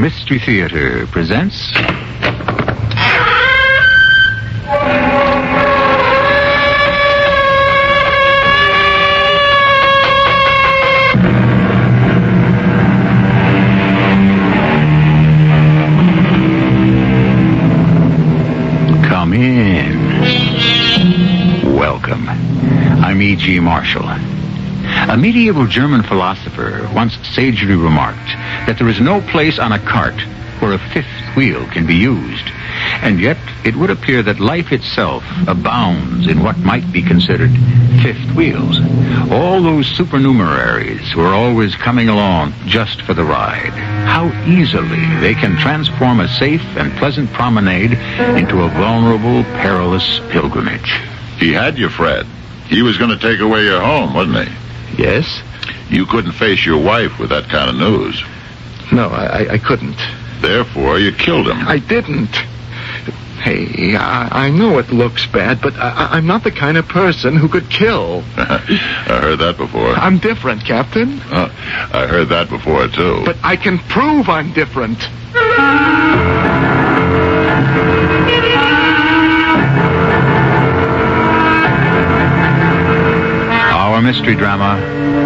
Mystery Theater presents... Come in. Welcome. I'm E.G. Marshall. A medieval German philosopher once sagely remarked that there is no place on a cart where a fifth wheel can be used. And yet, it would appear that life itself abounds in what might be considered fifth wheels. All those supernumeraries who are always coming along just for the ride. How easily they can transform a safe and pleasant promenade into a vulnerable, perilous pilgrimage. He had you, Fred. He was going to take away your home, wasn't he? Yes? You couldn't face your wife with that kind of news. No, I couldn't. Therefore, you killed him. I didn't. Hey, I know it looks bad, but I'm not the kind of person who could kill. I heard that before. I'm different, Captain. I heard that before, too. But I can prove I'm different. Our mystery drama,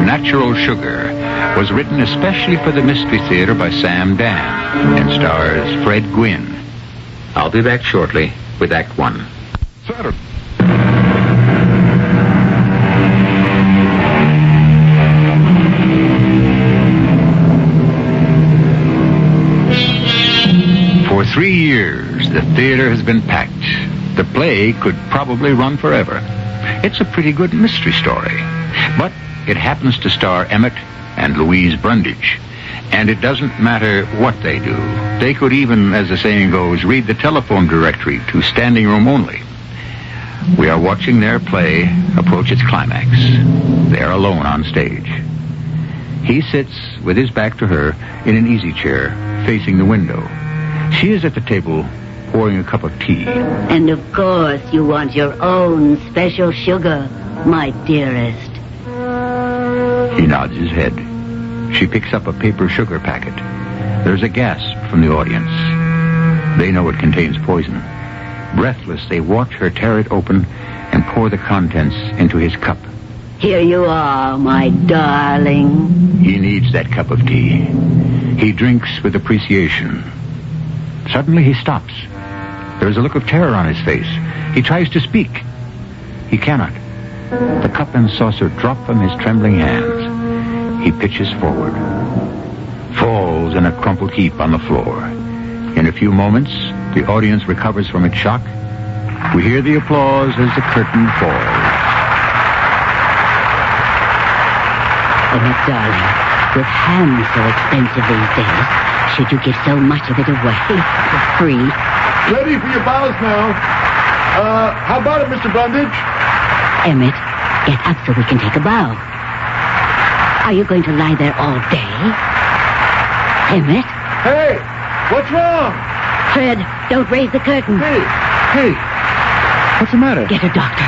Natural Sugar, was written especially for the Mystery Theater by Sam Dan and stars Fred Gwynne. I'll be back shortly with Act One. Saturday. For 3 years, the theater has been packed. The play could probably run forever. It's a pretty good mystery story. But it happens to star Emmett and Louise Brundage. And it doesn't matter what they do. They could even, as the saying goes, read the telephone directory to standing room only. We are watching their play approach its climax. They are alone on stage. He sits with his back to her in an easy chair facing the window. She is at the table pouring a cup of tea. And of course you want your own special sugar, my dearest. He nods his head. She picks up a paper sugar packet. There's a gasp from the audience. They know it contains poison. Breathless, they watch her tear it open and pour the contents into his cup. Here you are, my darling. He needs that cup of tea. He drinks with appreciation. Suddenly he stops. There is a look of terror on his face. He tries to speak. He cannot. The cup and saucer drop from his trembling hands. He pitches forward, falls in a crumpled heap on the floor. In a few moments, the audience recovers from its shock. We hear the applause as the curtain falls. Oh, darling, with hams so expensive these days, should you give so much of it away for free? Ready for your bows now. How about it, Mr. Brundage? Emmett, get up so we can take a bow. Are you going to lie there all day? Emmett? Hey, what's wrong? Fred, don't raise the curtain. Hey, what's the matter? Get a doctor.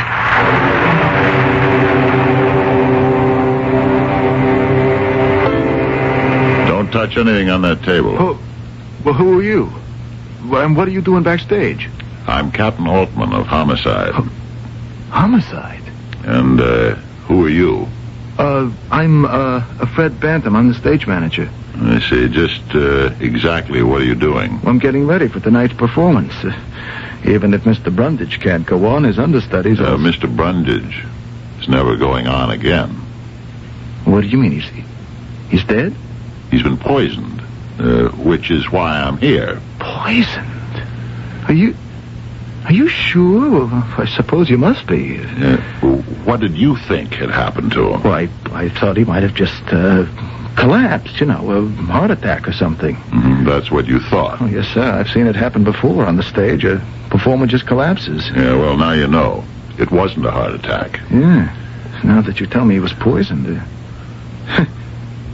Don't touch anything on that table. Oh, well, who are you? And what are you doing backstage? I'm Captain Altman of Homicide. Homicide? And, who are you? I'm Fred Bantam. I'm the stage manager. I see. Just, exactly what are you doing? I'm getting ready for tonight's performance. Even if Mr. Brundage can't go on, his understudies are... Mr. Brundage is never going on again. What do you mean? He's dead? He's been poisoned, which is why I'm here. Poisoned? Are you sure? Well, I suppose you must be. What did you think had happened to him? Well, I thought he might have just collapsed, a heart attack or something. That's what you thought. Oh, yes, sir. I've seen it happen before on the stage. A performer just collapses. Yeah, well, now you know. It wasn't a heart attack. Yeah. Now that you tell me he was poisoned.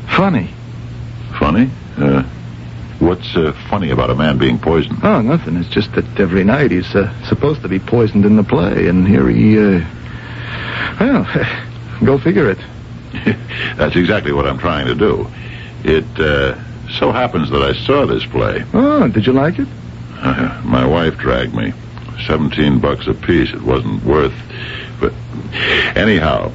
Funny. Funny? What's funny about a man being poisoned? Oh, nothing. It's just that every night he's supposed to be poisoned in the play, and here he, well, go figure it. That's exactly what I'm trying to do. It so happens that I saw this play. Oh, did you like it? My wife dragged me. $17 a piece. It wasn't worth... But anyhow,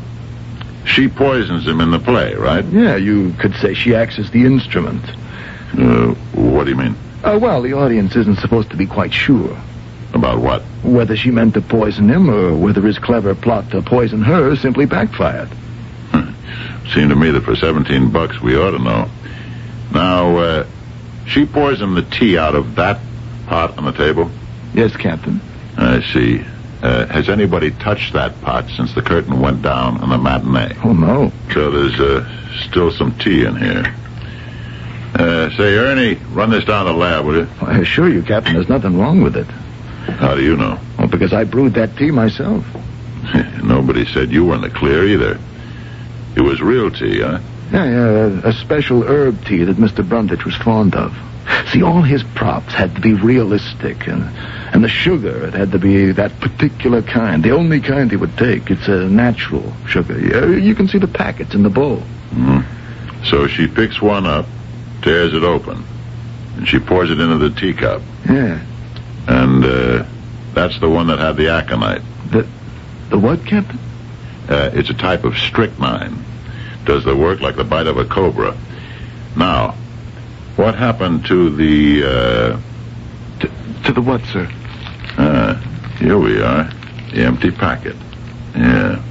she poisons him in the play, right? Yeah, you could say she acts as the instrument. What do you mean? Well, the audience isn't supposed to be quite sure. About what? Whether she meant to poison him or whether his clever plot to poison her simply backfired. Seemed to me that for $17 we ought to know. Now, she pours him the tea out of that pot on the table? Yes, Captain. I see. Has anybody touched that pot since the curtain went down on the matinee? Oh, no. So there's still some tea in here. Say, Ernie, run this down the lab, will you? I assure you, Captain, there's nothing wrong with it. How do you know? Well, because I brewed that tea myself. Nobody said you were in the clear either. It was real tea, huh? Yeah, a special herb tea that Mr. Brundage was fond of. See, all his props had to be realistic, and the sugar, it had to be that particular kind, the only kind he would take. It's a natural sugar. You can see the packets in the bowl. Mm-hmm. So she picks one up, tears it open, and she pours it into the teacup. Yeah. And that's the one that had the aconite. The what, Captain? It's a type of strychnine. Does the work like the bite of a cobra. Now, what happened to the, To the what, sir? Here we are. The empty packet. Yeah.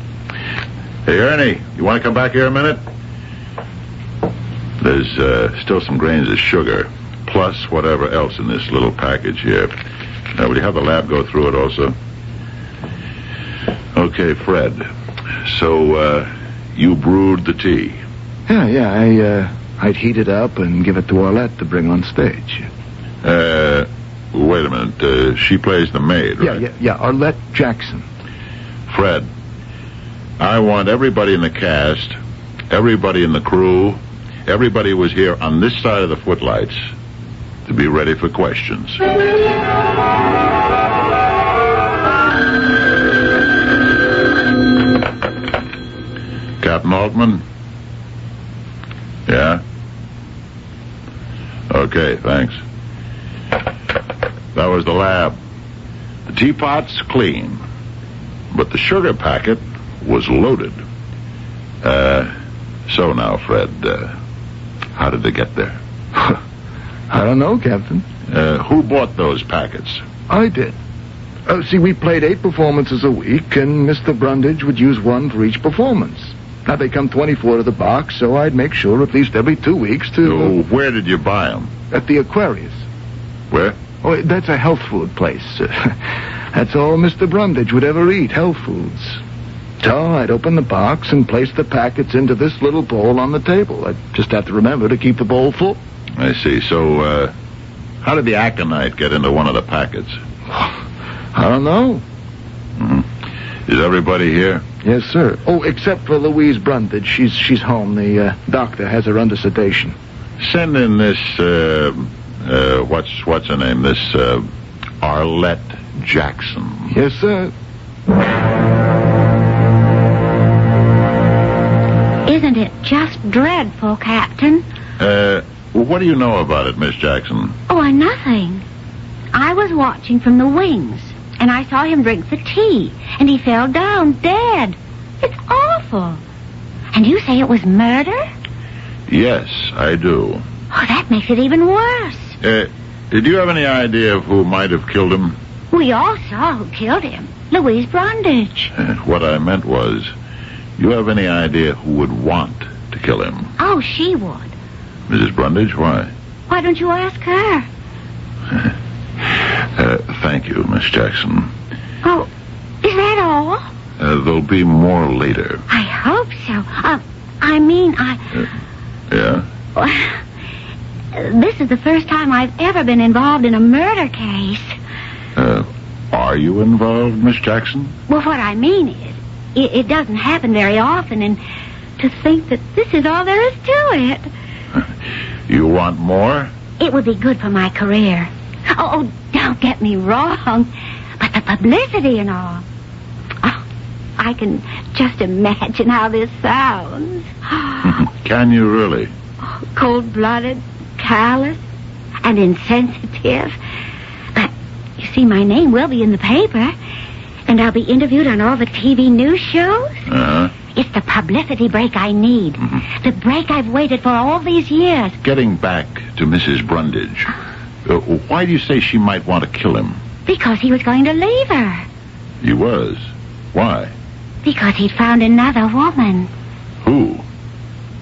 Hey, Ernie, you want to come back here a minute? There's still some grains of sugar, plus whatever else in this little package here. Now, will you have the lab go through it also? Okay, Fred. So, you brewed the tea? Yeah, I'd heat it up and give it to Arlette to bring on stage. Wait a minute. She plays the maid, right? Yeah, Arlette Jackson. Fred, I want everybody in the cast, everybody in the crew, everybody who was here on this side of the footlights to be ready for questions. Captain Altman? Yeah? Okay, thanks. That was the lab. The teapot's clean, but the sugar packet was loaded. So now, Fred, how did they get there? I don't know, Captain. Who bought those packets? I did. See, we played 8 performances a week, and Mr. Brundage would use one for each performance. Now, they come 24 to the box, so I'd make sure at least every 2 weeks to... So where did you buy them? At the Aquarius. Where? Oh, that's a health food place. That's all Mr. Brundage would ever eat, health foods. So I'd open the box and place the packets into this little bowl on the table. I'd just have to remember to keep the bowl full. I see. So, how did the aconite get into one of the packets? I don't know. Mm-hmm. Is everybody here? Yes, sir. Oh, except for Louise Brundage. She's home. The doctor has her under sedation. Send in this, what's her name? This, Arlette Jackson. Yes, sir. Isn't it just dreadful, Captain? What do you know about it, Miss Jackson? Oh, nothing. I was watching from the wings, and I saw him drink the tea, and he fell down dead. It's awful. And you say it was murder? Yes, I do. Oh, that makes it even worse. Did you have any idea of who might have killed him? We all saw who killed him. Louise Brundage. What I meant was, you have any idea who would want to kill him? Oh, she would. Mrs. Brundage, why? Why don't you ask her? Thank you, Miss Jackson. Oh, is that all? There'll be more later. I hope so. Yeah? This is the first time I've ever been involved in a murder case. Are you involved, Miss Jackson? Well, what I mean is, it doesn't happen very often, and to think that this is all there is to it. You want more? It would be good for my career. Oh, don't get me wrong, but the publicity and all. Oh, I can just imagine how this sounds. Can you really? Cold-blooded, callous and insensitive. But, you see, my name will be in the paper, and I'll be interviewed on all the TV news shows. Uh-huh. It's the publicity break I need. Mm-hmm. The break I've waited for all these years. Getting back to Mrs. Brundage, why do you say she might want to kill him? Because he was going to leave her. He was. Why? Because he'd found another woman. Who?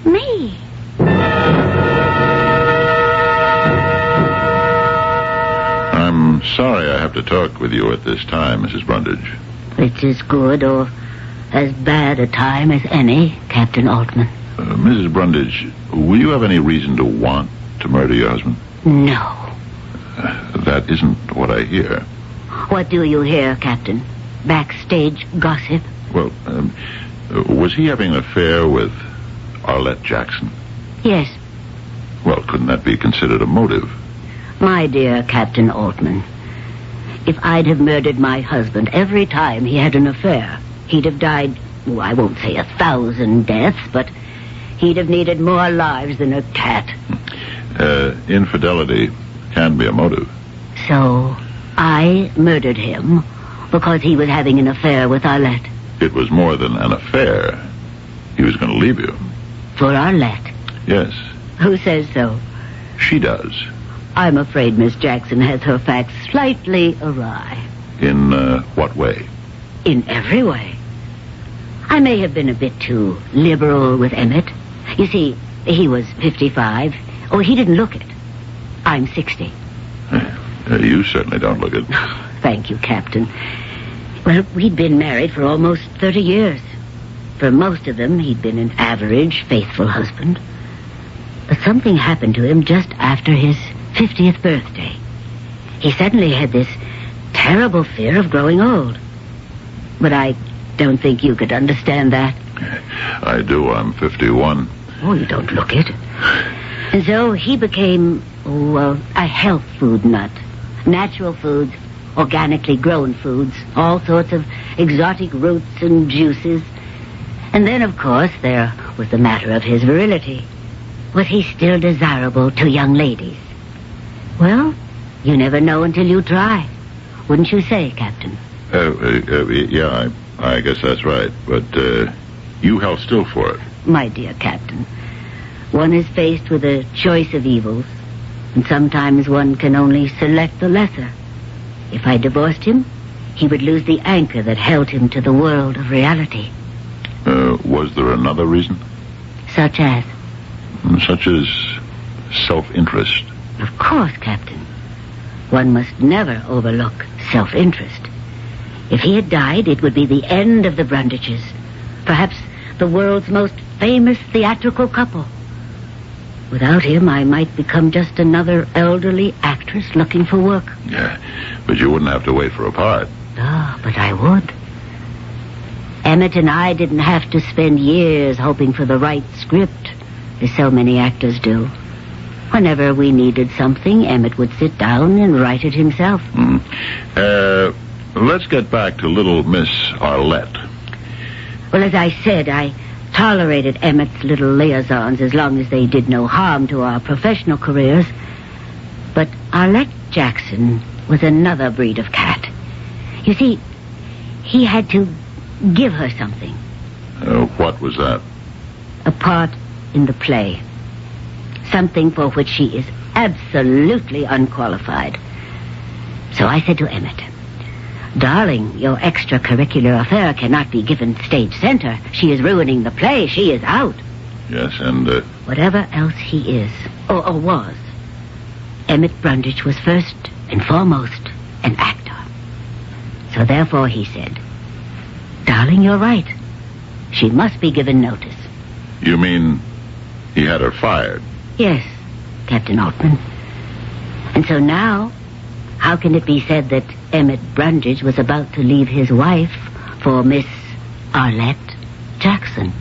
Me. I'm sorry I have to talk with you at this time, Mrs. Brundage. It's as good or as bad a time as any, Captain Altman. Mrs. Brundage, will you have any reason to want to murder your husband? No. That isn't what I hear. What do you hear, Captain? Backstage gossip? Well, was he having an affair with Arlette Jackson? Yes. Well, couldn't that be considered a motive? My dear Captain Altman, if I'd have murdered my husband every time he had an affair, he'd have died, I won't say 1,000 deaths, but he'd have needed more lives than a cat. Infidelity can be a motive. So, I murdered him because he was having an affair with Arlette. It was more than an affair. He was going to leave you. For Arlette? Yes. Who says so? She does. I'm afraid Miss Jackson has her facts slightly awry. In what way? In every way. I may have been a bit too liberal with Emmett. You see, he was 55. Oh, he didn't look it. I'm 60. You certainly don't look it. Thank you, Captain. Well, we'd been married for almost 30 years. For most of them, he'd been an average, faithful husband. But something happened to him just after his 50th birthday. He suddenly had this terrible fear of growing old. But I don't think you could understand that. I do. I'm 51. Oh, you don't look it. And so he became, a health food nut. Natural foods, organically grown foods, all sorts of exotic roots and juices. And then, of course, there was the matter of his virility. Was he still desirable to young ladies? Well, you never know until you try. Wouldn't you say, Captain? Yeah, I guess that's right. But you held still for it. My dear Captain, one is faced with a choice of evils, and sometimes one can only select the lesser. If I divorced him, he would lose the anchor that held him to the world of reality. Was there another reason? Such as? Such as self-interest. Of course, Captain. One must never overlook self-interest. If he had died, it would be the end of the Brundages. Perhaps the world's most famous theatrical couple. Without him, I might become just another elderly actress looking for work. Yeah, but you wouldn't have to wait for a part. Ah, but I would. Emmett and I didn't have to spend years hoping for the right script, as so many actors do. Whenever we needed something, Emmett would sit down and write it himself. Let's get back to little Miss Arlette. Well, as I said, I tolerated Emmett's little liaisons as long as they did no harm to our professional careers. But Arlette Jackson was another breed of cat. You see, he had to give her something. What was that? A part in the play. Something for which she is absolutely unqualified. So I said to Emmett, "Darling, your extracurricular affair cannot be given stage center. She is ruining the play. She is out." Yes, and... Whatever else he is, or was, Emmett Brundage was first and foremost an actor. So therefore he said, "Darling, you're right. She must be given notice." You mean he had her fired? Yes, Captain Altman. And so now, how can it be said that Emmett Brundage was about to leave his wife for Miss Arlette Jackson?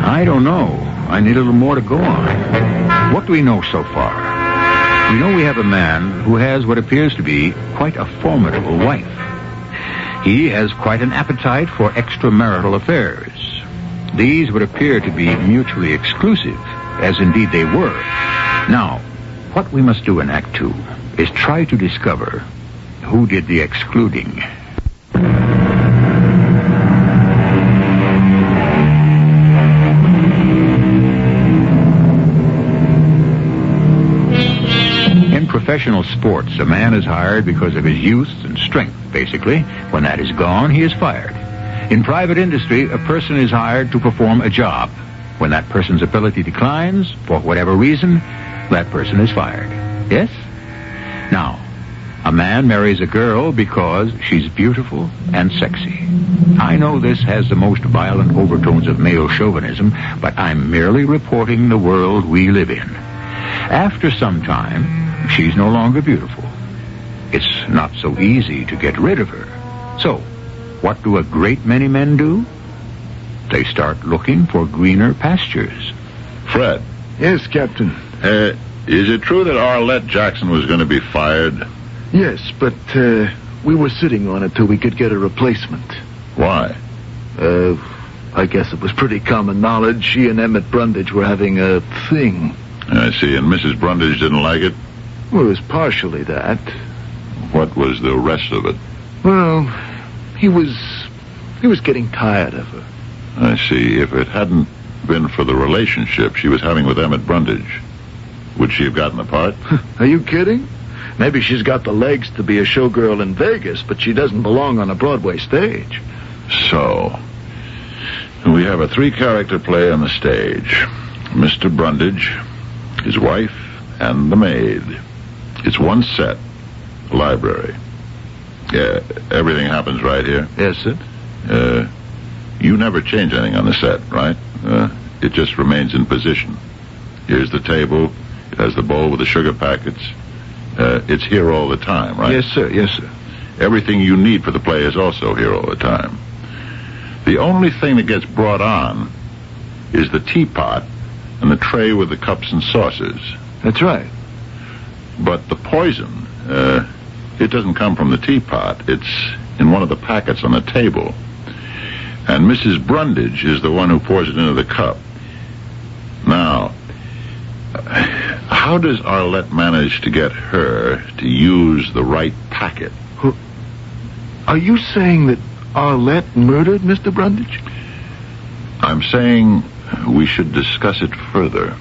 I don't know. I need a little more to go on. What do we know so far? We know we have a man who has what appears to be quite a formidable wife. He has quite an appetite for extramarital affairs. these would appear to be mutually exclusive, as indeed they were. Now, what we must do in Act 2 is try to discover who did the excluding. In professional sports, a man is hired because of his youth and strength, basically. When that is gone, he is fired. In private industry, a person is hired to perform a job. When that person's ability declines, for whatever reason, that person is fired. Yes? Now, a man marries a girl because she's beautiful and sexy. I know this has the most violent overtones of male chauvinism, but I'm merely reporting the world we live in. After some time, she's no longer beautiful. It's not so easy to get rid of her. So, what do a great many men do? They start looking for greener pastures. Fred. Yes, Captain. Is it true that Arlette Jackson was going to be fired? Yes, but we were sitting on it till we could get a replacement. Why? I guess it was pretty common knowledge she and Emmett Brundage were having a thing. I see, and Mrs. Brundage didn't like it? Well, it was partially that. What was the rest of it? Well, he was getting tired of her. I see. If it hadn't been for the relationship she was having with Emmett Brundage, would she have gotten the part? Are you kidding? Maybe she's got the legs to be a showgirl in Vegas, but she doesn't belong on a Broadway stage. So, we have a 3-character play on the stage. Mr. Brundage, his wife, and the maid. It's one set, a library. Yeah, everything happens right here. Yes, sir. You never change anything on the set, right? It just remains in position. Here's the table. It has the bowl with the sugar packets. It's here all the time, right? Yes, sir. Yes, sir. Everything you need for the play is also here all the time. The only thing that gets brought on is the teapot and the tray with the cups and saucers. That's right. But the poison, it doesn't come from the teapot. It's in one of the packets on the table. And Mrs. Brundage is the one who pours it into the cup. Now, how does Arlette manage to get her to use the right packet? Are you saying that Arlette murdered Mr. Brundage? I'm saying we should discuss it further.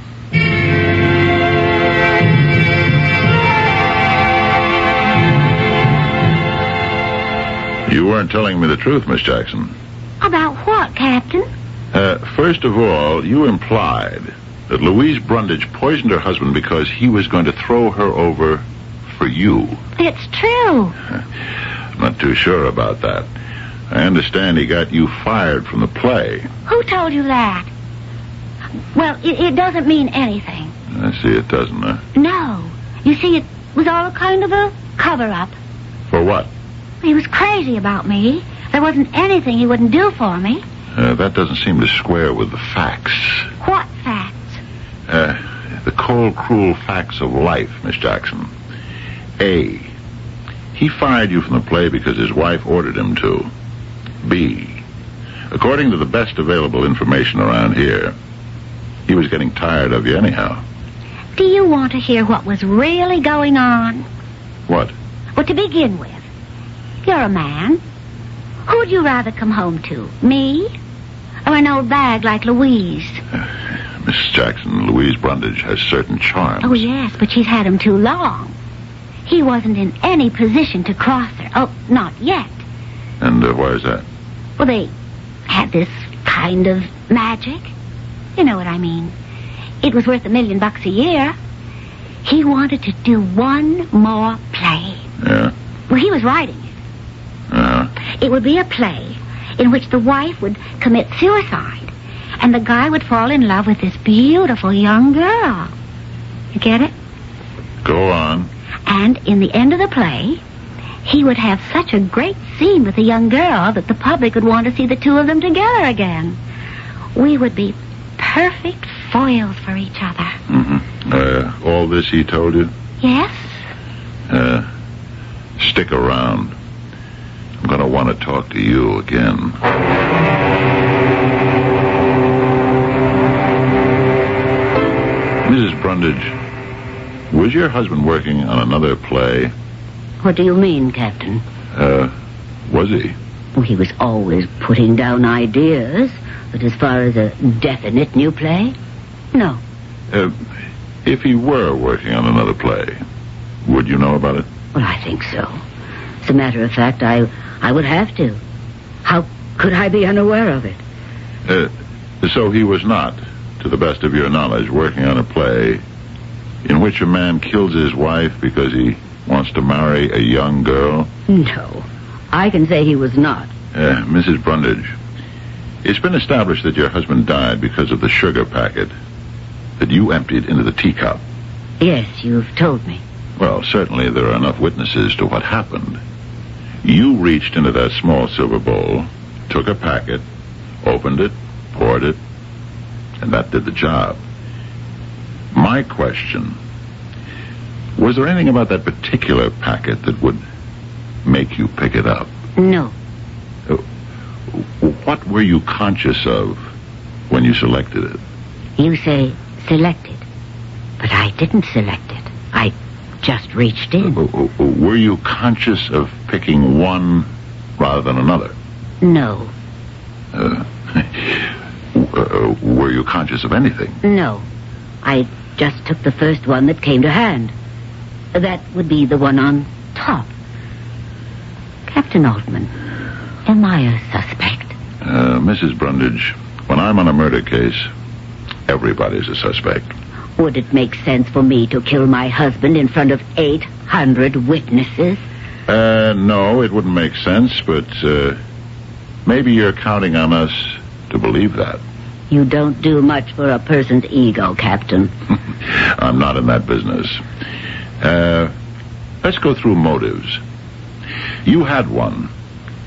You weren't telling me the truth, Miss Jackson. About what, Captain? First of all, you implied that Louise Brundage poisoned her husband because he was going to throw her over for you. It's true. I'm not too sure about that. I understand he got you fired from the play. Who told you that? Well, it doesn't mean anything. I see it doesn't, huh? No. You see, it was all kind of a cover-up. For what? He was crazy about me. There wasn't anything he wouldn't do for me. That doesn't seem to square with the facts. What facts? The cold, cruel facts of life, Miss Jackson. A, he fired you from the play because his wife ordered him to. B, according to the best available information around here, he was getting tired of you anyhow. Do you want to hear what was really going on? What? Well, to begin with, you're a man. Who'd you rather come home to, me or an old bag like Louise? Miss Jackson, Louise Brundage has certain charms. Oh, yes, but she's had him too long. He wasn't in any position to cross her. Oh, not yet. And why is that? Well, they had this kind of magic. You know what I mean. It was worth $1 million a year. He wanted to do one more play. Yeah? Well, he was writing it. It would be a play in which the wife would commit suicide and the guy would fall in love with this beautiful young girl. You get it? Go on. And in the end of the play, he would have such a great scene with the young girl that the public would want to see the two of them together again. We would be perfect foils for each other. Mm-hmm. All this he told you? Yes. Stick around. I'm going to want to talk to you again. Mrs. Brundage, was your husband working on another play? What do you mean, Captain? Was he? Well, he was always putting down ideas, but as far as a definite new play, no. If he were working on another play, would you know about it? Well, I think so. As a matter of fact, I would have to. How could I be unaware of it? So he was not, to the best of your knowledge, working on a play in which a man kills his wife because he wants to marry a young girl? No. I can say he was not. Mrs. Brundage, it's been established that your husband died because of the sugar packet that you emptied into the teacup. Yes, you've told me. Well, certainly there are enough witnesses to what happened. You reached into that small silver bowl, took a packet, opened it, poured it, and that did the job. My question, was there anything about that particular packet that would make you pick it up? No. What were you conscious of when you selected it? You say selected, but I didn't select it. I just reached in. Were you conscious of picking one rather than another? No. Were you conscious of anything? No. I just took the first one that came to hand. That would be the one on top. Captain Altman, am I a suspect? Mrs. Brundage, when I'm on a murder case, everybody's a suspect. Would it make sense for me to kill my husband in front of 800 witnesses? No, it wouldn't make sense, but maybe you're counting on us to believe that. You don't do much for a person's ego, Captain. I'm not in that business. Let's go through motives. You had one,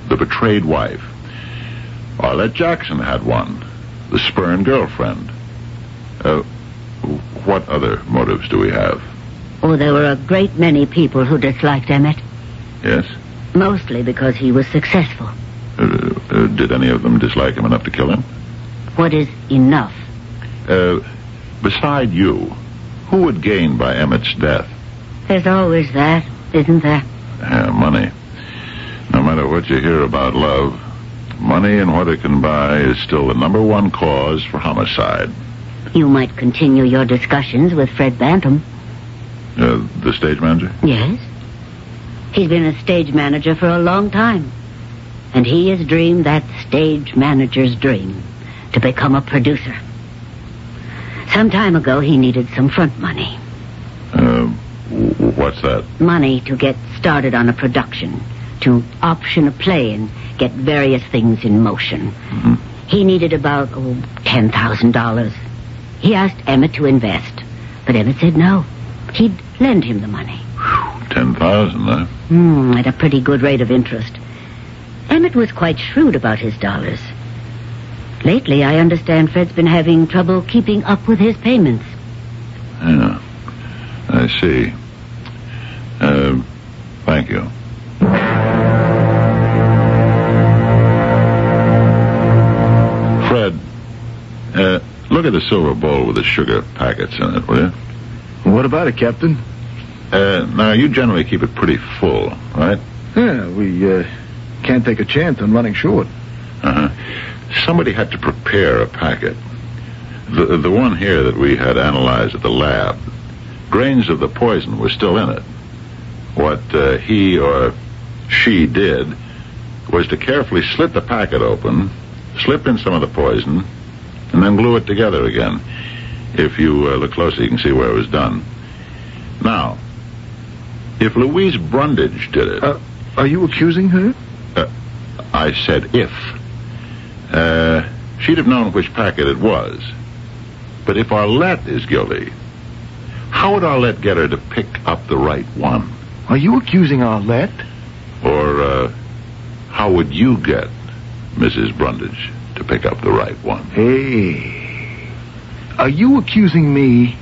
the betrayed wife. Arlette Jackson had one, the spurned girlfriend. What other motives do we have? Oh, there were a great many people who disliked Emmett. Yes? Mostly because he was successful. Did any of them dislike him enough to kill him? What is enough? Beside you, who would gain by Emmett's death? There's always that, isn't there? Money. No matter what you hear about love, money and what it can buy is still the number one cause for homicide. You might continue your discussions with Fred Bantam. The stage manager? Yes. He's been a stage manager for a long time. And he has dreamed that stage manager's dream, to become a producer. Some time ago, he needed some front money. What's that? Money to get started on a production, to option a play and get various things in motion. Mm-hmm. He needed about $10,000. He asked Emmett to invest, but Emmett said no. He'd lend him the money. $10,000, huh? At a pretty good rate of interest. Emmett was quite shrewd about his dollars. Lately, I understand Fred's been having trouble keeping up with his payments. Yeah, I see. Thank you. Fred, look at the silver bowl with the sugar packets in it, will you? What about it, Captain? Now, you generally keep it pretty full, right? Yeah, we can't take a chance on running short. Uh-huh. Somebody had to prepare a packet. The one here that we had analyzed at the lab, grains of the poison were still in it. What he or she did was to carefully slit the packet open, slip in some of the poison, and then glue it together again. If you look closely, you can see where it was done. Now, if Louise Brundage did it... are you accusing her? I said if. She'd have known which packet it was. But if Arlette is guilty, how would Arlette get her to pick up the right one? Are you accusing Arlette? Or, how would you get Mrs. Brundage to pick up the right one? Hey, are you accusing me?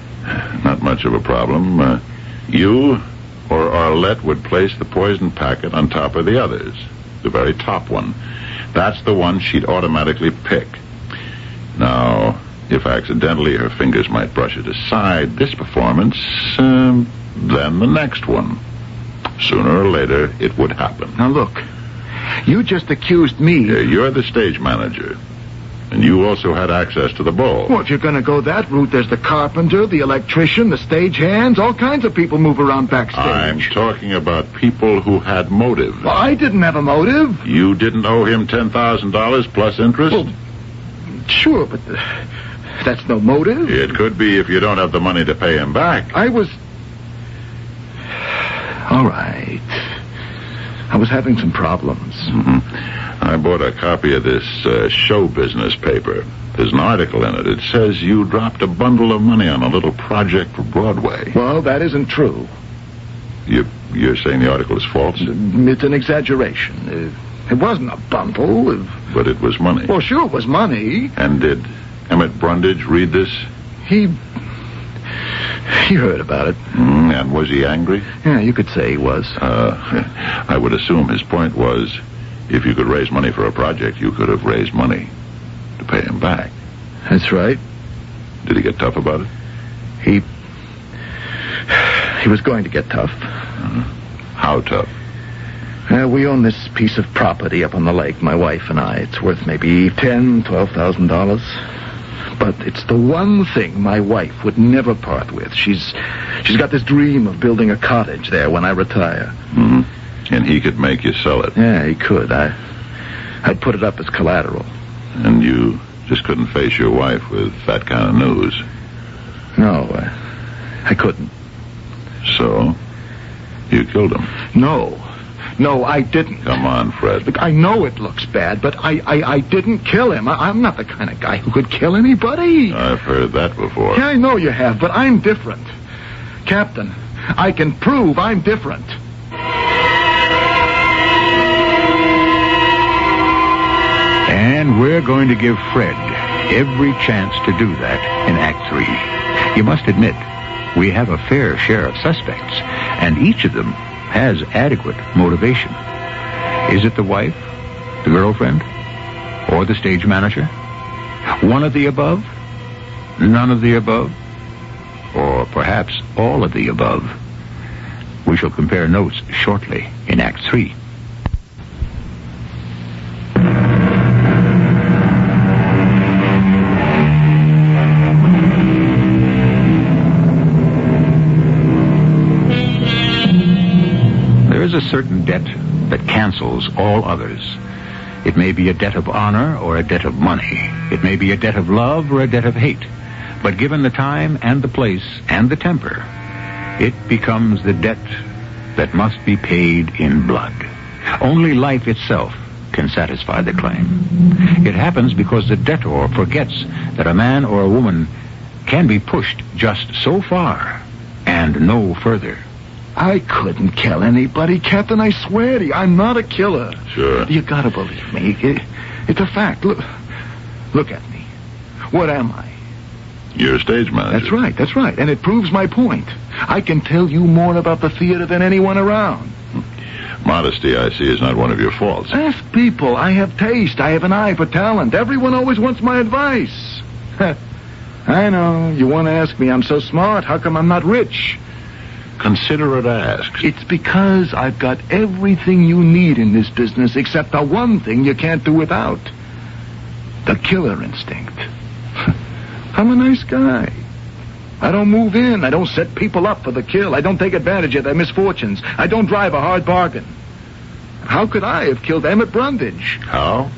Not much of a problem. You or Arlette would place the poison packet on top of the others, the very top one. That's the one she'd automatically pick. Now, If accidentally her fingers might brush it aside this performance, then the next one. Sooner or later, it would happen. Now, look. You just accused me... You're the stage manager. And you also had access to the ball. Well, if you're going to go that route, there's the carpenter, the electrician, the stagehands. All kinds of people move around backstage. I'm talking about people who had motive. Well, I didn't have a motive. You didn't owe him $10,000 plus interest? Well, sure, but that's no motive. It could be if you don't have the money to pay him back. I was... All right. I was having some problems. Mm-hmm. I bought a copy of this show business paper. There's an article in it. It says you dropped a bundle of money on a little project for Broadway. Well, that isn't true. You're saying the article is false? It's an exaggeration. It wasn't a bundle. But it was money. Well, sure, it was money. And did Emmett Brundage read this? He heard about it. And was he angry? Yeah, you could say he was. I would assume his point was, if you could raise money for a project, you could have raised money to pay him back. That's right. Did he get tough about it? He was going to get tough. How tough? We own this piece of property up on the lake, my wife and I. It's worth maybe $10,000-$12,000. But it's the one thing my wife would never part with. She's got this dream of building a cottage there when I retire. Mm-hmm. And he could make you sell it. Yeah, he could. I'd put it up as collateral. And you just couldn't face your wife with that kind of news? No, I couldn't. So, you killed him? No, I didn't. Come on, Fred. Look, I know it looks bad, but I didn't kill him. I'm not the kind of guy who could kill anybody. I've heard that before. Yeah, I know you have, but I'm different. Captain, I can prove I'm different. And we're going to give Fred every chance to do that in Act 3. You must admit, we have a fair share of suspects, and each of them has adequate motivation. Is it the wife, the girlfriend, or the stage manager? One of the above? None of the above? Or perhaps all of the above? We shall compare notes shortly in Act 3. There is a certain debt that cancels all others. It may be a debt of honor or a debt of money. It may be a debt of love or a debt of hate. But given the time and the place and the temper, it becomes the debt that must be paid in blood. Only life itself can satisfy the claim. It happens because the debtor forgets that a man or a woman can be pushed just so far and no further. I couldn't kill anybody, Captain. I swear to you, I'm not a killer. Sure. You gotta believe me. It's a fact. Look at me. What am I? You're a stage manager. That's right. And it proves my point. I can tell you more about the theater than anyone around. Modesty, I see, is not one of your faults. Ask people. I have taste. I have an eye for talent. Everyone always wants my advice. I know. You want to ask me, I'm so smart. How come I'm not rich? Consider it asked. It's because I've got everything you need in this business except the one thing you can't do without. The killer instinct. I'm a nice guy. I don't move in. I don't set people up for the kill. I don't take advantage of their misfortunes. I don't drive a hard bargain. How could I have killed Emmett Brundage? How?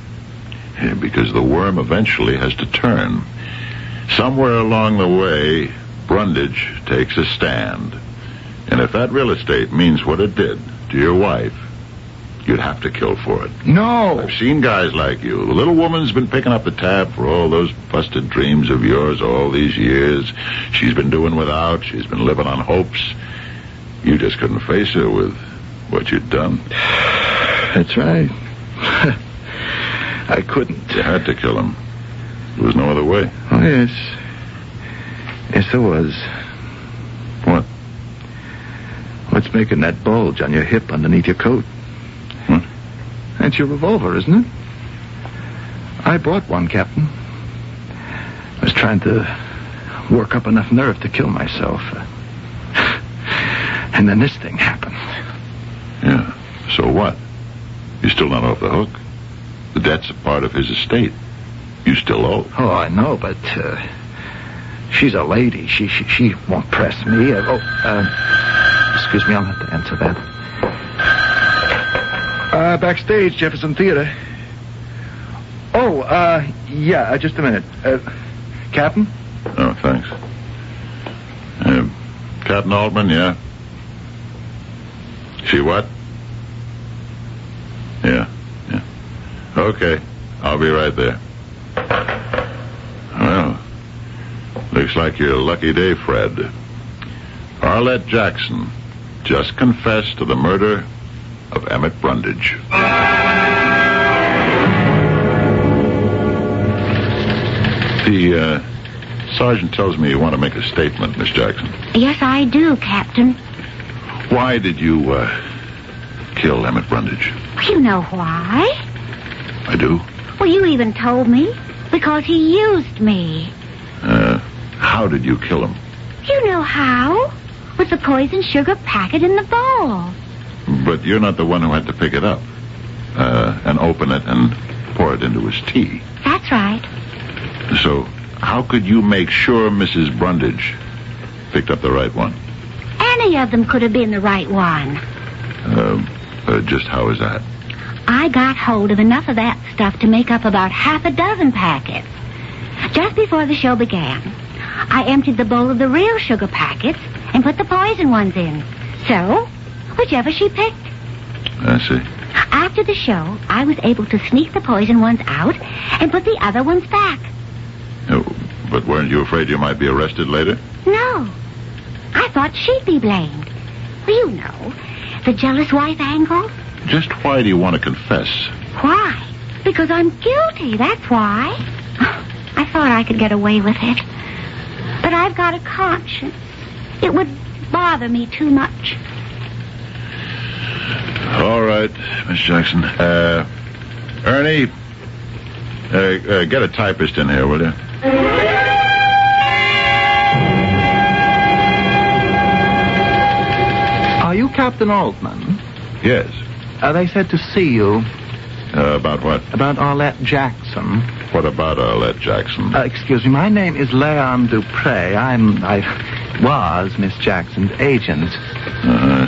Yeah, because the worm eventually has to turn. Somewhere along the way, Brundage takes a stand. And if that real estate means what it did to your wife, you'd have to kill for it. No. I've seen guys like you. The little woman's been picking up the tab for all those busted dreams of yours all these years. She's been doing without. She's been living on hopes. You just couldn't face her with what you'd done. That's right. I couldn't. You had to kill him. There was no other way. Oh, yes. Yes, there was. What? What's making that bulge on your hip underneath your coat? What? That's your revolver, isn't it? I bought one, Captain. I was trying to work up enough nerve to kill myself. And then this thing happened. Yeah. So what? You're still not off the hook. The debt's a part of his estate. You still owe. Oh, I know, but she's a lady. She won't press me. Excuse me, I'll have to answer that. Backstage, Jefferson Theater. Oh, yeah, just a minute. Captain? Oh, thanks. Captain Altman, yeah? She what? Yeah. Okay, I'll be right there. Well, looks like your lucky day, Fred. Arlette Jackson just confessed to the murder of Emmett Brundage. The sergeant tells me you want to make a statement, Miss Jackson. Yes, I do, Captain. Why did you kill Emmett Brundage? You know why? I do. Well, you even told me. Because he used me. How did you kill him? You know how. With the poison sugar packet in the bowl. But you're not the one who had to pick it up. And open it and pour it into his tea. That's right. So, how could you make sure Mrs. Brundage picked up the right one? Any of them could have been the right one. Just how is that? I got hold of enough of that stuff to make up about half a dozen packets. Just before the show began, I emptied the bowl of the real sugar packets and put the poison ones in. So, whichever she picked. I see. After the show, I was able to sneak the poison ones out and put the other ones back. But weren't you afraid you might be arrested later? No. I thought she'd be blamed. Well, you know, the jealous wife angle. Just why do you want to confess? Why? Because I'm guilty, that's why. I thought I could get away with it. But I've got a conscience. It would bother me too much. All right, Miss Jackson. Ernie, get a typist in here, will you? Are you Captain Altman? Yes. They said to see you. About what? About Arlette Jackson. What about Arlette Jackson? Excuse me, my name is Leon Dupre. I was Miss Jackson's agent.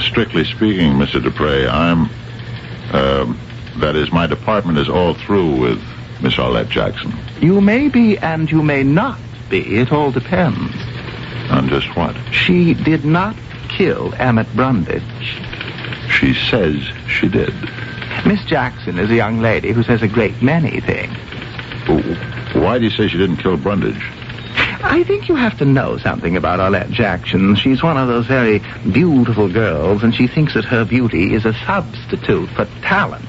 Strictly speaking, Mr. Dupre, that is, my department is all through with Miss Arlette Jackson. You may be and you may not be. It all depends. On just what? She did not kill Emmett Brundage. She says she did. Miss Jackson is a young lady who says a great many things. Why do you say she didn't kill Brundage? I think you have to know something about Arlette Jackson. She's one of those very beautiful girls, and she thinks that her beauty is a substitute for talent.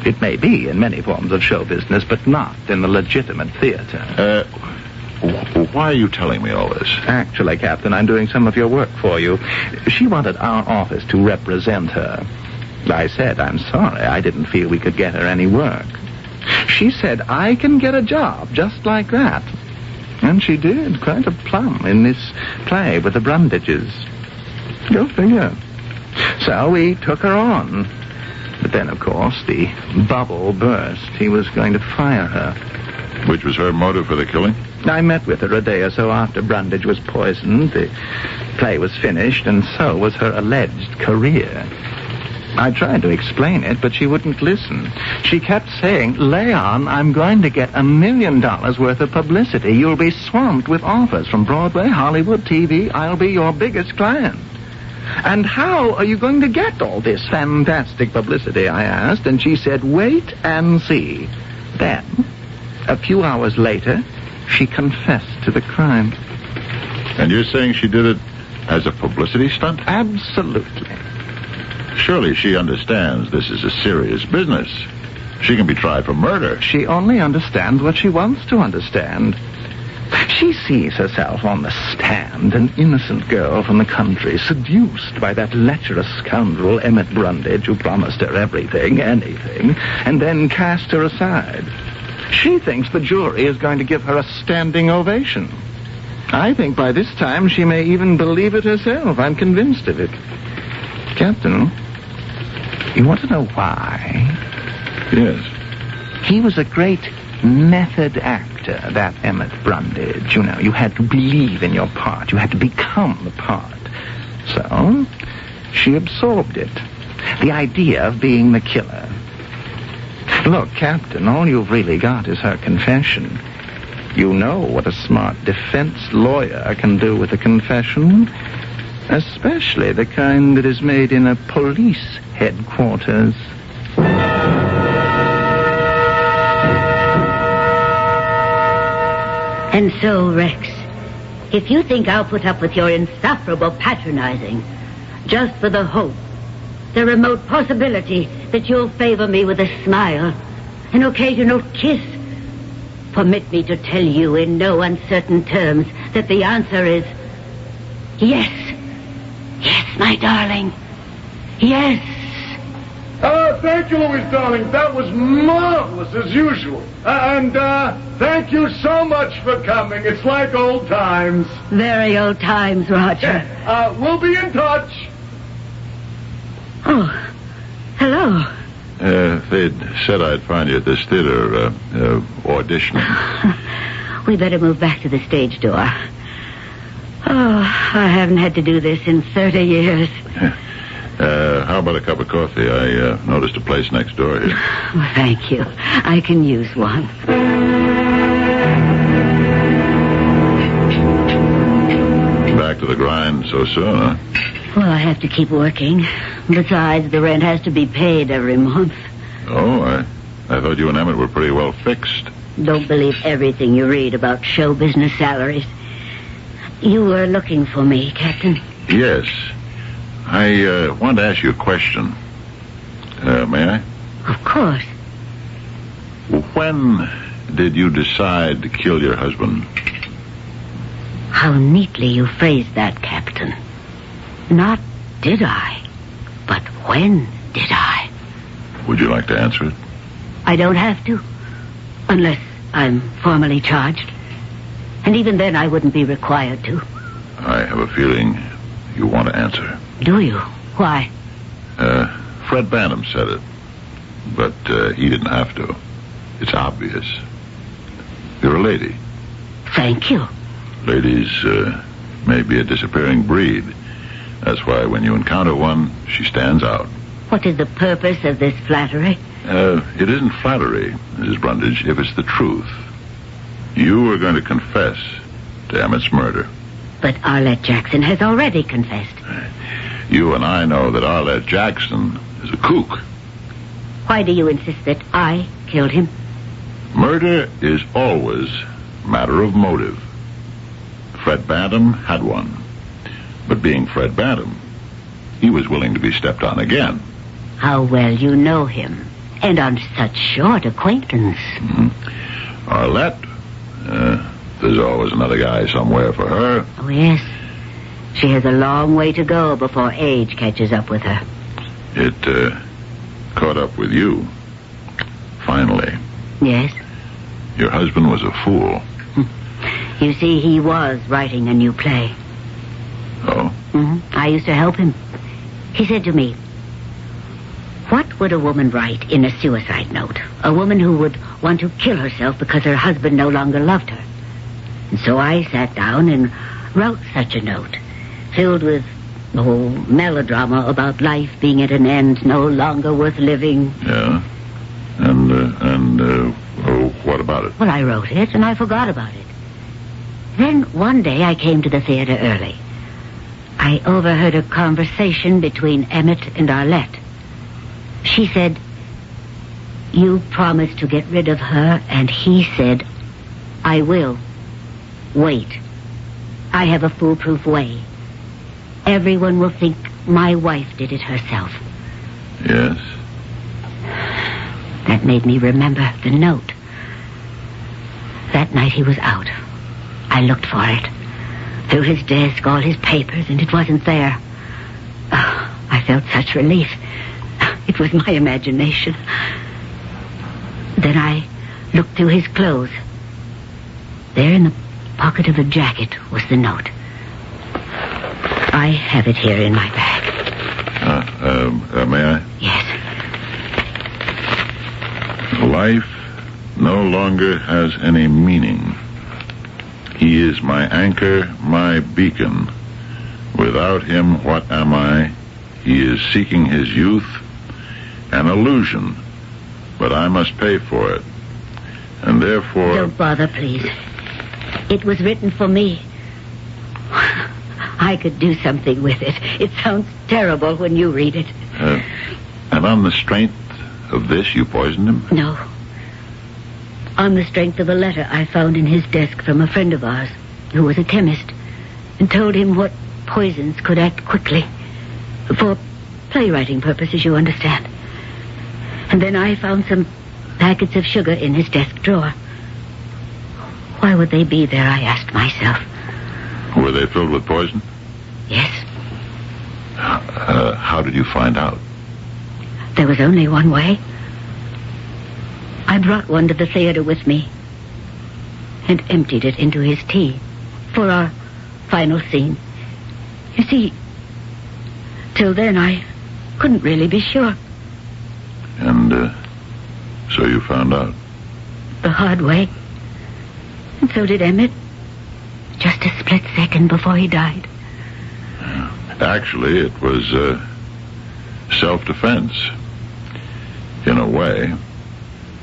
It may be in many forms of show business, but not in the legitimate theater. Why are you telling me all this? Actually, Captain, I'm doing some of your work for you. She wanted our office to represent her. I said, I'm sorry, I didn't feel we could get her any work. She said, I can get a job just like that. And she did, quite a plum, in this play with the Brundages. Go figure. So we took her on. But then, of course, the bubble burst. He was going to fire her. Which was her motive for the killing? I met with her a day or so after Brundage was poisoned. The play was finished, and so was her alleged career. I tried to explain it, but she wouldn't listen. She kept saying, Leon, I'm going to get $1 million worth of publicity. You'll be swamped with offers from Broadway, Hollywood, TV. I'll be your biggest client. And how are you going to get all this fantastic publicity, I asked, and she said, wait and see. Then, a few hours later, she confessed to the crime. And you're saying she did it as a publicity stunt? Absolutely. Surely she understands this is a serious business. She can be tried for murder. She only understands what she wants to understand. She sees herself on the stand, an innocent girl from the country, seduced by that lecherous scoundrel Emmett Brundage, who promised her everything, anything, and then cast her aside. She thinks the jury is going to give her a standing ovation. I think by this time she may even believe it herself. I'm convinced of it. Captain, you want to know why? Yes. He was a great method actor, that Emmett Brundage. You know, you had to believe in your part. You had to become the part. So, she absorbed it. The idea of being the killer. Look, Captain, all you've really got is her confession. You know what a smart defense lawyer can do with a confession, especially the kind that is made in a police headquarters. And so, Rex, if you think I'll put up with your insufferable patronizing just for the hope, the remote possibility that you'll favor me with a smile, an occasional kiss, permit me to tell you in no uncertain terms that the answer is yes. Yes, my darling. Yes. Thank you, Louise, darling. That was marvelous, as usual. And thank you so much for coming. It's like old times. Very old times, Roger. We'll be in touch. Oh, hello. They'd said I'd find you at this theater, auditioning. We better move back to the stage door. Oh, I haven't had to do this in 30 years. How about a cup of coffee? I noticed a place next door here. Well, thank you. I can use one. Back to the grind so soon, huh? Well, I have to keep working. Besides, the rent has to be paid every month. Oh, I thought you and Emmett were pretty well fixed. Don't believe everything you read about show business salaries. You were looking for me, Captain. Yes. I wanted to ask you a question. May I? Of course. When did you decide to kill your husband? How neatly you phrased that, Captain. Not did I, but when did I? Would you like to answer it? I don't have to, unless I'm formally charged. And even then I wouldn't be required to. I have a feeling you want to answer. Do you? Why? Fred Bantam said it, but he didn't have to. It's obvious. You're a lady. Thank you. Ladies may be a disappearing breed. That's why when you encounter one, she stands out. What is the purpose of this flattery? It isn't flattery, Mrs. Brundage, if it's the truth. You are going to confess to Emmett's murder. But Arlette Jackson has already confessed. You and I know that Arlette Jackson is a kook. Why do you insist that I killed him? Murder is always a matter of motive. Fred Bantam had one. But being Fred Bantam, he was willing to be stepped on again. How well you know him, and on such short acquaintance. Mm-hmm. Arlette, there's always another guy somewhere for her. Oh, yes. She has a long way to go before age catches up with her. It caught up with you. Finally. Yes? Your husband was a fool. You see, he was writing a new play. Oh? Mm-hmm. I used to help him. He said to me, what would a woman write in a suicide note? A woman who would want to kill herself because her husband no longer loved her. And so I sat down and wrote such a note, filled with melodrama about life being at an end, no longer worth living. Yeah? And what about it? Well, I wrote it, and I forgot about it. Then one day I came to the theater early. I overheard a conversation between Emmett and Arlette. She said, you promised to get rid of her, and he said, I will. Wait. I have a foolproof way. Everyone will think my wife did it herself. Yes? That made me remember the note. That night he was out. I looked for it. Through his desk, all his papers, and it wasn't there. Oh, I felt such relief. It was my imagination. Then I looked through his clothes. There in the pocket of a jacket was the note. I have it here in my bag. May I? Yes. Life no longer has any meaning. He is my anchor, my beacon. Without him, what am I? He is seeking his youth, an illusion, but I must pay for it. And therefore... Don't bother, please. It was written for me. I could do something with it. It sounds terrible when you read it. And on the strength of this, you poisoned him? No. On the strength of a letter I found in his desk from a friend of ours who was a chemist and told him what poisons could act quickly. For playwriting purposes, you understand. And then I found some packets of sugar in his desk drawer. Why would they be there, I asked myself. Were they filled with poison? Yes. How did you find out? There was only one way. I brought one to the theater with me and emptied it into his tea for our final scene. You see, till then I couldn't really be sure. And so you found out? The hard way. And so did Emmett. Just a split second before he died. Actually, it was self-defense. In a way.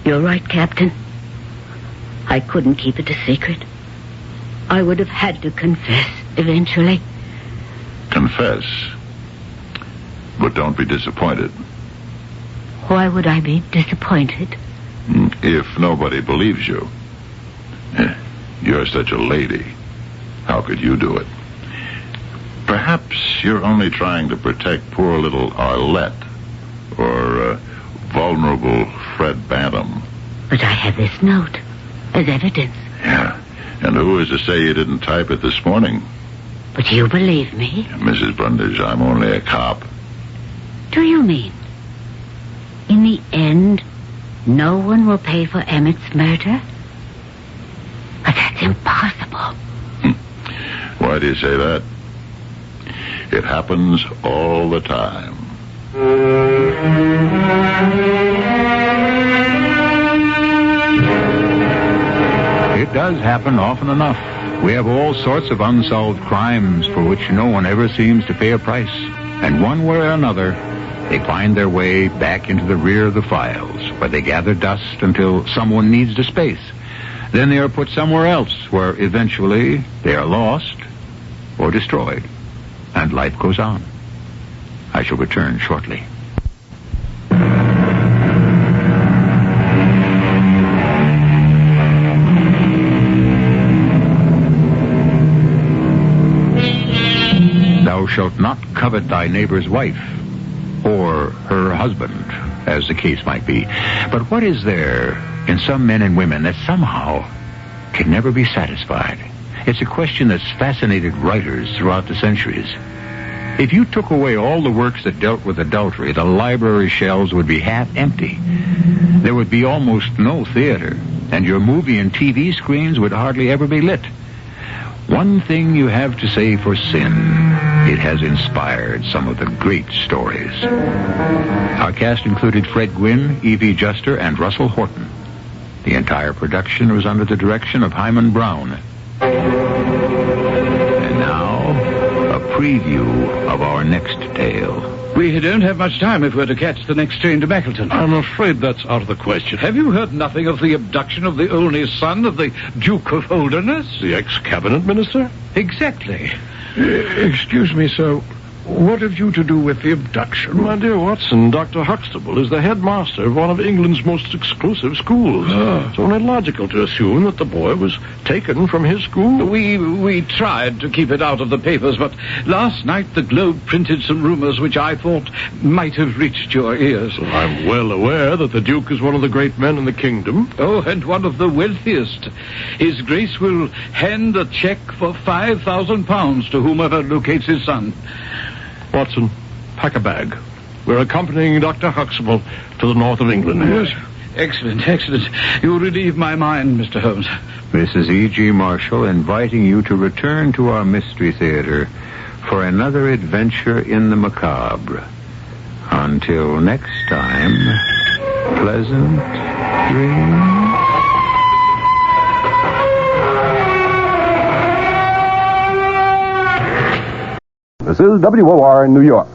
You're right, Captain. I couldn't keep it a secret. I would have had to confess eventually. Confess. But don't be disappointed. Why would I be disappointed? If nobody believes you. You're such a lady. How could you do it? Perhaps you're only trying to protect poor little Arlette or vulnerable Fred Bantam. But I have this note as evidence. Yeah. And who is to say you didn't type it this morning? But you believe me? Mrs. Brundage, I'm only a cop. Do you mean, in the end, no one will pay for Emmett's murder? But that's impossible. Why do you say that? It happens all the time. It does happen often enough. We have all sorts of unsolved crimes for which no one ever seems to pay a price. And one way or another, they find their way back into the rear of the files, where they gather dust until someone needs the space. Then they are put somewhere else, where eventually they are lost or destroyed, and life goes on. I shall return shortly. Thou shalt not covet thy neighbor's wife, or her husband, as the case might be. But what is there in some men and women that somehow can never be satisfied? It's a question that's fascinated writers throughout the centuries. If you took away all the works that dealt with adultery, the library shelves would be half empty. There would be almost no theater, and your movie and TV screens would hardly ever be lit. One thing you have to say for sin: it has inspired some of the great stories. Our cast included Fred Gwynne, Evie Juster, and Russell Horton. The entire production was under the direction of Hyman Brown. And now, a preview of our next tale. We don't have much time if we're to catch the next train to Backleton. I'm afraid that's out of the question. Have you heard nothing of the abduction of the only son of the Duke of Holderness? The ex-cabinet minister? Exactly. Excuse me, sir. What have you to do with the abduction? My dear Watson, Dr. Huxtable is the headmaster of one of England's most exclusive schools. It's only logical to assume that the boy was taken from his school. We tried to keep it out of the papers, but last night the Globe printed some rumors which I thought might have reached your ears. I'm well aware that the Duke is one of the great men in the kingdom. Oh, and one of the wealthiest. His Grace will hand a check for £5,000 to whomever locates his son. Watson, pack a bag. We're accompanying Dr. Huxtable to the north of England. Yes. Excellent, excellent. You relieve my mind, Mr. Holmes. This is E.G. Marshall inviting you to return to our Mystery Theater for another adventure in the macabre. Until next time, pleasant dreams. This is WOR in New York.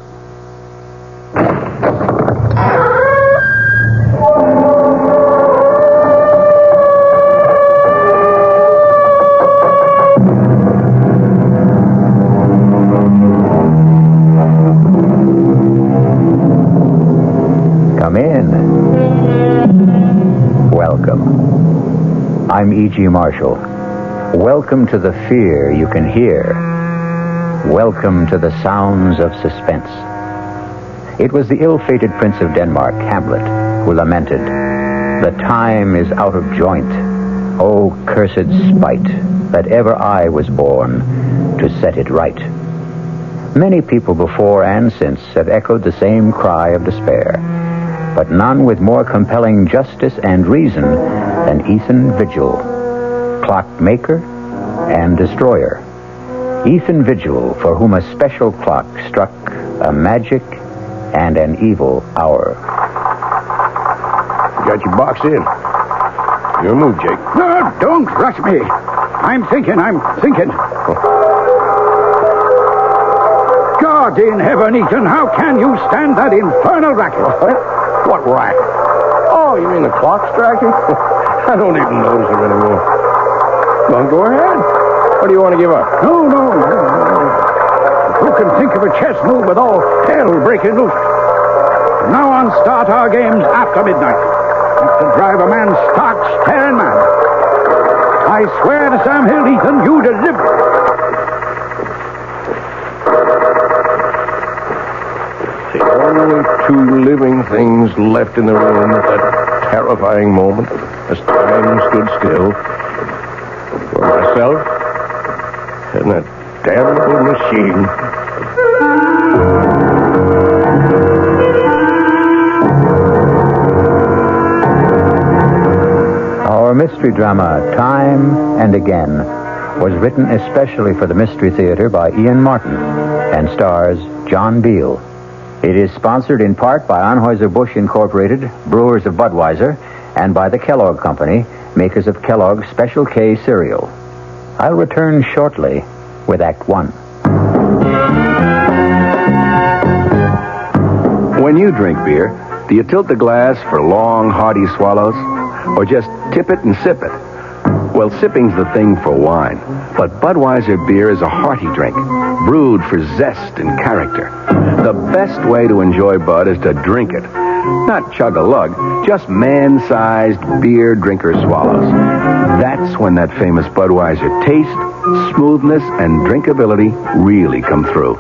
Come in. Welcome. I'm E.G. Marshall. Welcome to the fear you can hear. Welcome to the sounds of suspense. It was the ill-fated Prince of Denmark, Hamlet, who lamented, "The time is out of joint. Oh, cursed spite, that ever I was born to set it right." Many people before and since have echoed the same cry of despair, but none with more compelling justice and reason than Ethan Vigil, clockmaker and destroyer. Ethan Vigil, for whom a special clock struck a magic and an evil hour. You got your box in. Your move, Jake. No, don't rush me. I'm thinking. God in heaven, Ethan, how can you stand that infernal racket? What racket? Oh, you mean the clock striking? I don't even notice it anymore. Well, go ahead. What do you want to give up? No. Who can think of a chess move with all hell breaking loose? From now on, start our games after midnight. Have to drive a man stark, staring mad. I swear to Sam Hill, Ethan, you deliver. The only two living things left in the room at that terrifying moment, as time stood still, were myself and that damnable machine. Our mystery drama, Time and Again, was written especially for the Mystery Theater by Ian Martin and stars John Beal. It is sponsored in part by Anheuser-Busch Incorporated, brewers of Budweiser, and by the Kellogg Company, makers of Kellogg's Special K cereal. I'll return shortly with Act One. When you drink beer, do you tilt the glass for long, hearty swallows? Or just tip it and sip it? Well, sipping's the thing for wine. But Budweiser beer is a hearty drink, brewed for zest and character. The best way to enjoy Bud is to drink it. Not chug-a-lug, just man-sized beer drinker swallows. That's when that famous Budweiser taste, smoothness, and drinkability really come through.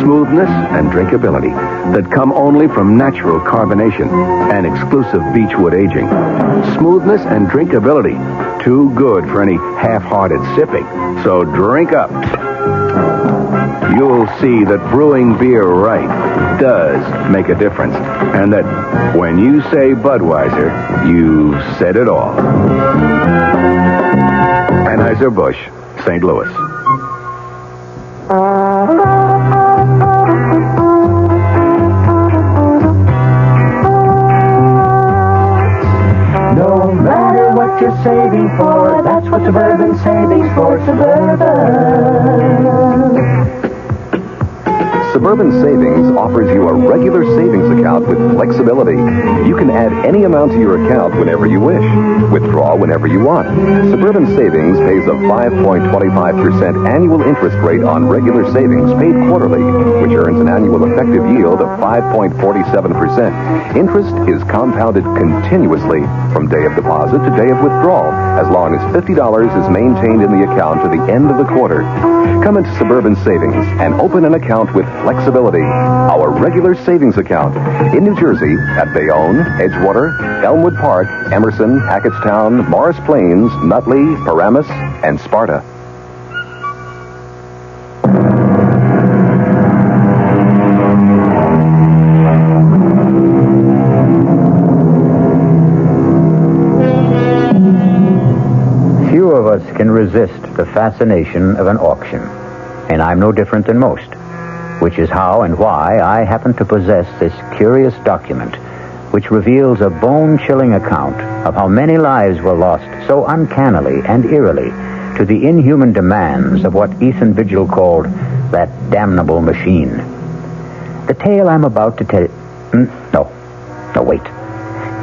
Smoothness and drinkability that come only from natural carbonation and exclusive beechwood aging. Smoothness and drinkability, too good for any half-hearted sipping. So drink up. You'll see that brewing beer right does make a difference. And that when you say Budweiser, you've said it all. Anheuser-Busch, St. Louis. No matter what you're saving for, that's what Suburban Savings for Suburban. Suburban Savings offers you a regular savings account with flexibility. You can add any amount to your account whenever you wish. Withdraw whenever you want. Suburban Savings pays a 5.25% annual interest rate on regular savings paid quarterly, which earns an annual effective yield of 5.47%. Interest is compounded continuously from day of deposit to day of withdrawal, as long as $50 is maintained in the account to the end of the quarter. Come into Suburban Savings and open an account with flexibility. Our regular savings account in New Jersey at Bayonne, Edgewater, Elmwood Park, Emerson, Hackettstown, Morris Plains, Nutley, Paramus, and Sparta. can resist the fascination of an auction. And I'm no different than most, which is how and why I happen to possess this curious document, which reveals a bone-chilling account of how many lives were lost so uncannily and eerily to the inhuman demands of what Ethan Vigil called that damnable machine. The tale I'm about to tell... No, wait.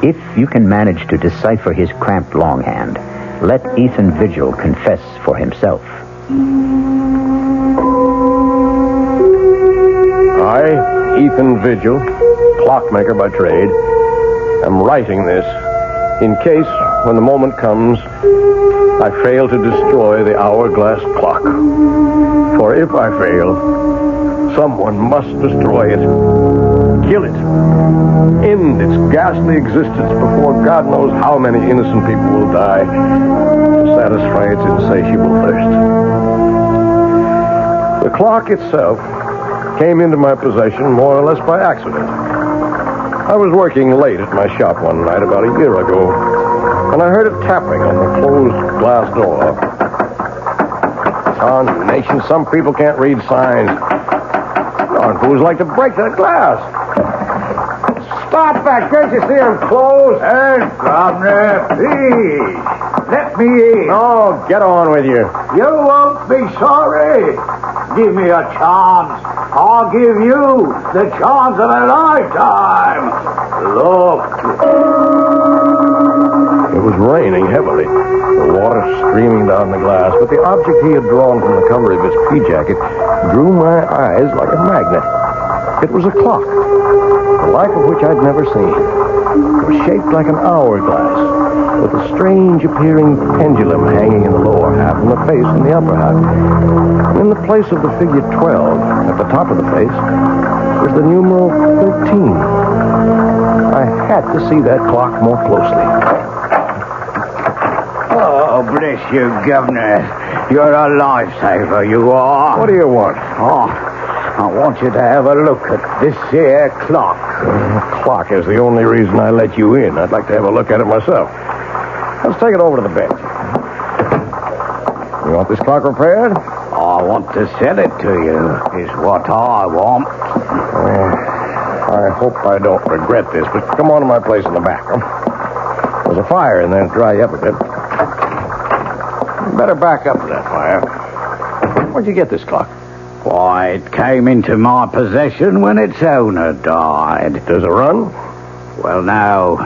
If you can manage to decipher his cramped longhand, let Ethan Vigil confess for himself. I, Ethan Vigil, clockmaker by trade, am writing this in case, when the moment comes, I fail to destroy the hourglass clock. For if I fail, someone must destroy it. Kill it. End its ghastly existence before God knows how many innocent people will die to satisfy its insatiable thirst. The clock itself came into my possession more or less by accident. I was working late at my shop one night about a year ago, and I heard it tapping on the closed glass door. Nation, some people can't read signs. Darn fools like to break that glass. Stop that! Can't you see I'm closed? Hey, Governor, please, let me in. No, get on with you. You won't be sorry. Give me a chance. I'll give you the chance of a lifetime. Look. It was raining heavily, the water streaming down the glass, but the object he had drawn from the cover of his pea jacket drew my eyes like a magnet. It was a clock, the like of which I'd never seen. It was shaped like an hourglass, with a strange appearing pendulum hanging in the lower half and the face in the upper half. In the place of the figure 12, at the top of the face, was the numeral 13. I had to see that clock more closely. Oh, bless you, Governor. You're a lifesaver, you are. What do you want? Oh, I want you to have a look at this here clock. The clock is the only reason I let you in. I'd like to have a look at it myself. Let's take it over to the bench. You want this clock repaired? I want to sell it to you, is what I want. I hope I don't regret this, but come on to my place in the back. There's a fire in there to dry you up a bit. You better back up to that fire. Where'd you get this clock? Why, it came into my possession when its owner died. Does it run? Well, now,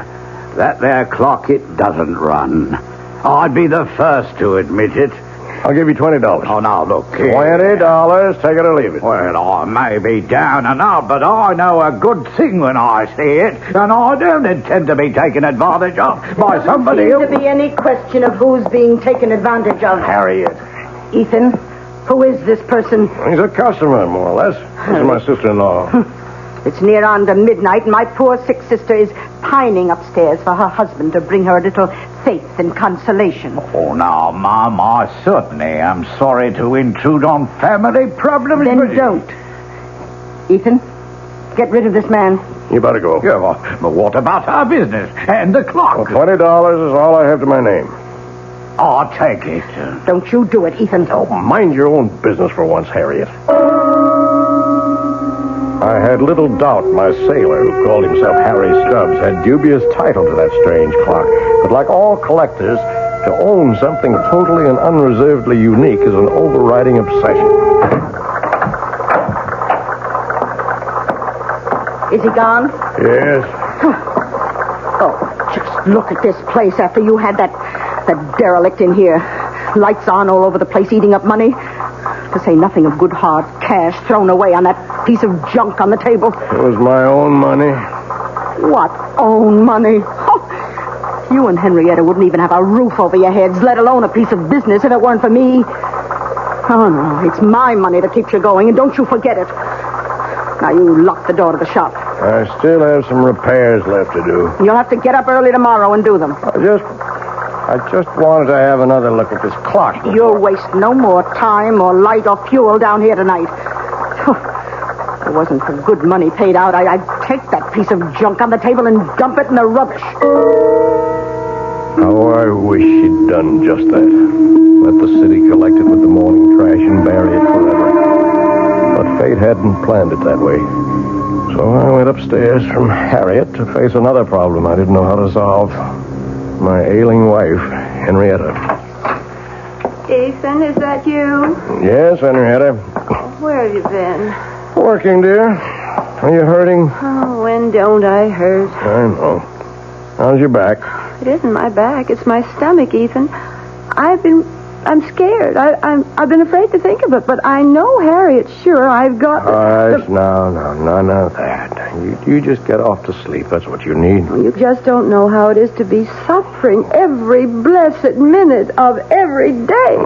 that there clock, it doesn't run. I'd be the first to admit it. I'll give you $20. Oh, now, look here. $20. Take it or leave it. Well, I may be down and out, but I know a good thing when I see it, and I don't intend to be taken advantage of by somebody There doesn't seem to be any question of who's being taken advantage of. Harriet. Ethan, who is this person? He's a customer, more or less. This is my sister-in-law. It's near on to midnight, and my poor sick sister is pining upstairs for her husband to bring her a little faith and consolation. Oh, now, Mom, I certainly am sorry to intrude on family problems. Then don't. Ethan, get rid of this man. You better go. Yeah, but what about our business and the clock? Well, $20 is all I have to my name. I'll take it. Don't you do it, Ethan. Oh, mind your own business for once, Harriet. I had little doubt my sailor, who called himself Harry Stubbs, had dubious title to that strange clock. But like all collectors, to own something totally and unreservedly unique is an overriding obsession. Is he gone? Yes. Oh, just look at this place after you had that derelict in here. Lights on all over the place, eating up money. To say nothing of good hard cash thrown away on that piece of junk on the table. It was my own money. What own money? Oh, you and Henrietta wouldn't even have a roof over your heads, let alone a piece of business, if it weren't for me. Oh, no, it's my money that keeps you going, and don't you forget it. Now, you lock the door to the shop. I still have some repairs left to do. You'll have to get up early tomorrow and do them. I just wanted to have another look at this clock. You'll waste no more time or light or fuel down here tonight. If it wasn't for good money paid out, I'd take that piece of junk on the table and dump it in the rubbish. How I wish she'd done just that. Let the city collect it with the morning trash and bury it forever. But fate hadn't planned it that way. So I went upstairs from Harriet to face another problem I didn't know how to solve. My ailing wife, Henrietta. Ethan, is that you? Yes, Henrietta. Where have you been? Working, dear. Are you hurting? Oh, when don't I hurt? I know. How's your back? It isn't my back. It's my stomach, Ethan. I'm scared. I've been afraid to think of it, but I know Harriet's sure I've got... No, none of that. You just get off to sleep. That's what you need. You just don't know how it is to be suffering every blessed minute of every day.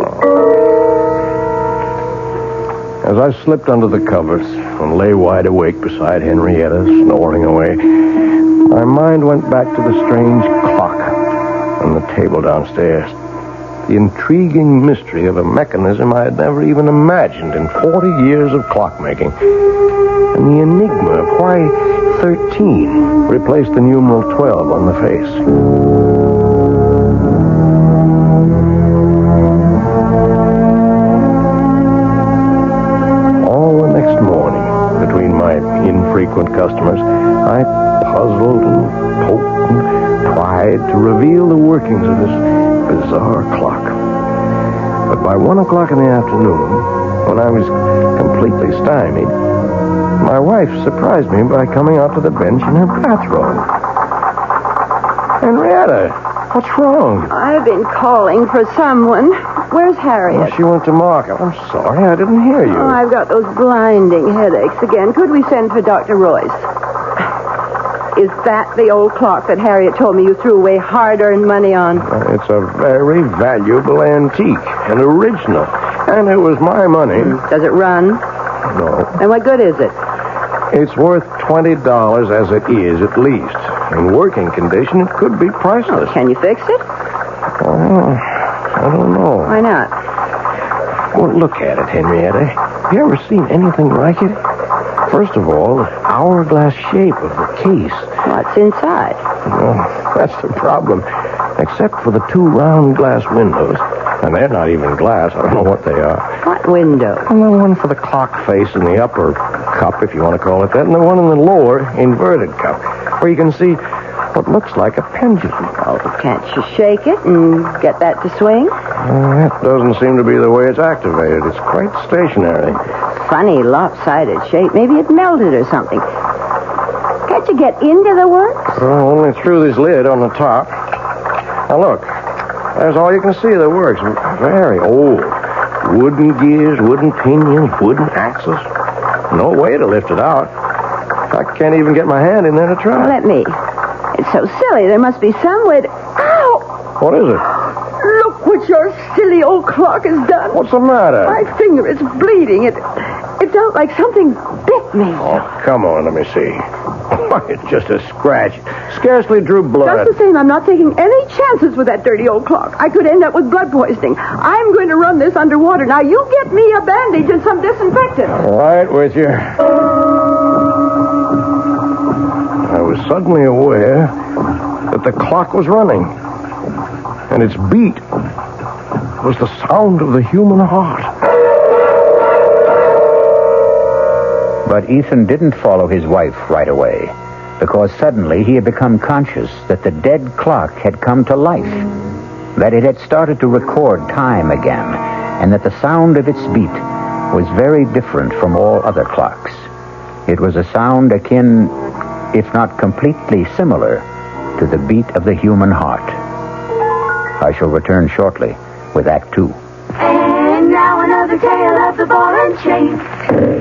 As I slipped under the covers and lay wide awake beside Henrietta, snoring away, my mind went back to the strange clock on the table downstairs. The intriguing mystery of a mechanism I had never even imagined in 40 years of clockmaking. And the enigma of why 13 replaced the numeral 12 on the face. All the next morning, between my infrequent customers, I puzzled and poked and tried to reveal the workings of this bizarre clock. But by 1 o'clock in the afternoon, when I was completely stymied, my wife surprised me by coming out to the bench in her bathrobe. Henrietta, what's wrong? I've been calling for someone. Where's Harriet? She went to market. I'm sorry, I didn't hear you. Oh, I've got those blinding headaches again. Could we send for Dr. Royce? Is that the old clock that Harriet told me you threw away hard-earned money on? It's a very valuable antique, an original, and it was my money. Does it run? No. And what good is it? It's worth $20 as it is, at least. In working condition, it could be priceless. Oh, can you fix it? Oh, I don't know. Why not? Well, look at it, Henrietta. Have you ever seen anything like it? First of all, the hourglass shape of the case. What's inside? Well, that's the problem. Except for the 2 round glass windows. And they're not even glass. I don't know what they are. What window? Well, the one for the clock face in the upper cup, if you want to call it that, and the one in the lower inverted cup, where you can see what looks like a pendulum. Oh, can't you shake it and get that to swing? That doesn't seem to be the way it's activated. It's quite stationary. Funny lopsided shape. Maybe it melted or something. Can't you get into the works? Well, only through this lid on the top. Now, look. There's all you can see of the works. Very old. Wooden gears, wooden pinions, wooden axles. No way to lift it out. I can't even get my hand in there to try. Well, let me. It's so silly. There must be some way to... Ow! What is it? Look what your silly old clock has done. What's the matter? My finger is bleeding. It felt like something bit me. Oh, come on, let me see. It's just a scratch. Scarcely drew blood. Just the same, I'm not taking any chances with that dirty old clock. I could end up with blood poisoning. I'm going to run this underwater. Now, you get me a bandage and some disinfectant. All right, with you. I was suddenly aware that the clock was running. And its beat was the sound of the human heart. But Ethan didn't follow his wife right away, because suddenly he had become conscious that the dead clock had come to life, that it had started to record time again, and that the sound of its beat was very different from all other clocks. It was a sound akin, if not completely similar, to the beat of the human heart. I shall return shortly with Act 2. And now another tale of the ball and chain.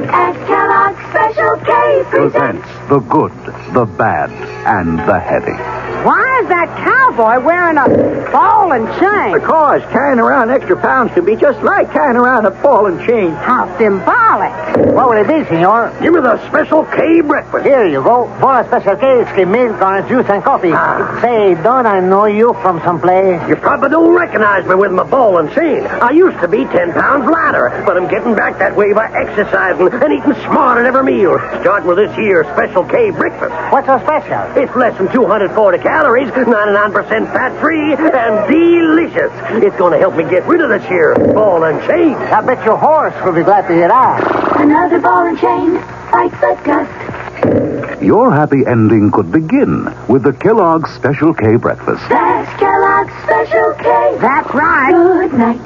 At Kellogg's Special K presents the good, the bad, and the heavy. Why is that cowboy wearing a ball and chain? Because carrying around extra pounds can be just like carrying around a ball and chain. How symbolic. What will it be, senor? Give me the Special K breakfast. Here you go. For a Special K, it's milk, orange juice, and coffee. Say, don't I know you from someplace? You probably don't recognize me with my ball and chain. I used to be 10 pounds lighter, but I'm getting back that way by exercising and eating smart at every meal. Starting with this here Special K breakfast. What's so special? It's less than 240 calories. calories, 99% fat-free, and delicious. It's going to help me get rid of the sheer ball and chain. I bet your horse will be glad to hear that. Another ball and chain fights the dust. Your happy ending could begin with the Kellogg's Special K breakfast. That's Kellogg's Special K. That's right. Good night.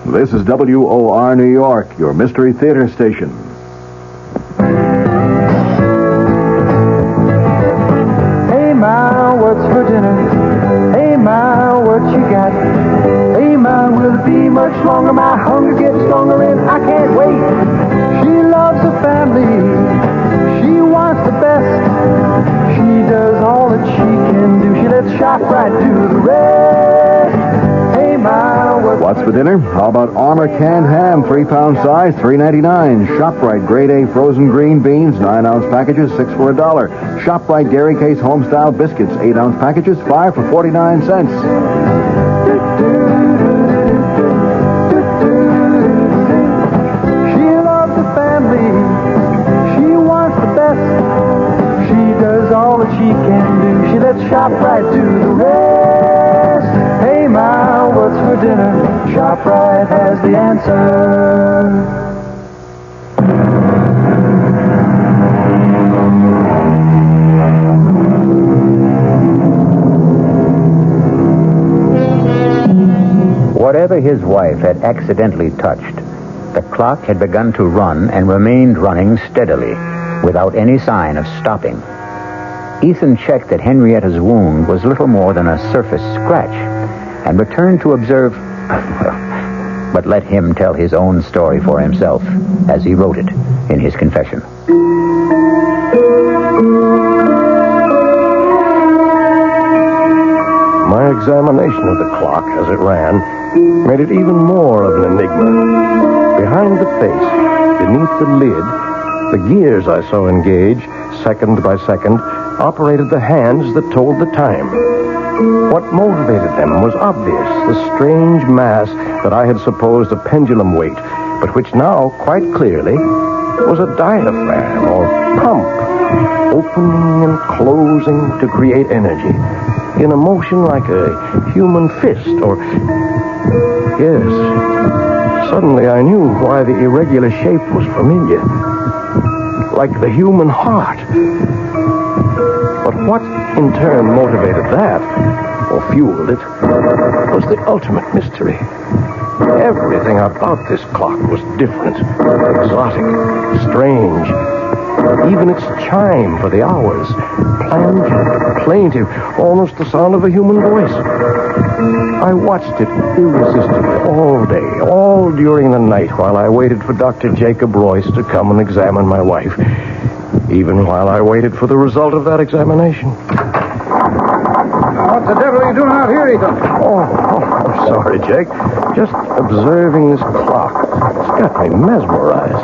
This is WOR New York, your Mystery Theater station. Hey, Ma, what's for dinner? Hey, Ma, what you got? Hey, Ma, will it be much longer? My hunger gets stronger and I can't wait. She loves her family. She wants the best. She does all that she can do. She lets ShopRite do the rest. Hey, Ma, what's for dinner? How about Armour canned ham, 3-pound size, $3.99. ShopRite grade A frozen green beans, 9-ounce packages, 6 for $1. ShopRite dairy case homestyle biscuits, 8-ounce packages, 5 for 49 cents. She loves the family. She wants the best. She does all that she can do. She lets ShopRite do the rest. Hey, Ma, what's for dinner? ShopRite has the answer. Whatever his wife had accidentally touched, the clock had begun to run and remained running steadily, without any sign of stopping. Ethan checked that Henrietta's wound was little more than a surface scratch, and returned to observe... But let him tell his own story for himself, as he wrote it in his confession. My examination of the clock as it ran made it even more of an enigma. Behind the face, beneath the lid, the gears I saw engage, second by second, operated the hands that told the time. What motivated them was obvious, the strange mass that I had supposed a pendulum weight, but which now, quite clearly, was a diaphragm or pump, opening and closing to create energy, in a motion like a human fist, or... Yes, suddenly I knew why the irregular shape was familiar, like the human heart. But what, in turn, motivated that, or fueled it, was the ultimate mystery. Everything about this clock was different, exotic, strange. Even its chime for the hours, plangent, plaintive, almost the sound of a human voice. I watched it irresistibly all day, all during the night, while I waited for Dr. Jacob Royce to come and examine my wife. Even while I waited for the result of that examination. What the devil are you doing out here, Ethan? Oh, I'm sorry, Jake. Just observing this clock. It's got me mesmerized.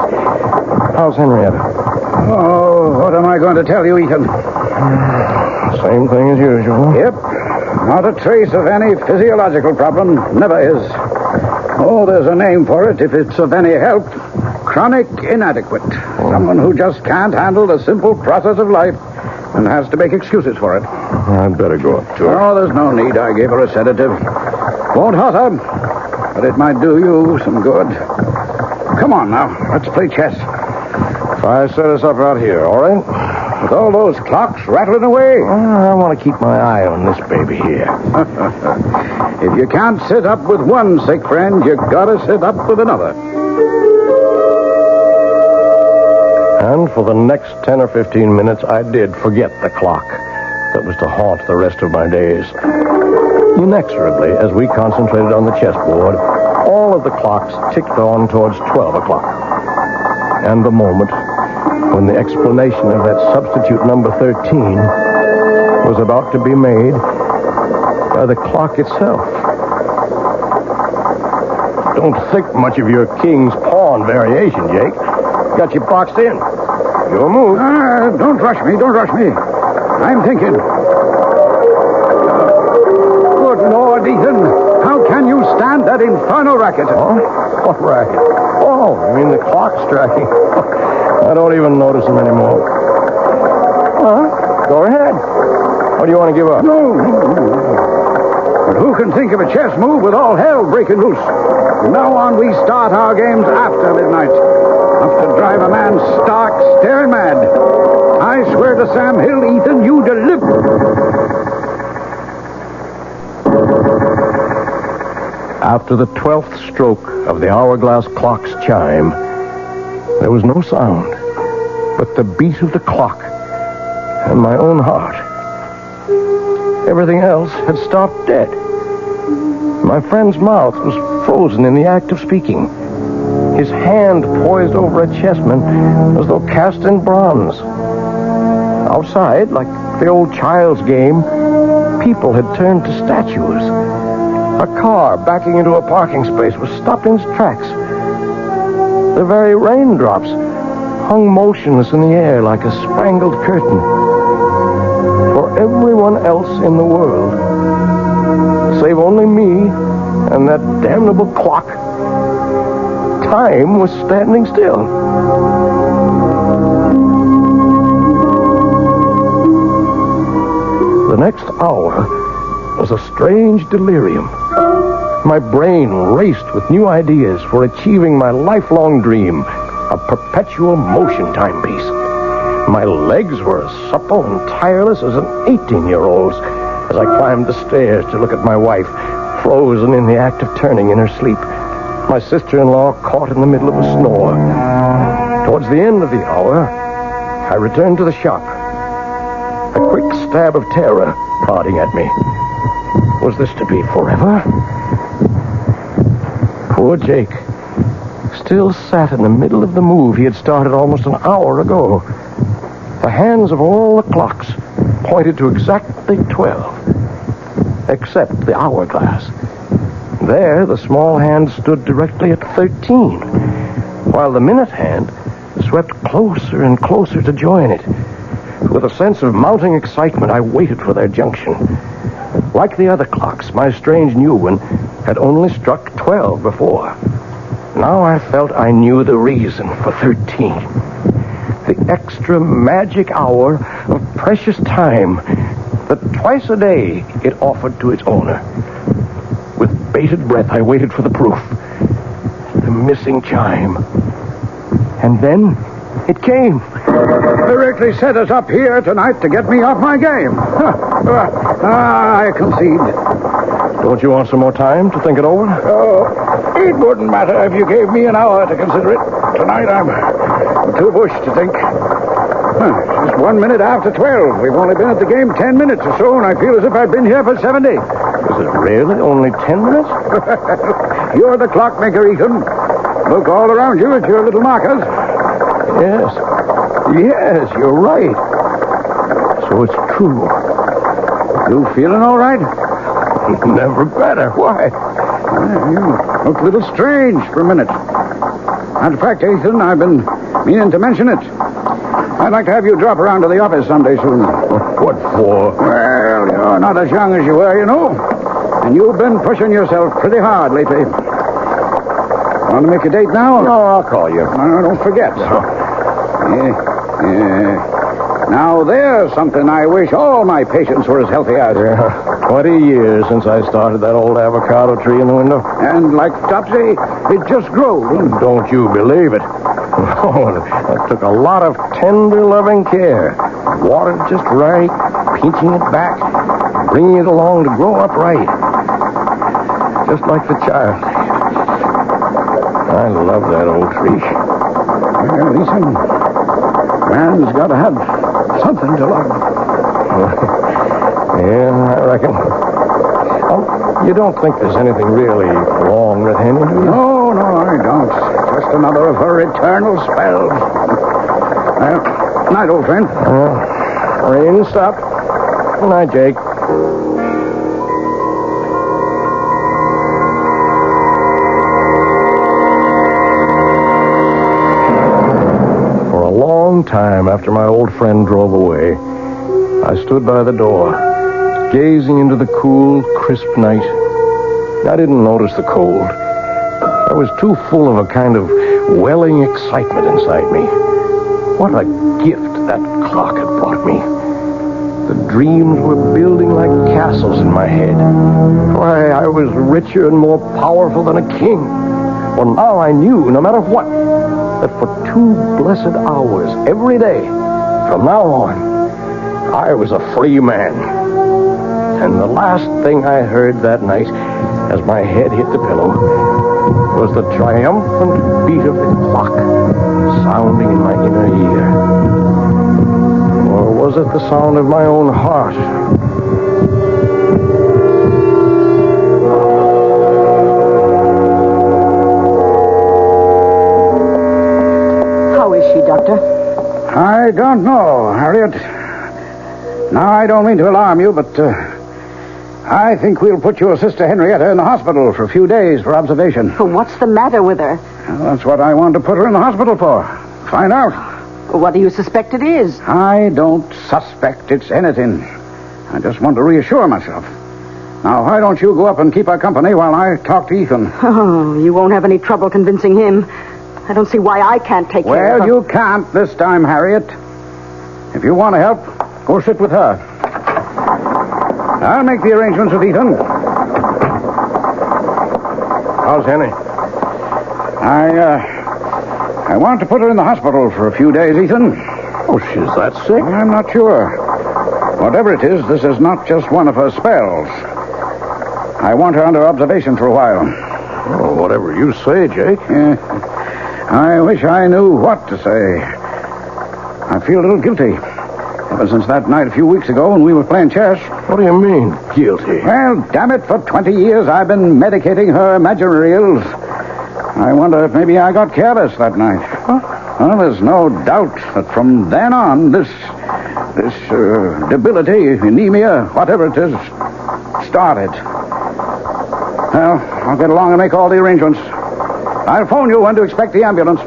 How's Henrietta? Oh, what am I going to tell you, Ethan? Same thing as usual. Yep. Not a trace of any physiological problem. Never is. Oh, there's a name for it if it's of any help. Chronic inadequate. Someone who just can't handle the simple process of life and has to make excuses for it. I'd better go up to her. Oh, there's no need. I gave her a sedative. Won't hurt her, but it might do you some good. Come on now. Let's play chess. If I set us up out here, all right? With all those clocks rattling away. I want to keep my eye on this baby here. If you can't sit up with one sick friend, you gotta sit up with another. And for the next 10 or 15 minutes, I did forget the clock that was to haunt the rest of my days. Inexorably, as we concentrated on the chessboard, all of the clocks ticked on towards 12 o'clock. And the moment when the explanation of that substitute number 13 was about to be made by the clock itself. Don't think much of your king's pawn variation, Jake. Got you boxed in. Your move. Don't rush me. Don't rush me. I'm thinking. Good Lord, Ethan. How can you stand that infernal racket? Oh? What racket? Oh, you mean the clock striking? I don't even notice them anymore. Go ahead. Or do you want to give up? No. But who can think of a chess move with all hell breaking loose? From now on, we start our games after midnight. Enough to drive a man stark, staring mad. I swear to Sam Hill, Ethan, you deliver. After the 12th stroke of the hourglass clock's chime, there was no sound but the beat of the clock and my own heart. Everything else had stopped dead. My friend's mouth was frozen in the act of speaking. His hand poised over a chessman as though cast in bronze. Outside, like the old child's game, people had turned to statues. A car backing into a parking space was stopped in its tracks. The very raindrops hung motionless in the air like a spangled curtain. For everyone else in the world, save only me and that damnable clock, time was standing still. The next hour was a strange delirium. My brain raced with new ideas for achieving my lifelong dream, a perpetual motion timepiece. My legs were as supple and tireless as an 18-year-old's as I climbed the stairs to look at my wife, frozen in the act of turning in her sleep. My sister-in-law caught in the middle of a snore. Towards the end of the hour, I returned to the shop. A quick stab of terror prodding at me. Was this to be forever? Poor Jake still sat in the middle of the move he had started almost an hour ago. The hands of all the clocks pointed to exactly 12, except the hourglass. There, the small hand stood directly at 13, while the minute hand swept closer and closer to join it. With a sense of mounting excitement, I waited for their junction. Like the other clocks, my strange new one had only struck 12 before. Now I felt I knew the reason for 13. The extra magic hour of precious time that twice a day it offered to its owner. With bated breath, I waited for the proof. The missing chime. And then it came. Directly set us up here tonight to get me off my game. I concede. Don't you want some more time to think it over? Oh, it wouldn't matter if you gave me an hour to consider it. Tonight I'm too bushed to think. It's just 1 minute after 12. We've only been at the game 10 minutes or so, and I feel as if I've been here for 70. Is it really only 10 minutes? You're the clockmaker, Ethan. Look all around you at your little markers. Yes, you're right. So it's true. You feeling all right? Never better. Why? You look a little strange for a minute. Matter of fact, Ethan, I've been meaning to mention it. I'd like to have you drop around to the office someday soon. What for? Well, you're not as young as you were, you know. And you've been pushing yourself pretty hard lately. Want to make a date now? No, I'll call you. No, don't forget. No. Now, there's something I wish all my patients were as healthy as. 20 years since I started that old avocado tree in the window. And like Topsy, it just grew. Don't you believe it? Oh, it took a lot of tender, loving care. Watered just right, pinching it back, bringing it along to grow up right. Just like the child. I love that old tree. Well, listen, man's got to have something to love. Yeah, I reckon. Oh, you don't think there's anything really wrong with Henry, do you? No, I don't. Just another of her eternal spells. Well, night, old friend. Rain stopped. Good night, Jake. For a long time after my old friend drove away, I stood by the door, gazing into the cool, crisp night. I didn't notice the cold. I was too full of a kind of welling excitement inside me. What a gift that clock had brought me. The dreams were building like castles in my head. Why, I was richer and more powerful than a king. Well, now I knew, no matter what, that for 2 blessed hours every day, from now on, I was a free man. And the last thing I heard that night, as my head hit the pillow, was the triumphant beat of the clock sounding in my inner ear. Or was it the sound of my own heart? How is she, Doctor? I don't know, Harriet. Now, I don't mean to alarm you, but I think we'll put your sister Henrietta in the hospital for a few days for observation. But what's the matter with her? Well, that's what I wanted to put her in the hospital for. Find out. Well, what do you suspect it is? I don't suspect it's anything. I just want to reassure myself. Now, why don't you go up and keep her company while I talk to Ethan? Oh, you won't have any trouble convincing him. I don't see why I can't take care of her. Well, you can't this time, Harriet. If you want to help, go sit with her. I'll make the arrangements with Ethan. How's Henny? I want to put her in the hospital for a few days, Ethan. Oh, she's that sick? I'm not sure. Whatever it is, this is not just one of her spells. I want her under observation for a while. Oh, whatever you say, Jake. I wish I knew what to say. I feel a little guilty. Ever since that night a few weeks ago when we were playing chess. What do you mean, guilty? Well, damn it, for 20 years I've been medicating her imaginary ills. I wonder if maybe I got careless that night. Huh? Well, there's no doubt that from then on, this debility, anemia, whatever it is, started. Well, I'll get along and make all the arrangements. I'll phone you when to expect the ambulance.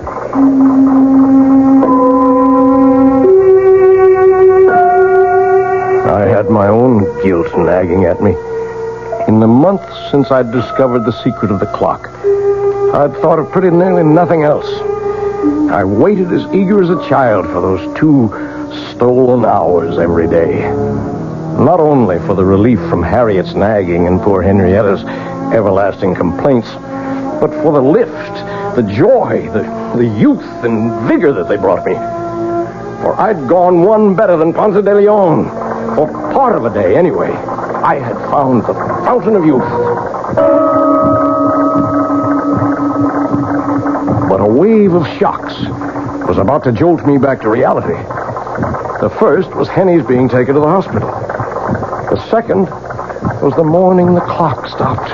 I had my own guilt nagging at me. In the month since I'd discovered the secret of the clock, I'd thought of pretty nearly nothing else. I waited as eager as a child for those 2 stolen hours every day. Not only for the relief from Harriet's nagging and poor Henrietta's everlasting complaints, but for the lift, the joy, the youth and vigor that they brought me. For I'd gone one better than Ponce de Leon. For part of a day, anyway. I had found the fountain of youth. But a wave of shocks was about to jolt me back to reality. The first was Henny's being taken to the hospital. The second was the morning the clock stopped.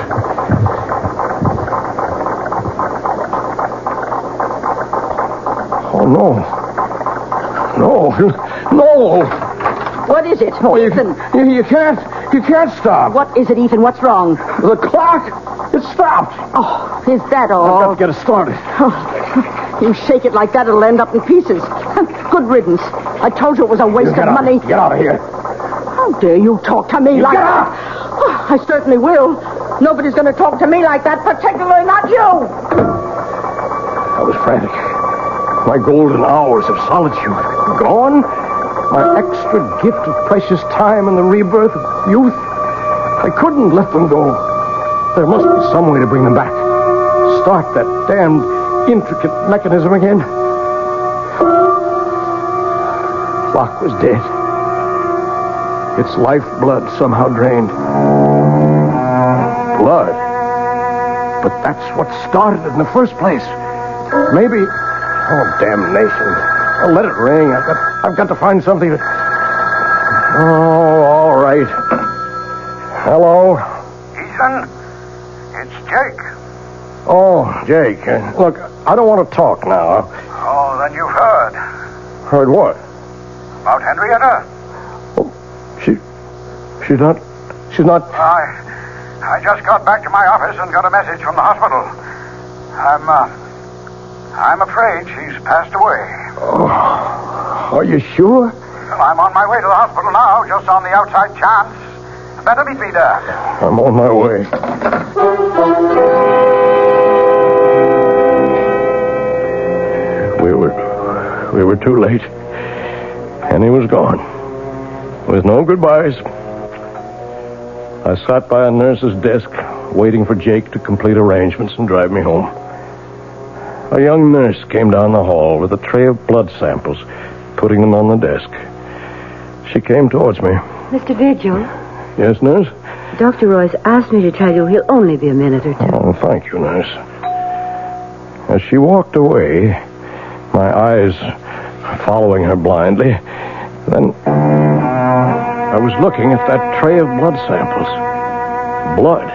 Oh, no. No! What is it? No, Ethan. You can't stop. What is it, Ethan? What's wrong? The clock, it stopped. Oh, is that all? I've got to get it started. Oh, you shake it like that, it'll end up in pieces. Good riddance. I told you it was a waste of money. Get out of here. How dare you talk to me like that? Oh, I certainly will. Nobody's going to talk to me like that, particularly not you. I was frantic. My golden hours of solitude gone. My extra gift of precious time and the rebirth of youth. I couldn't let them go. There must be some way to bring them back. Start that damned intricate mechanism again. Clock was dead. Its lifeblood somehow drained. Blood? But that's what started it in the first place. Maybe... Oh, damnation. Oh, let it ring. I've got to find something to... Oh, all right. Hello? Ethan, it's Jake. Oh, Jake. Look, I don't want to talk now. Oh, then you've heard. Heard what? About Henrietta. Oh, she's not... I just got back to my office and got a message from the hospital. I'm afraid she's passed away. Oh, are you sure? Well, I'm on my way to the hospital now, just on the outside chance. Better meet me there. I'm on my way. We were too late. Henny was gone. with no goodbyes. I sat by a nurse's desk, waiting for Jake to complete arrangements and drive me home. A young nurse came down the hall with a tray of blood samples, putting them on the desk. She came towards me. Mr. Vigil, Yes, nurse? Dr. Royce asked me to tell you he'll only be a minute or two. Oh, thank you, nurse. As she walked away, my eyes following her blindly, then I was looking at that tray of blood samples. Blood.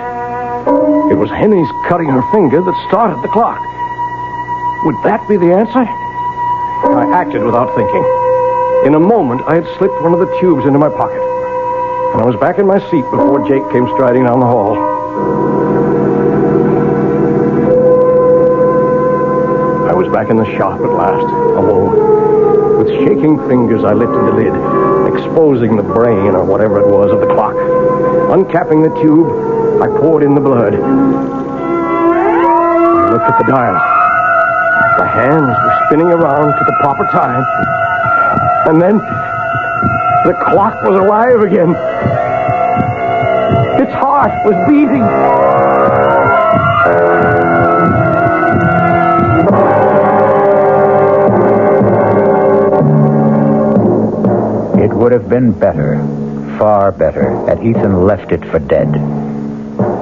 It was Henny's cutting her finger that started the clock. Would that be the answer? I acted without thinking. In a moment, I had slipped one of the tubes into my pocket. And I was back in my seat before Jake came striding down the hall. I was back in the shop at last, alone. With shaking fingers, I lifted the lid, exposing the brain or whatever it was of the clock. Uncapping the tube, I poured in the blood. I looked at the dial. The hands were spinning around to the proper time. And then the clock was alive again. Its heart was beating. It would have been better, far better, had Ethan left it for dead,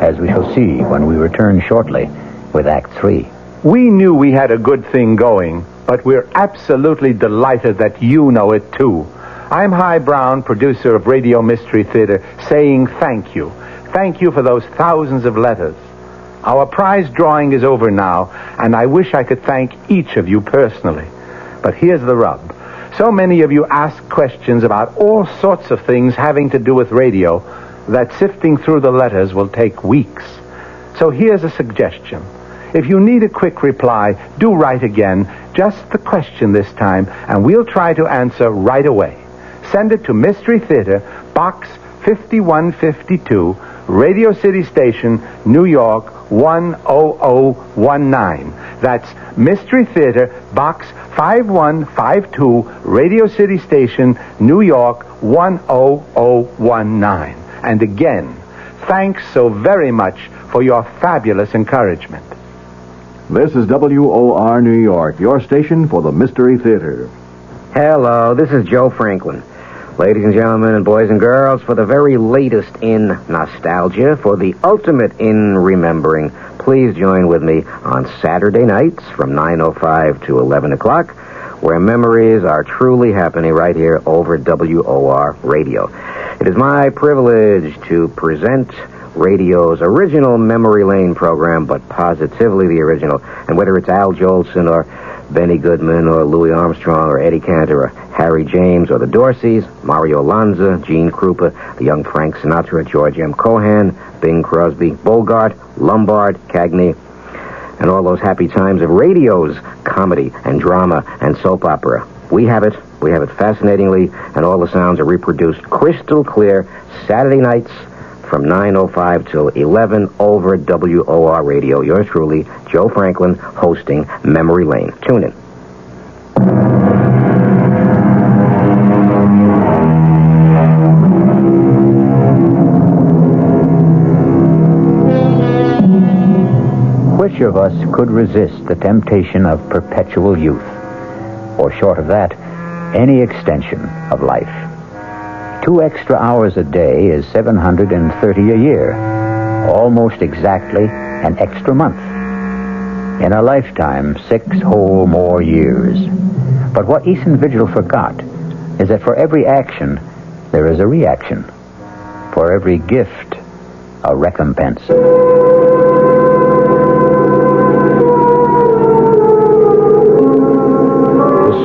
as we shall see when we return shortly with Act 3. We knew we had a good thing going, but we're absolutely delighted that you know it, too. I'm Hy Brown, producer of Radio Mystery Theater, saying thank you. Thank you for those thousands of letters. Our prize drawing is over now, and I wish I could thank each of you personally. But here's the rub. So many of you ask questions about all sorts of things having to do with radio that sifting through the letters will take weeks. So here's a suggestion. If you need a quick reply, do write again, just the question this time, and we'll try to answer right away. Send it to Mystery Theater, Box 5152, Radio City Station, New York 10019. That's Mystery Theater, Box 5152, Radio City Station, New York 10019. And again, thanks so very much for your fabulous encouragement. This is WOR New York, your station for the Mystery Theater. Hello, this is Joe Franklin. Ladies and gentlemen and boys and girls, for the very latest in nostalgia, for the ultimate in remembering, please join with me on Saturday nights from 9:05 to 11 o'clock, where memories are truly happening right here over WOR Radio. It is my privilege to present radio's original Memory Lane program, but positively the original. And whether it's Al Jolson or Benny Goodman or Louis Armstrong or Eddie Cantor or Harry James or the Dorseys, Mario Lanza, Gene Krupa, the young Frank Sinatra, George M. Cohan, Bing Crosby, Bogart, Lombard, Cagney, and all those happy times of radio's comedy and drama and soap opera. We have it fascinatingly, and all the sounds are reproduced crystal clear Saturday nights from 9:05 till 11 over WOR Radio. Yours truly, Joe Franklin, hosting Memory Lane. Tune in. Which of us could resist the temptation of perpetual youth? Or short of that, any extension of life? 2 extra hours a day is 730 a year, almost exactly an extra month. In a lifetime, 6 whole more years. But what Ethan Vigil forgot is that for every action, there is a reaction. For every gift, a recompense. The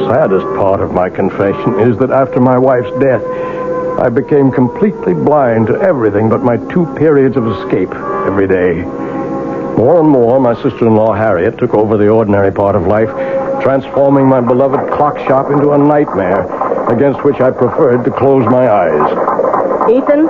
saddest part of my confession is that after my wife's death, I became completely blind to everything but my 2 periods of escape every day. More and more, my sister-in-law, Harriet, took over the ordinary part of life, transforming my beloved clock shop into a nightmare, against which I preferred to close my eyes. Ethan?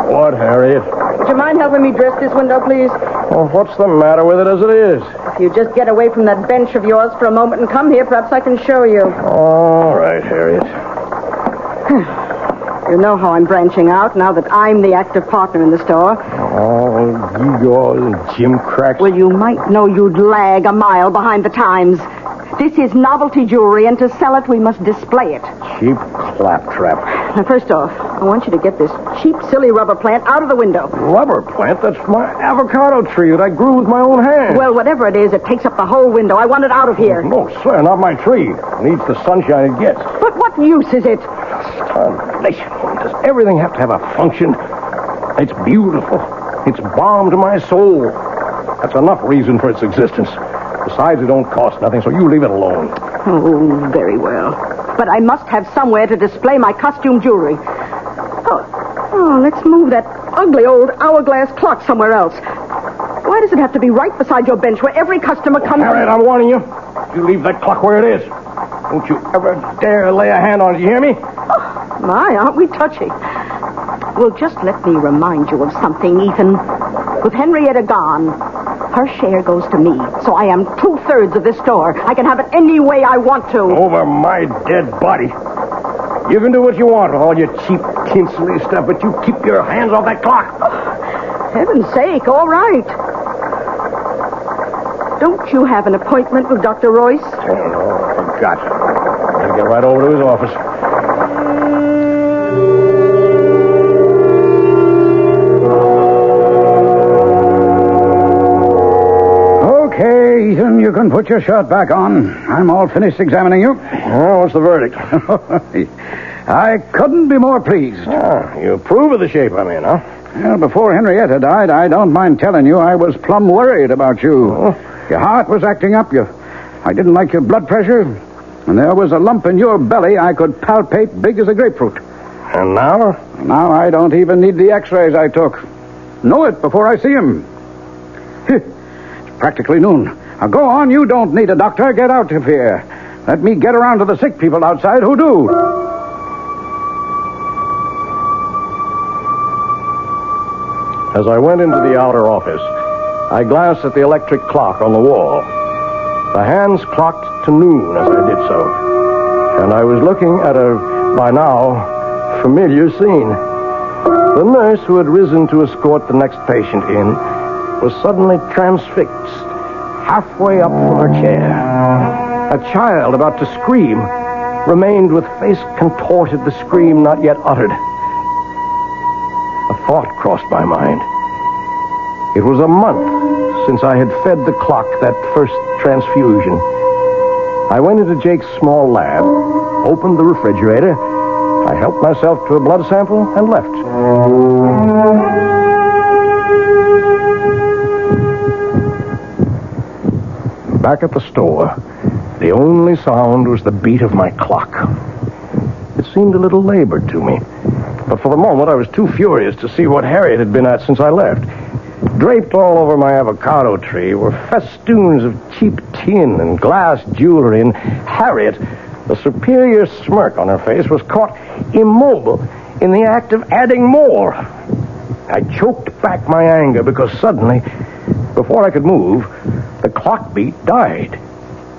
What, Harriet? Would you mind helping me dress this window, please? Well, what's the matter with it as it is? If you just get away from that bench of yours for a moment and come here, perhaps I can show you. All right, Harriet. You know how I'm branching out now that I'm the active partner in the store. Oh, gewgaws and gimcracks. Well, you might know you'd lag a mile behind the times. This is novelty jewelry, and to sell it, we must display it. Cheap claptrap. Now, first off, I want you to get this cheap, silly rubber plant out of the window. Rubber plant? That's my avocado tree that I grew with my own hands. Well, whatever it is, it takes up the whole window. I want it out of here. No, sir, not my tree. It needs the sunshine it gets. But what use is it? Does everything have to have a function? It's beautiful. It's balm to my soul. That's enough reason for its existence. Besides, it don't cost nothing, so you leave it alone. Oh, very well. But I must have somewhere to display my costume jewelry. Oh, let's move that ugly old hourglass clock somewhere else. Why does it have to be right beside your bench where every customer comes... Harriet, I'm warning you. You leave that clock where it is. Don't you ever dare lay a hand on it, you hear me? Oh, my, aren't we touchy? Well, just let me remind you of something, Ethan. With Henrietta gone, her share goes to me, so I am 2/3 of this store. I can have it any way I want to. Over my dead body. You can do what you want with all your cheap, tinselly stuff, but you keep your hands off that clock. Oh, heaven's sake, all right. Don't you have an appointment with Dr. Royce? Oh, no, I forgot. I'll get right over to his office. Okay, Ethan, you can put your shirt back on. I'm all finished examining you. Oh, what's the verdict? I couldn't be more pleased. You approve of the shape I'm in, huh? Well, before Henrietta died, I don't mind telling you I was plumb worried about you. Oh. Your heart was acting up. I didn't like your blood pressure. And there was a lump in your belly I could palpate big as a grapefruit. And now? Now I don't even need the x-rays I took. Know it before I see him. It's practically noon. Now go on, you don't need a doctor. Get out of here. Let me get around to the sick people outside who do. As I went into the outer office, I glanced at the electric clock on the wall. The hands clocked to noon as I did so, and I was looking at a, by now, familiar scene. The nurse who had risen to escort the next patient in was suddenly transfixed, halfway up from her chair. A child about to scream remained with face contorted, the scream not yet uttered. A thought crossed my mind. It was a month since I had fed the clock that first transfusion. I went into Jake's small lab, opened the refrigerator, I helped myself to a blood sample, and left. Back at the store, the only sound was the beat of my clock. It seemed a little labored to me, but for the moment I was too furious to see what Harriet had been at since I left. Draped all over my avocado tree were festoons of cheap tin and glass jewelry, and Harriet, the superior smirk on her face, was caught immobile in the act of adding more. I choked back my anger because suddenly, before I could move, the clock beat died.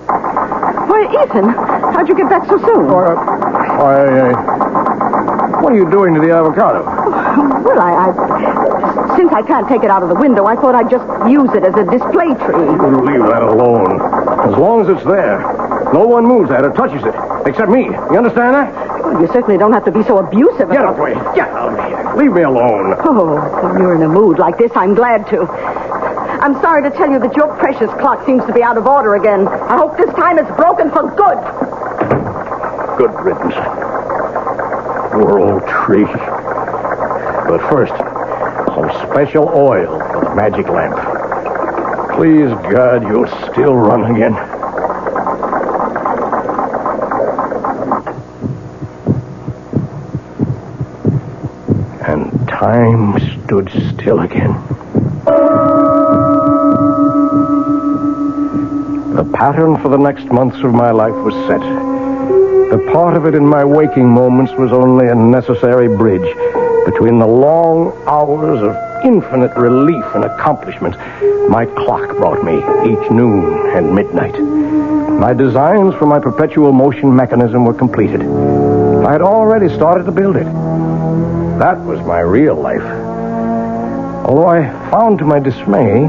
Why, Ethan, how'd you get back so soon? What are you doing to the avocado? Well, since I can't take it out of the window, I thought I'd just use it as a display tree. You leave that alone. As long as it's there, no one moves that or touches it, except me. You understand that? Well, you certainly don't have to be so abusive. Get out of the way. Get out of here. Leave me alone. Oh, when you're in a mood like this, I'm glad to. I'm sorry to tell you that your precious clock seems to be out of order again. I hope this time it's broken for good. Good riddance. Poor old tree. But first, some special oil for the magic lamp. Please, God, you'll still run again. And time stood still again. The pattern for the next months of my life was set. The part of it in my waking moments was only a necessary bridge between the long hours of infinite relief and accomplishment my clock brought me each noon and midnight. My designs for my perpetual motion mechanism were completed. I had already started to build it. That was my real life. Although I found to my dismay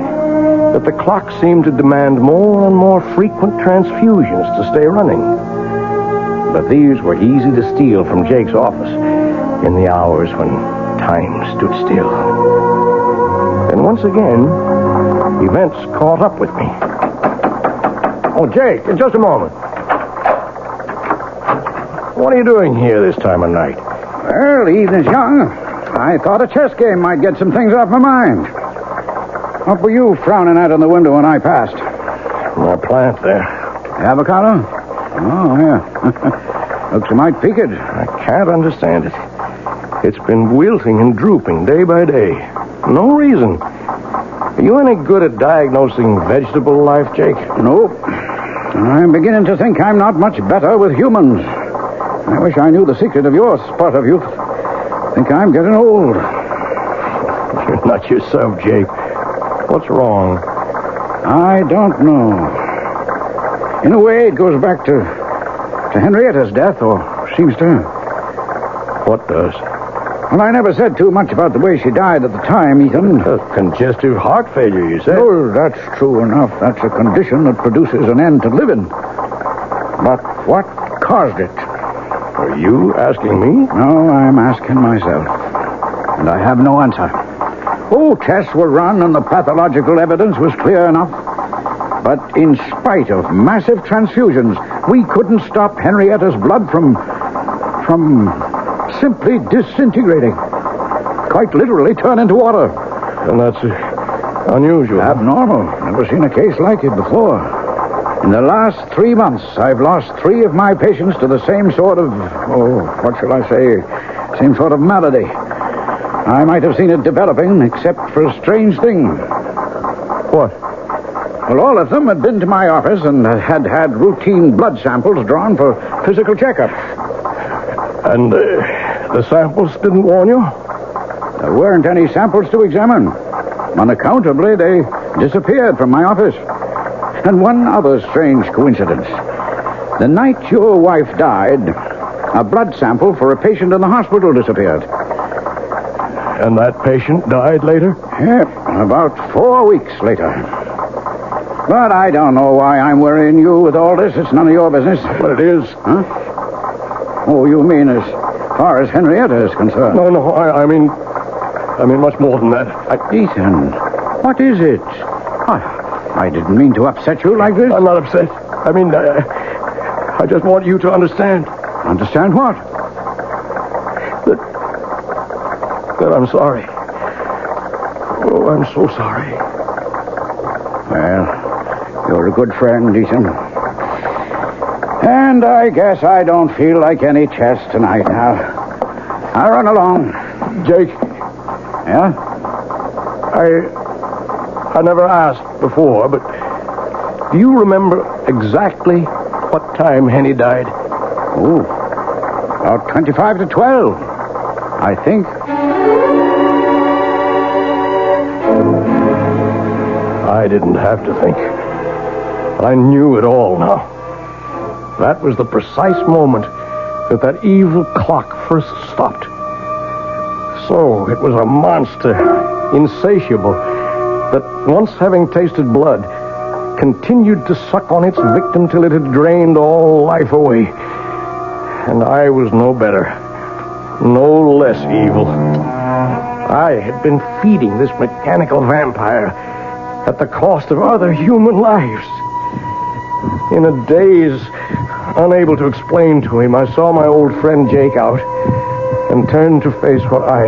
that the clock seemed to demand more and more frequent transfusions to stay running. But these were easy to steal from Jake's office in the hours when time stood still. And once again, events caught up with me. Oh, Jake, just a moment. What are you doing here this time of night? Well, the evening's young. I thought a chess game might get some things off my mind. What were you frowning at in the window when I passed? My plant there. Avocado? Oh, yeah. Looks a mite peaked. I can't understand it. It's been wilting and drooping day by day. No reason. Are you any good at diagnosing vegetable life, Jake? Nope. I'm beginning to think I'm not much better with humans. I wish I knew the secret of your spurt of youth. I think I'm getting old. You're not yourself, Jake. What's wrong? I don't know. In a way, it goes back to Henrietta's death, or seems to. What does? Well, I never said too much about the way she died at the time, Ethan. Congestive heart failure, you said? Oh, that's true enough. That's a condition that produces an end to living. But what caused it? Are you asking me? No, I'm asking myself. And I have no answer. Oh, tests were run and the pathological evidence was clear enough. But in spite of massive transfusions, we couldn't stop Henrietta's blood from simply disintegrating. Quite literally turn into water. And that's unusual. Abnormal. Never seen a case like it before. In the last 3 months, I've lost 3 of my patients to the same sort of, what shall I say, same sort of malady. I might have seen it developing, except for a strange thing. What? Well, all of them had been to my office and had routine blood samples drawn for physical checkup. And the samples didn't warn you? There weren't any samples to examine. Unaccountably, they disappeared from my office. And one other strange coincidence. The night your wife died, a blood sample for a patient in the hospital disappeared. And that patient died later? Yeah, about 4 weeks later. But I don't know why I'm worrying you with all this. It's none of your business. But it is. Huh? Oh, you mean as far as Henrietta is concerned? No, I mean much more than that. Ethan, what is it? I didn't mean to upset you like this. I'm not upset. I just want you to understand. Understand what? That I'm sorry. Oh, I'm so sorry. Well, you're a good friend, Ethan. And I guess I don't feel like any chess tonight now. I'll run along. Jake. Yeah? I never asked before, but do you remember exactly what time Henny died? Oh, about 25 to 12, I think. I didn't have to think. I knew it all now. That was the precise moment that evil clock first stopped. So it was a monster, insatiable, that once having tasted blood, continued to suck on its victim till it had drained all life away. And I was no better, no less evil. I had been feeding this mechanical vampire at the cost of other human lives. In a daze, unable to explain to him, I saw my old friend Jake out and turned to face what I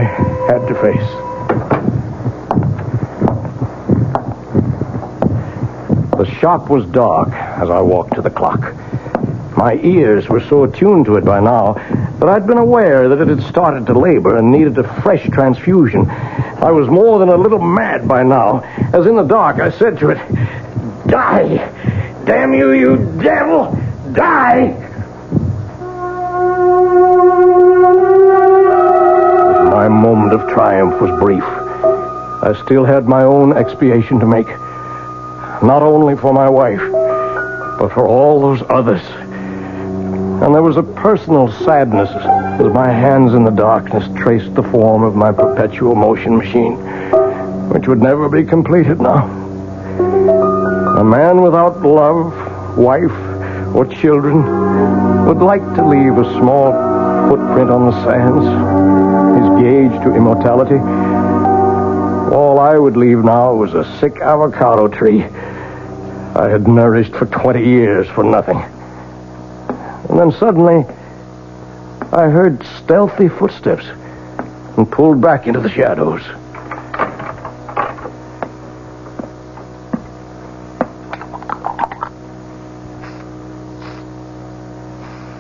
had to face. The shop was dark as I walked to the clock. My ears were so attuned to it by now that I'd been aware that it had started to labor and needed a fresh transfusion. I was more than a little mad by now, as in the dark I said to it, "Die! Damn you, you devil! Die!" My moment of triumph was brief. I still had my own expiation to make. Not only for my wife, but for all those others. And there was a personal sadness as my hands in the darkness traced the form of my perpetual motion machine, which would never be completed now. A man without love, wife, or children would like to leave a small footprint on the sands, his gauge to immortality. All I would leave now was a sick avocado tree I had nourished for 20 years for nothing. And then suddenly, I heard stealthy footsteps and pulled back into the shadows.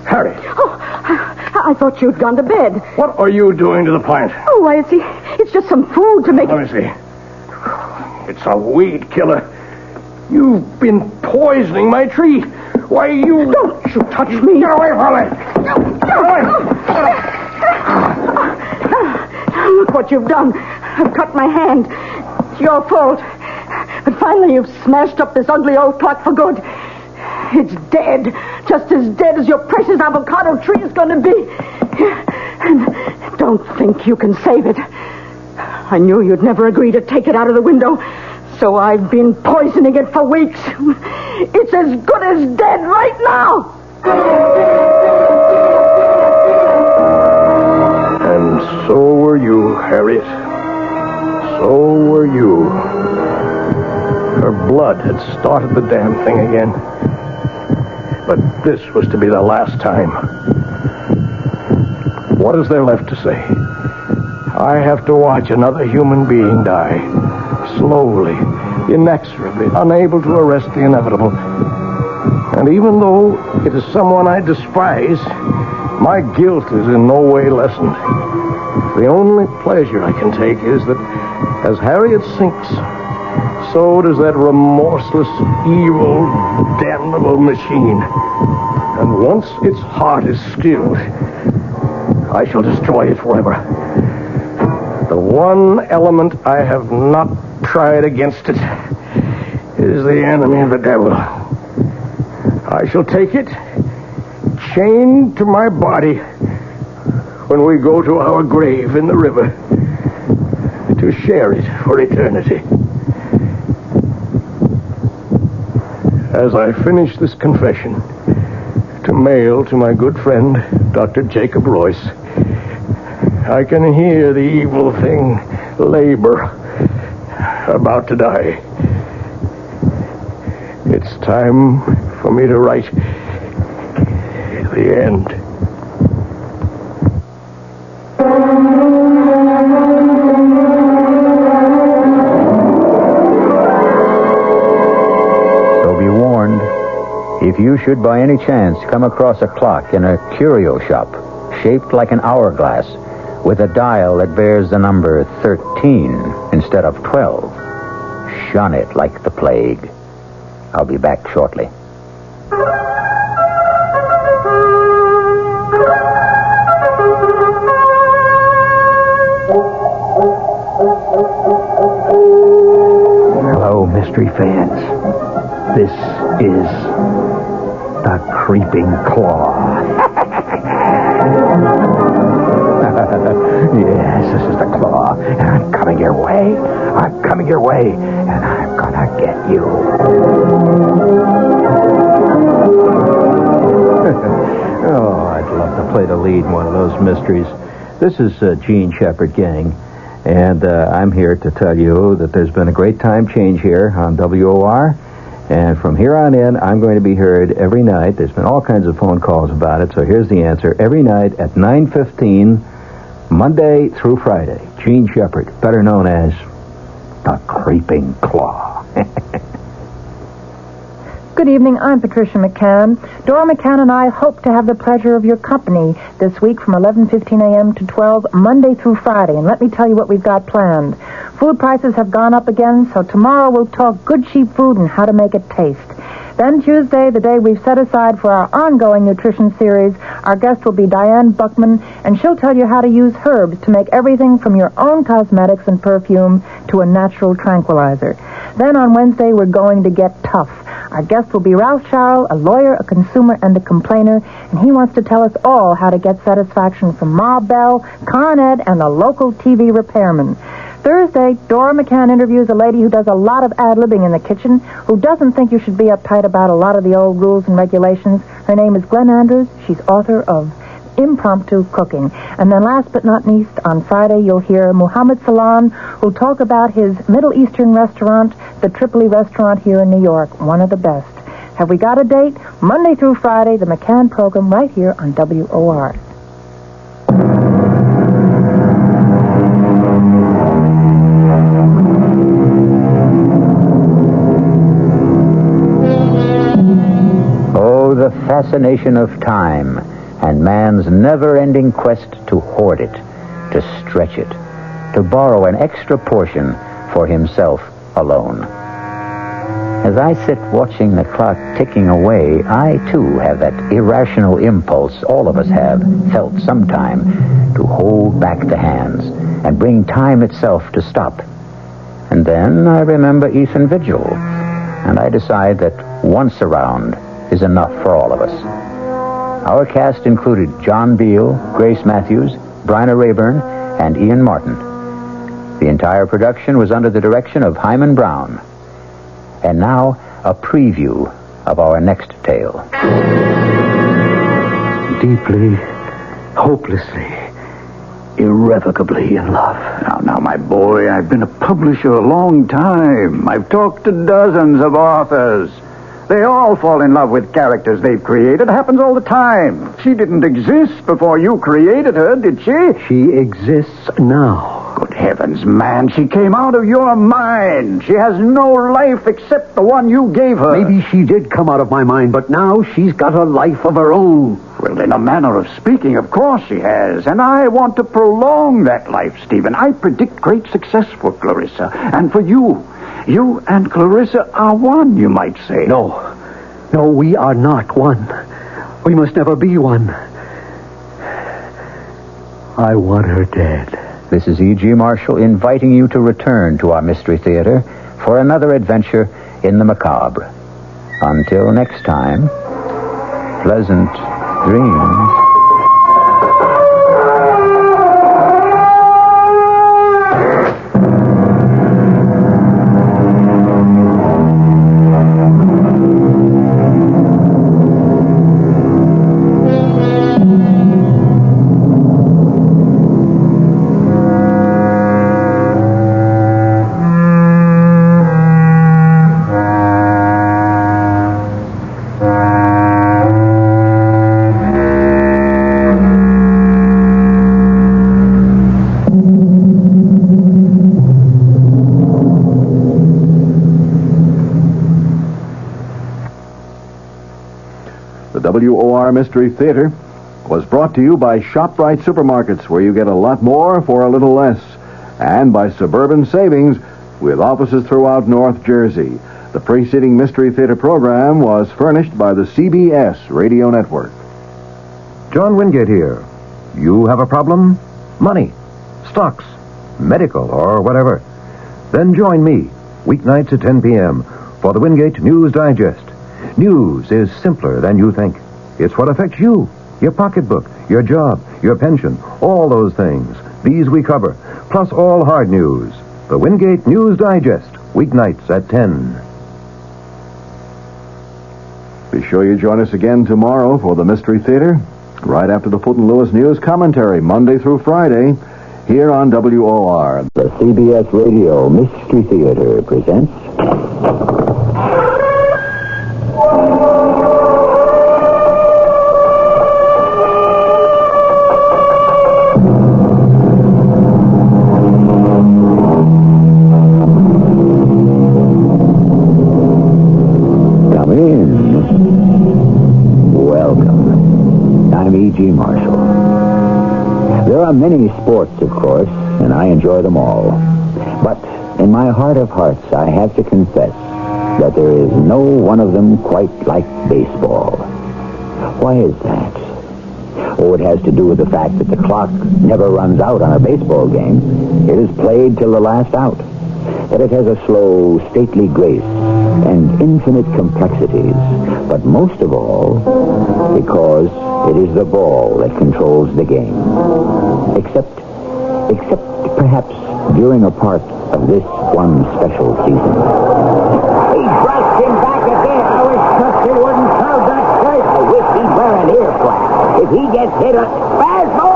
Harry. Oh, I thought you'd gone to bed. What are you doing to the plant? Oh, why, it's just some food to make Let me see. It's a weed killer. You've been poisoning my tree. Why, you... Don't you touch me. Get away from me. Get away. Look what you've done. I've cut my hand. It's your fault. But finally you've smashed up this ugly old clock for good. It's dead. Just as dead as your precious avocado tree is going to be. And don't think you can save it. I knew you'd never agree to take it out of the window, so I've been poisoning it for weeks. It's as good as dead right now. And so were you, Harriet. So were you. Her blood had started the damn thing again. But this was to be the last time. What is there left to say? I have to watch another human being die. Slowly, inexorably, unable to arrest the inevitable. And even though it is someone I despise, my guilt is in no way lessened. The only pleasure I can take is that as Harriet sinks, so does that remorseless, evil, damnable machine. And once its heart is stilled, I shall destroy it forever. The one element I have not tried against it is the enemy of the devil. I shall take it, chained to my body, when we go to our grave in the river, to share it for eternity. As I finish this confession, to mail to my good friend, Dr. Jacob Royce, I can hear the evil thing labor, about to die. It's time for me to write the end. So be warned. If you should by any chance come across a clock in a curio shop shaped like an hourglass with a dial that bears the number 13 instead of 12, shun it like the plague. I'll be back shortly. Hello, mystery fans. This is the Creeping Claw. Yes, this is the Claw, and I'm coming your way. I'm coming your way, and I'm gonna get you. Oh, I'd love to play the lead in one of those mysteries. This is Gene Shepherd, gang, and I'm here to tell you that there's been a great time change here on WOR, and from here on in, I'm going to be heard every night. There's been all kinds of phone calls about it, so here's the answer. Every night at 9:15, Monday through Friday. Gene Shepherd, better known as the Creeping Claw. Good evening, I'm Patricia McCann. Dora McCann and I hope to have the pleasure of your company this week from 11:15 a.m. to 12, Monday through Friday. And let me tell you what we've got planned. Food prices have gone up again, so tomorrow we'll talk good, cheap food and how to make it taste. Then Tuesday, the day we've set aside for our ongoing nutrition series, our guest will be Diane Buckman, and she'll tell you how to use herbs to make everything from your own cosmetics and perfume to a natural tranquilizer. Then on Wednesday, we're going to get tough. Our guest will be Ralph Charles, a lawyer, a consumer, and a complainer, and he wants to tell us all how to get satisfaction from Ma Bell, Con Ed, and the local TV repairman. Thursday, Dora McCann interviews a lady who does a lot of ad-libbing in the kitchen, who doesn't think you should be uptight about a lot of the old rules and regulations. Her name is Glenn Andrews. She's author of Impromptu Cooking. And then last but not least, on Friday, you'll hear Muhammad Salam, who'll talk about his Middle Eastern restaurant, the Tripoli restaurant here in New York, one of the best. Have we got a date? Monday through Friday, the McCann program right here on WOR. Oh, the fascination of time and man's never-ending quest to hoard it, to stretch it, to borrow an extra portion for himself alone. As I sit watching the clock ticking away, I, too, have that irrational impulse all of us have felt sometime to hold back the hands and bring time itself to stop. And then I remember Ethan Vigil, and I decide that once around is enough for all of us. Our cast included John Beale, Grace Matthews, Bryna Rayburn, and Ian Martin. The entire production was under the direction of Hyman Brown. And now, a preview of our next tale. Deeply, hopelessly, irrevocably in love. Now, my boy, I've been a publisher a long time. I've talked to dozens of authors. They all fall in love with characters they've created. It happens all the time. She didn't exist before you created her, did she? She exists now. Good heavens, man. She came out of your mind. She has no life except the one you gave her. Maybe she did come out of my mind, but now she's got a life of her own. Well, in a manner of speaking, of course she has. And I want to prolong that life, Stephen. I predict great success for Clarissa and for you. You and Clarissa are one, you might say. No, we are not one. We must never be one. I want her dead. This is E.G. Marshall inviting you to return to our Mystery Theater for another adventure in the macabre. Until next time, pleasant dreams. WOR Mystery Theater was brought to you by ShopRite Supermarkets, where you get a lot more for a little less, and by Suburban Savings, with offices throughout North Jersey. The preceding Mystery Theater program was furnished by the CBS Radio Network. John Wingate here. You have a problem? Money, stocks, medical, or whatever. Then join me, weeknights at 10 p.m. for the Wingate News Digest. News is simpler than you think. It's what affects you, your pocketbook, your job, your pension, all those things. These we cover, plus all hard news. The Wingate News Digest, weeknights at 10. Be sure you join us again tomorrow for the Mystery Theater, right after the Foot and Lewis News Commentary, Monday through Friday, here on WOR. The CBS Radio Mystery Theater presents... E.G. Marshall. There are many sports, of course, and I enjoy them all. But in my heart of hearts, I have to confess that there is no one of them quite like baseball. Why is that? Oh, it has to do with the fact that the clock never runs out on a baseball game. It is played till the last out. That it has a slow, stately grace and infinite complexities, but most of all, because it is the ball that controls the game. Except perhaps during a part of this one special season. He thrust him back again. I was just he wouldn't crowd that straight. I wish he'd wear an ear flap. If he gets hit a fastball.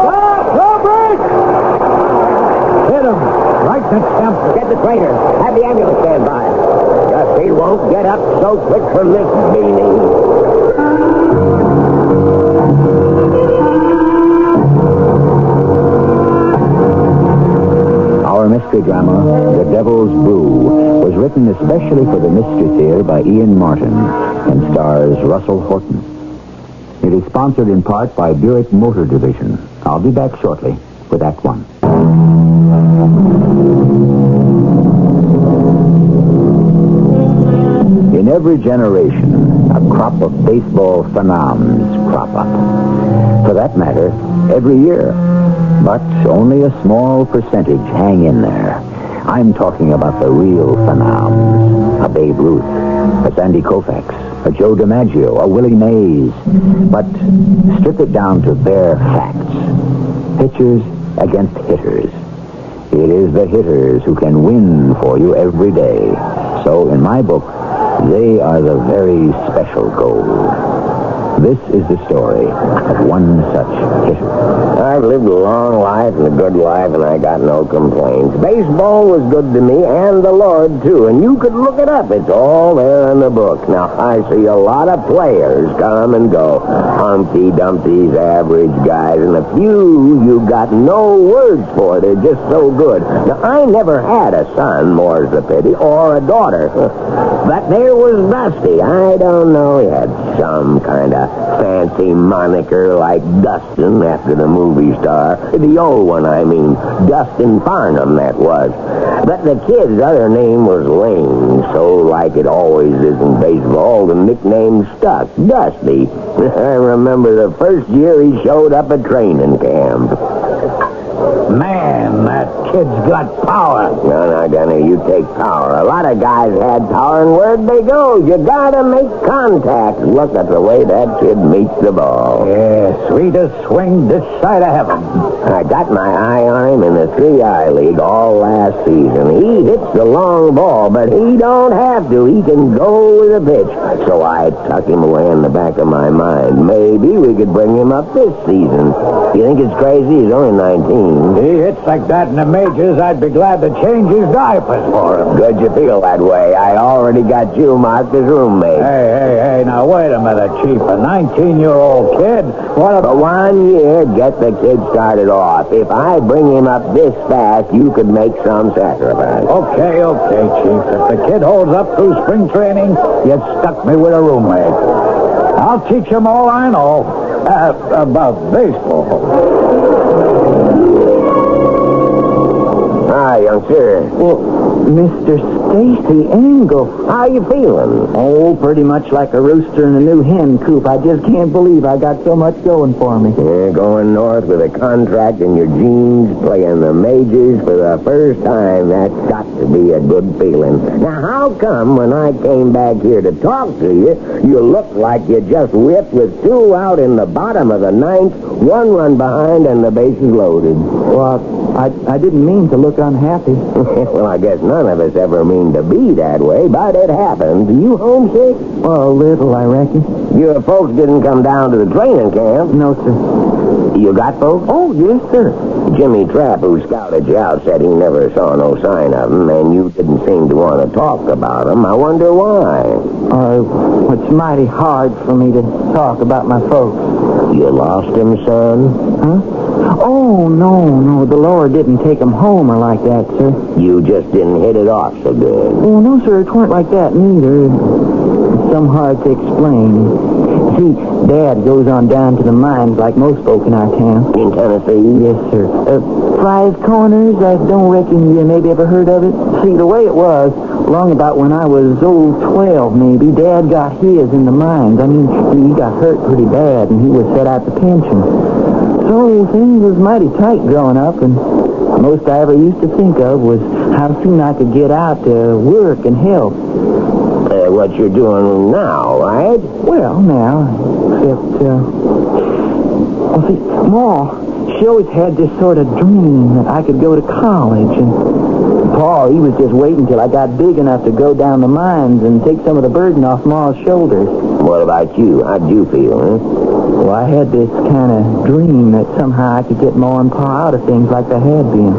Hit him. Right in the temple. Get the trainer. Have the ambulance stand by. Guess he won't get up so quick from this meeting. Our mystery drama, The Devil's Brew, was written especially for the Mystery Theater by Ian Martin and stars Russell Horton. It is sponsored in part by Buick Motor Division. I'll be back shortly with Act One. In every generation, a crop of baseball phenoms crop up. For that matter, every year. But only a small percentage hang in there. I'm talking about the real phenoms. A Babe Ruth, a Sandy Koufax, a Joe DiMaggio, a Willie Mays. But strip it down to bare facts. Pitchers against hitters. It is the hitters who can win for you every day. So, in my book, they are the very special gold. This is the story of one such hitter. I've lived a long life and a good life, and I got no complaints. Baseball was good to me, and the Lord, too. And you could look it up. It's all there in the book. Now, I see a lot of players come and go. Humpty Dumpty's average guys, and a few you got no words for. They're just so good. Now, I never had a son, more's the pity, or a daughter. But there was Dusty. I don't know. He had some kind of fancy moniker like Dustin after the movie star. The old one, I mean. Dustin Farnham, that was. But the kid's other name was Lane, so like it always is in baseball, the nickname stuck. Dusty. I remember the first year he showed up at training camp. Man, that kid's got power. No, Gunny, you take power. A lot of guys had power, and where'd they go? You gotta make contact. Look at the way that kid meets the ball. Yeah, sweetest swing this side of heaven. I got my eye on him in the 3I League all last season. He hits the long ball, but he don't have to. He can go with a pitch. So I tuck him away in the back of my mind. Maybe we could bring him up this season. You think it's crazy? He's only 19. He hits like that in the majors, I'd be glad to change his diapers for him. Good you feel that way. I already got you marked as roommate. Hey, now wait a minute, Chief. A 19-year-old kid? What about... 1 year, get the kid started off. If I bring him up this fast, you could make some sacrifice. Okay, Chief. If the kid holds up through spring training, you stuck me with a roommate. I'll teach him all I know about baseball. Hi, youngster. Mr. Stacy Engel. How you feeling? Oh, pretty much like a rooster in a new hen coop. I just can't believe I got so much going for me. You're going north with a contract in your jeans, playing the majors for the first time. That's got to be a good feeling. Now, how come when I came back here to talk to you, you looked like you just whipped with 2 out in the bottom of the 9th, 1 run behind, and the bases loaded? Well, I didn't mean to look unhappy. Well, I guess none of us ever mean to be that way, but it happens. You homesick? Well, a little, I reckon. Your folks didn't come down to the training camp? No, sir. You got folks? Oh, yes, sir. Jimmy Trapp, who scouted you out, said he never saw no sign of them, and you didn't seem to want to talk about them. I wonder why. It's mighty hard for me to talk about my folks. You lost them, son? Huh? Oh, no. The Lord didn't take them home or like that, sir. You just didn't hit it off so good. Oh, no, sir. It weren't like that neither. It's some hard to explain. See, Dad goes on down to the mines like most folk in our town. In Tennessee? Yes, sir. Fry's Corners, I don't reckon you maybe ever heard of it. See, the way it was, long about when I was 12 maybe, Dad got his in the mines. I mean, he got hurt pretty bad, and he was set out to pension. So things was mighty tight growing up, and most I ever used to think of was how soon I could get out to work and help. what you're doing now, right? Well, now, except, well, see, Ma, she always had this sort of dream that I could go to college, and Pa, he was just waiting till I got big enough to go down the mines and take some of the burden off Ma's shoulders. What about you? How'd you feel, huh? Well, I had this kind of dream that somehow I could get Ma and Pa out of things like they had been.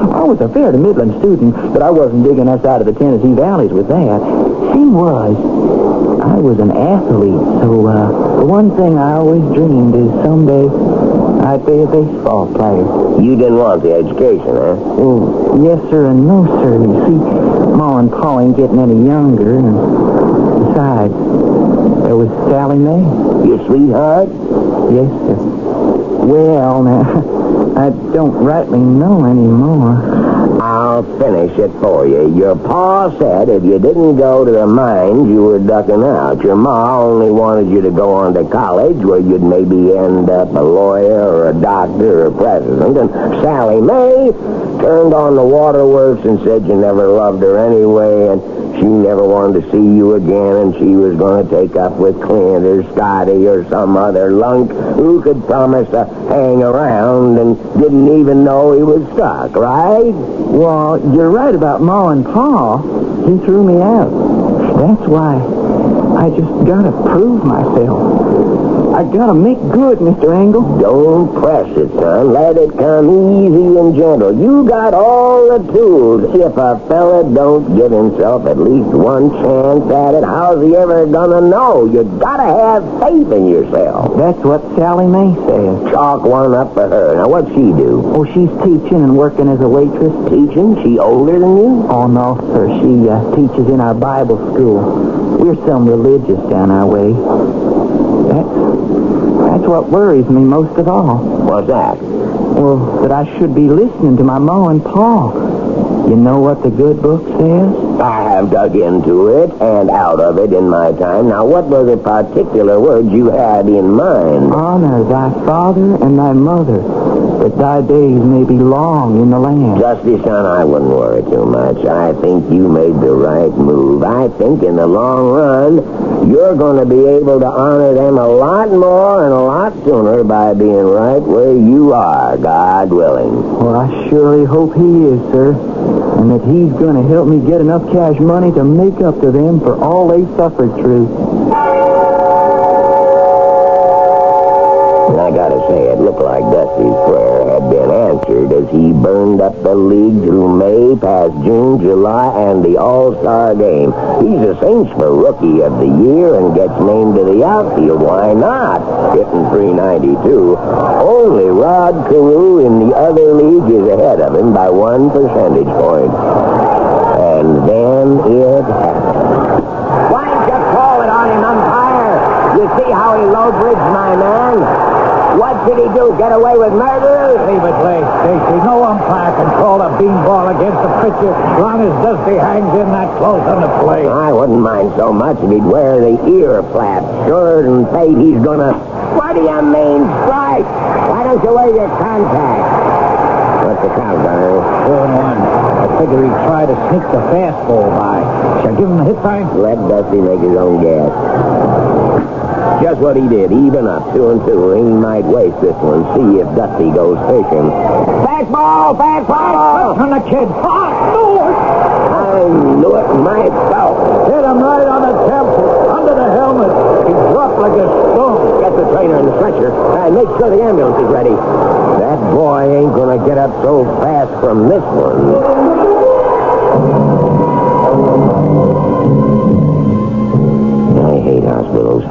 I was a fair to middling student, but I wasn't digging us out of the Tennessee valleys with that. Thing was, I was an athlete, so the one thing I always dreamed is someday I'd be a baseball player. You didn't want the education, huh? Oh, yes, sir, and no, sir. You see, Ma and Pa ain't getting any younger, and besides, there was Sally Mae. Your sweetheart? Yes, sir. Well, now, I don't rightly know anymore. I'll finish it for you. Your pa said if you didn't go to the mines, you were ducking out. Your ma only wanted you to go on to college where you'd maybe end up a lawyer or a doctor or a president. And Sally Mae turned on the waterworks and said you never loved her anyway, and she never wanted to see you again, and she was going to take up with Clint or Scotty or some other lunk who could promise to hang around and didn't even know he was stuck, right? Well, you're right about Ma and Pa. He threw me out. That's why I just gotta prove myself. I gotta make good, Mr. Angle. Don't press it, son. Let it come easy and gentle. You got all the tools. If a fella don't give himself at least one chance at it, how's he ever gonna know? You gotta have faith in yourself. That's what Sally Mae says. Chalk one up for her. Now, what'd she do? Oh, she's teaching and working as a waitress. Teaching? She older than you? Oh, no, sir. She teaches in our Bible school. We're some religious down our way. That's what worries me most of all. What's that? Well, that I should be listening to my Ma and Pa. You know what the good book says? I have dug into it and out of it in my time. Now, what were the particular words you had in mind? Honor thy father and thy mother, that thy days may be long in the land. Justy, son, I wouldn't worry too much. I think you made the right move. I think in the long run, you're going to be able to honor them a lot more and a lot sooner by being right where you are, God willing. Well, I surely hope he is, sir. And that he's going to help me get enough cash money to make up to them for all they suffered through. I gotta say, it looked like Dusty's prayer had been answered as he burned up the league through May, past June, July, and the All-Star game. He's a Saints for Rookie of the Year and gets named to the outfield. Why not? Hitting .392. Only Rod Carew in the other league is ahead of him by 1 percentage point. And then it happened. Why don't you call it on him, umpire? You see how he low-bridged my man? What did he do? Get away with murder? Leave it, Lee. Stacy, no umpire can call a beanball against a pitcher as long as Dusty hangs in that close on the plate. I wouldn't mind so much if he'd wear the ear flaps. Sure and fate he's gonna... What do you mean, strike? Why don't you wear your contacts? What's the count, Gunner? 4-1. I figure he'd try to sneak the fastball by. Shall I give him a hit sign? Let Dusty make his own guess. Just what he did, even up 2-2. He might waste this one, see if Dusty goes fishing. Fastball! Fastball! On the kid. I knew it myself. Hit him right on the temple, under the helmet. He dropped like a stone. Get the trainer and the stretcher. And make sure the ambulance is ready. That boy ain't gonna get up so fast from this one. I hate hospitals.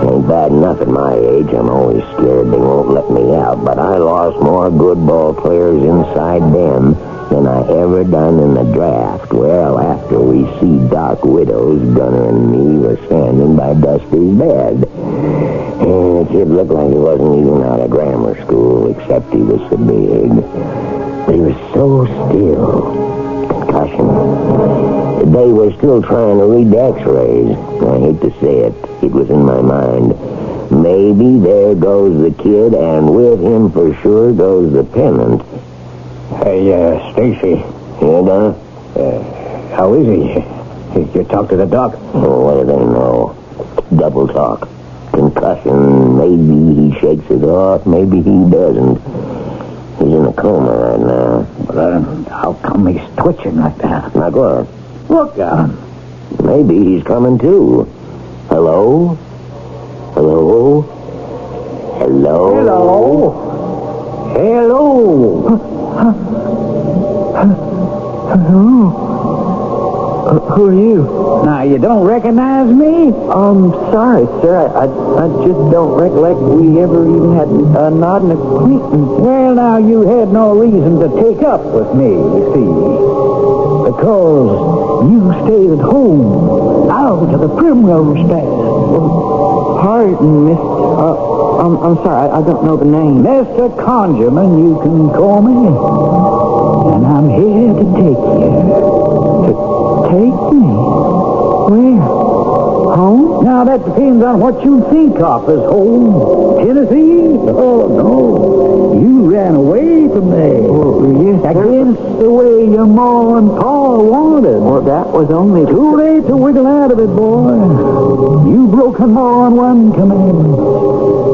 Ain't bad enough at my age. I'm always scared they won't let me out. But I lost more good ball players inside them than I ever done in the draft. Well, after we see Doc Widows, Gunner and me were standing by Dusty's bed. And the kid looked like he wasn't even out of grammar school, except he was so big. But he was so still. Concussion. They were still trying to read the x-rays. I hate to say it. It was in my mind. Maybe there goes the kid, and with him for sure goes the pennant. Hey, Stacy. Yeah, Donna? How is he? You talk to the doc? Oh, what do they know? Double talk. Concussion, maybe he shakes it off, maybe he doesn't. He's in a coma right now. But how come he's twitching like that? Like what? Look out. Maybe he's coming too. Hello? Hello? Hello? Hello? Hello? Hello? Who are you? Now, you don't recognize me? Sorry, sir. I just don't recollect we ever even had a nod and acquaintance. Well, now, you had no reason to take up with me, you see. Because you stayed at home, out of the primrose path. Pardon, Miss... I'm sorry, I don't know the name. Mr. Conjurman, you can call me. And I'm here to take you. Take me? Where? Home? Now, that depends on what you think of as home. Tennessee? Oh, no. You ran away from there. Oh, yes, against the way your ma and pa wanted. Well, that was only... Too late to wiggle out of it, boy. You broke a ma on one commandment.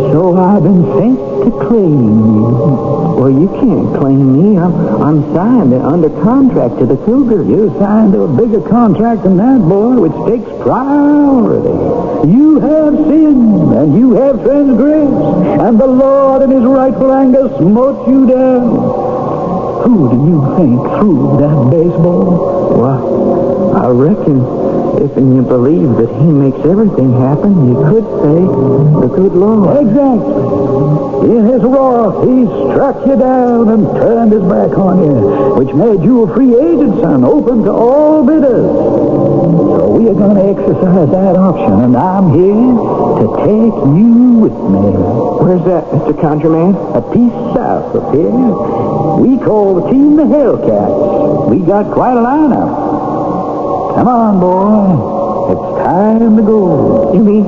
So I've been sent to claim you. Well, you can't claim me. I'm signed under contract to the Cougar. You're signed to a bigger contract than that, boy, which takes priority. You have sinned, and you have transgressed, and the Lord in his rightful anger smote you down. Who do you think threw that baseball? Well, I reckon if you believe that he makes everything happen, you could say the good Lord. Exactly. In his wrath, he struck you down and turned his back on you, which made you a free agent, son, open to all bidders. So we are going to exercise that option, and I'm here to take you with me. Where's that, Mr. Conjurman? A piece south of here. We call the team the Hellcats. We got quite a lineup. Come on, boy. It's time to go. You mean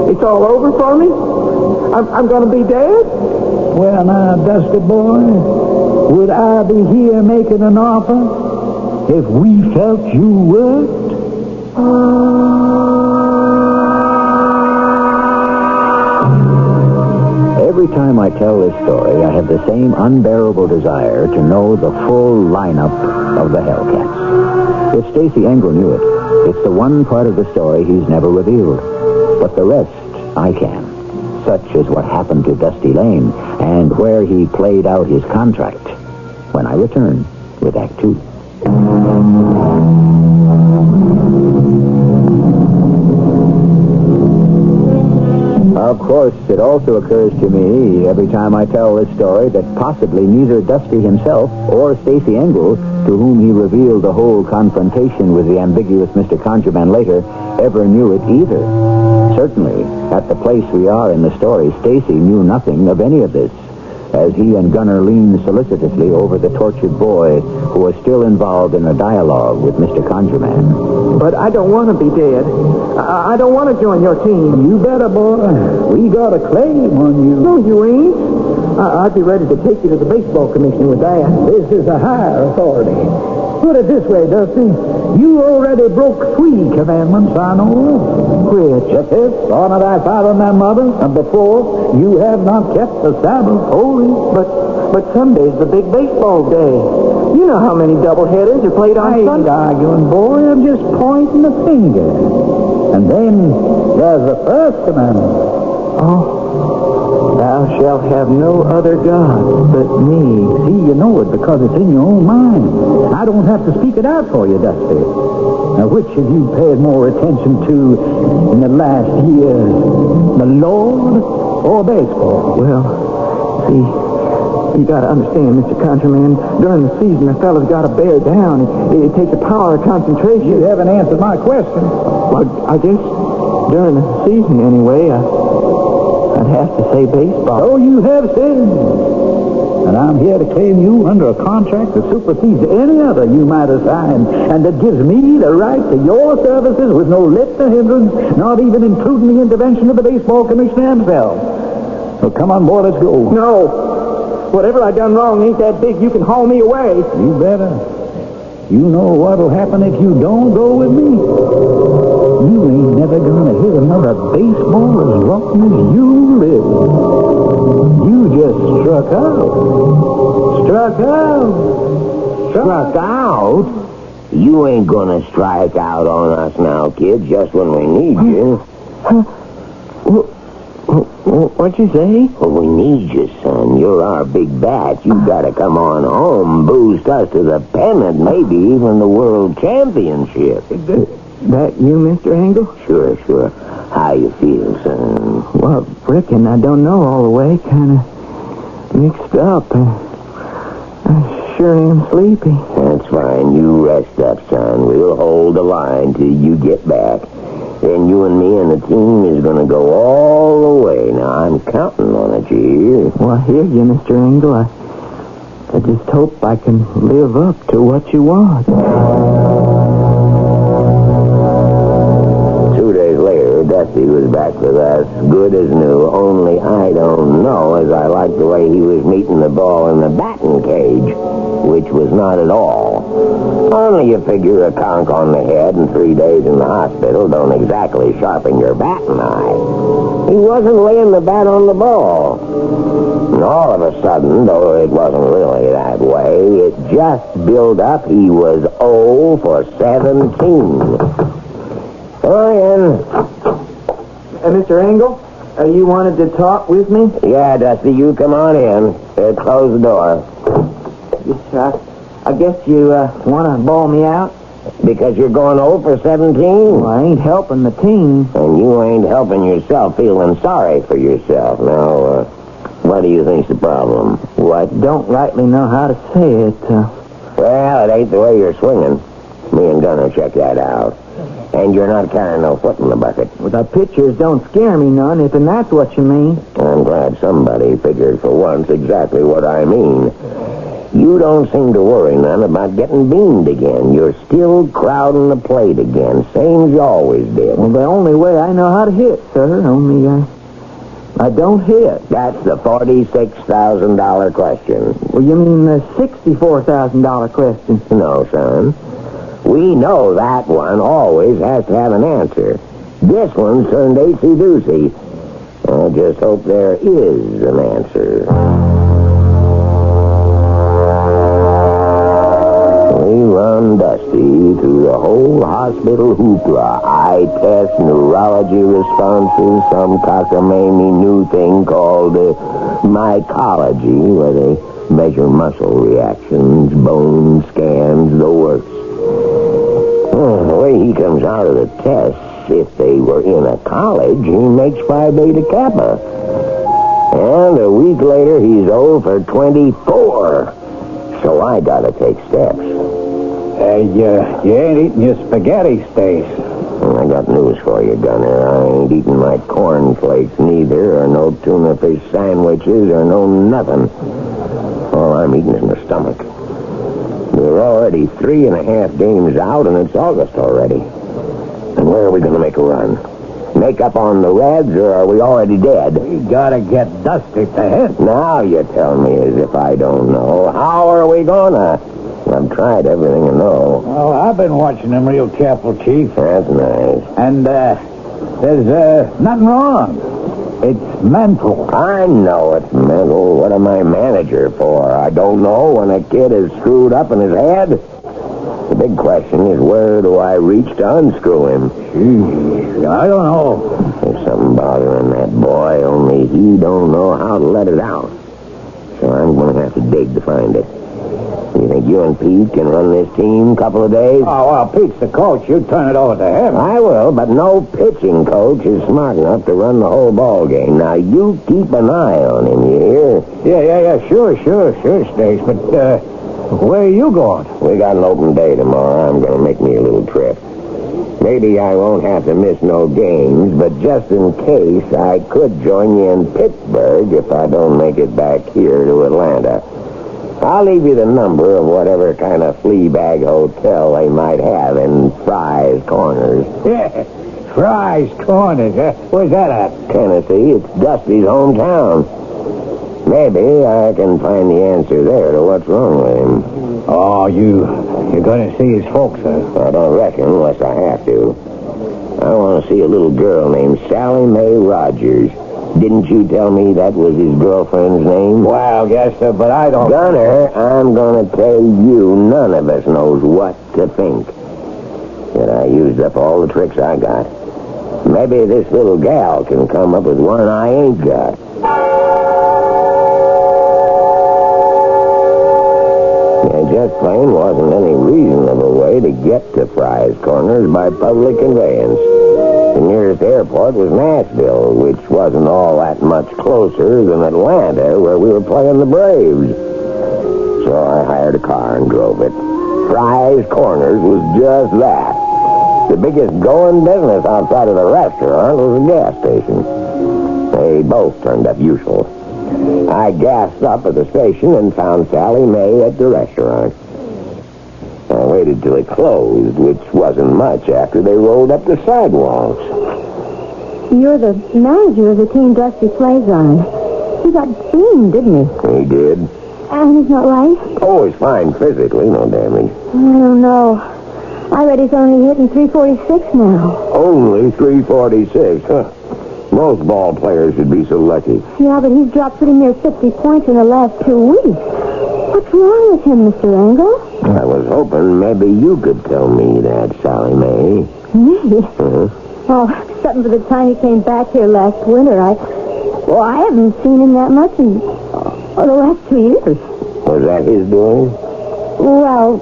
it's all over for me? I'm going to be dead? Well, now, Dusty boy, would I be here making an offer if we felt you weren't? Every time I tell this story, I have the same unbearable desire to know the full lineup of the Hellcats. If Stacy Engel knew it, it's the one part of the story he's never revealed. But the rest, I can. Such is what happened to Dusty Lane and where he played out his contract. When I return with Act 2. Of course, it also occurs to me every time I tell this story that possibly neither Dusty himself or Stacy Engel, to whom he revealed the whole confrontation with the ambiguous Mr. Conjurman later, ever knew it either. Certainly, at the place we are in the story, Stacy knew nothing of any of this, as he and Gunner leaned solicitously over the tortured boy who was still involved in a dialogue with Mr. Conjurman. But I don't want to be dead. I don't want to join your team. You better, boy. We got a claim on you. No, you ain't. I'd be ready to take you to the baseball commissioner with that. This is a higher authority. Put it this way, Dusty. You already broke 3 commandments, I know. Which? The 5th, honor thy father and thy mother. And the 4th, you have not kept the Sabbath holy. But Sunday's the big baseball day. You know how many doubleheaders are played on Sunday. I ain't arguing, boy. I'm just pointing the finger. And then there's the 1st commandment. Oh. Thou shalt have no other God but me. See, you know it because it's in your own mind. I don't have to speak it out for you, Dusty. Now, which have you paid more attention to in the last year? The Lord or baseball? Well, see, you got to understand, Mr. Conjurman, during the season, a fella's got to bear down. It takes a power of concentration. You haven't answered my question. Well, I guess during the season, anyway, I'd have to say baseball. So you have sinned. And I'm here to claim you under a contract that supersedes any other you might have signed, and that gives me the right to your services with no let or hindrance, not even including the intervention of the baseball commissioner himself. So come on, boy, let's go. No. Whatever I done wrong ain't that big. You can haul me away. You better. You know what'll happen if you don't go with me? You ain't never gonna hit another baseball as long as you live. You just struck out. Struck out. Struck out? You ain't gonna strike out on us now, kid, just when we need you. What'd you say? Well, we need you, son. You're our big bat. You gotta come on home, boost us to the pennant, maybe even the world championship. That you, Mr. Engel? Sure. How you feel, son? Well, reckon I don't know all the way. Kind of mixed up. I sure am sleepy. That's fine. You rest up, son. We'll hold the line till you get back. Then you and me and the team is going to go all the way. Now, I'm counting on it, you hear? Well, I hear you, Mr. Engel. I just hope I can live up to what you want. 2 days later, Dusty was back with us, good as new, only I don't know as I liked the way he was meeting the ball in the batting cage, which was not at all. Only you figure a conk on the head and 3 days in the hospital don't exactly sharpen your batting eye. He wasn't laying the bat on the ball. And all of a sudden, though it wasn't really that way, it just built up. He was 0 for 17. Oh, yeah. Mr. Engel, you wanted to talk with me? Yeah, Dusty, you come on in. Close the door. Yes, I guess you want to ball me out? Because you're going 0 for 17? Well, I ain't helping the team. And you ain't helping yourself, feeling sorry for yourself. Now, what do you think's the problem? Well, I don't rightly know how to say it. Well, it ain't the way you're swinging. Me and Gunner check that out. And you're not carrying no foot in the bucket. Well, the pitchers don't scare me none, if and that's what you mean. I'm glad somebody figured for once exactly what I mean. You don't seem to worry none about getting beamed again. You're still crowding the plate again, same as you always did. Well, the only way I know how to hit, sir, only I don't hit. That's the $46,000 question. Well, you mean the $64,000 question? No, son. We know that one always has to have an answer. This one's turned acey-doocy. I just hope there is an answer. We run Dusty through the whole hospital hoopla. Eye test, neurology responses, some cockamamie new thing called mycology, where they measure muscle reactions, bone scans, the works. The way he comes out of the tests, if they were in a college, he makes Phi Beta Kappa. And a week later, he's 0 for 24. So I gotta take steps. You ain't eating your spaghetti, Stace. I got news for you, Gunner. I ain't eating my cornflakes neither, or no tuna fish sandwiches, or no nothing. All I'm eating is my stomach. We're already 3.5 games out, and it's August already. And where are we going to make a run? Make up on the Reds, or are we already dead? We gotta get Dusty to hit. Now you tell me as if I don't know. How are we gonna? I've tried everything I know. Oh, I've been watching him real careful, Chief. That's nice. And, there's, nothing wrong. It's mental. I know it's mental. What am I manager for? I don't know when a kid is screwed up in his head. The big question is, where do I reach to unscrew him? Gee, I don't know. There's something bothering that boy, only he don't know how to let it out. So I'm going to have to dig to find it. You think you and Pete can run this team a couple of days? Oh, well, Pete's the coach. You turn it over to him. I will, but no pitching coach is smart enough to run the whole ball game. Now, you keep an eye on him, you hear? Yeah, sure, Stace. But, where are you going? We got an open day tomorrow. I'm going to make me a little trip. Maybe I won't have to miss no games, but just in case, I could join you in Pittsburgh if I don't make it back here to Atlanta. I'll leave you the number of whatever kind of flea bag hotel they might have in Fry's Corners. Yeah, Fry's Corners. Where's that at? Tennessee. It's Dusty's hometown. Maybe I can find the answer there to what's wrong with him. Oh, you're going to see his folks, huh? I don't reckon unless I have to. I want to see a little girl named Sally Mae Rogers. Didn't you tell me that was his girlfriend's name? Well, yes, sir, but I don't... Gunner, I'm going to tell you none of us knows what to think. And I used up all the tricks I got. Maybe this little gal can come up with one I ain't got. There just plain wasn't any reasonable way to get to Fry's Corners by public conveyance. The nearest airport was Nashville, which wasn't all that much closer than Atlanta, where we were playing the Braves. So I hired a car and drove it. Fry's Corners was just that. The biggest going business outside of the restaurant was a gas station. They both turned up useful. I gassed up at the station and found Sally Mae at the restaurant. I waited till it closed, which wasn't much after they rolled up the sidewalks. You're the manager of the team Dusty plays on. He got beamed, didn't he? He did. And he's not right? Oh, he's fine physically, no damage. I don't know. I read he's only hitting .346 now. Only .346, huh? Most ball players should be so lucky. Yeah, but he's dropped pretty near 50 points in the last 2 weeks. What's wrong with him, Mr. Engel? I was hoping maybe you could tell me that, Sally Mae. Me? Uh-huh. Oh, except for the time he came back here last winter, I haven't seen him that much in the last 2 years. Was that his doing? Well,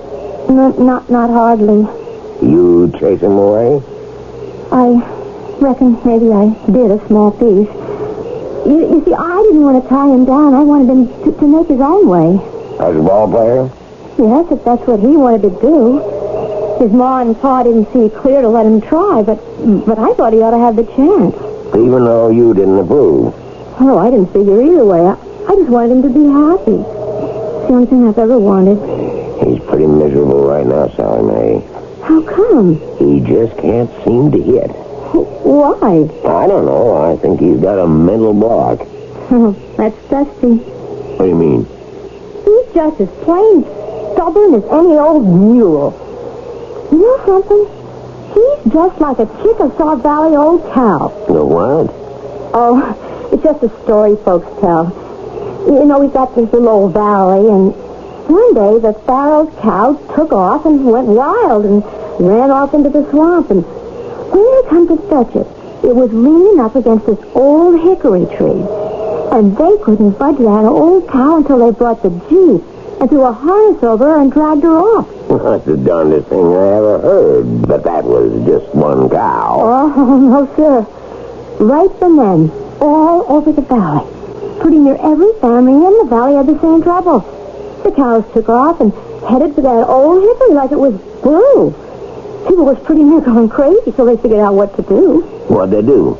not hardly. You chase him away? I reckon maybe I did a small piece. You see, I didn't want to tie him down. I wanted him to make his own way. As a ball player? Yes, if that's what he wanted to do. His ma and pa didn't see clear to let him try, but I thought he ought to have the chance. Even though you didn't approve? Oh, I didn't figure either way. I just wanted him to be happy. It's the only thing I've ever wanted. He's pretty miserable right now, Sally Mae. How come? He just can't seem to hit. Why? I don't know. I think he's got a mental block. That's Dusty. What do you mean? He's just as plain stubborn as any old mule. You know something? He's just like a Chickasaw Valley old cow. The what? Oh, it's just a story folks tell. You know, we've got this little old valley, and one day the Pharaoh's cow took off and went wild and ran off into the swamp, and when they come to fetch it, it was leaning up against this old hickory tree. And they couldn't budge that old cow until they brought the jeep and threw a harness over her and dragged her off. That's the darndest thing I ever heard, but that was just one cow. Oh, no, sir. Right from then, all over the valley, pretty near every family in the valley had the same trouble. The cows took off and headed for that old hickory like it was blue. People was pretty near going crazy, so they figured out what to do. What'd they do?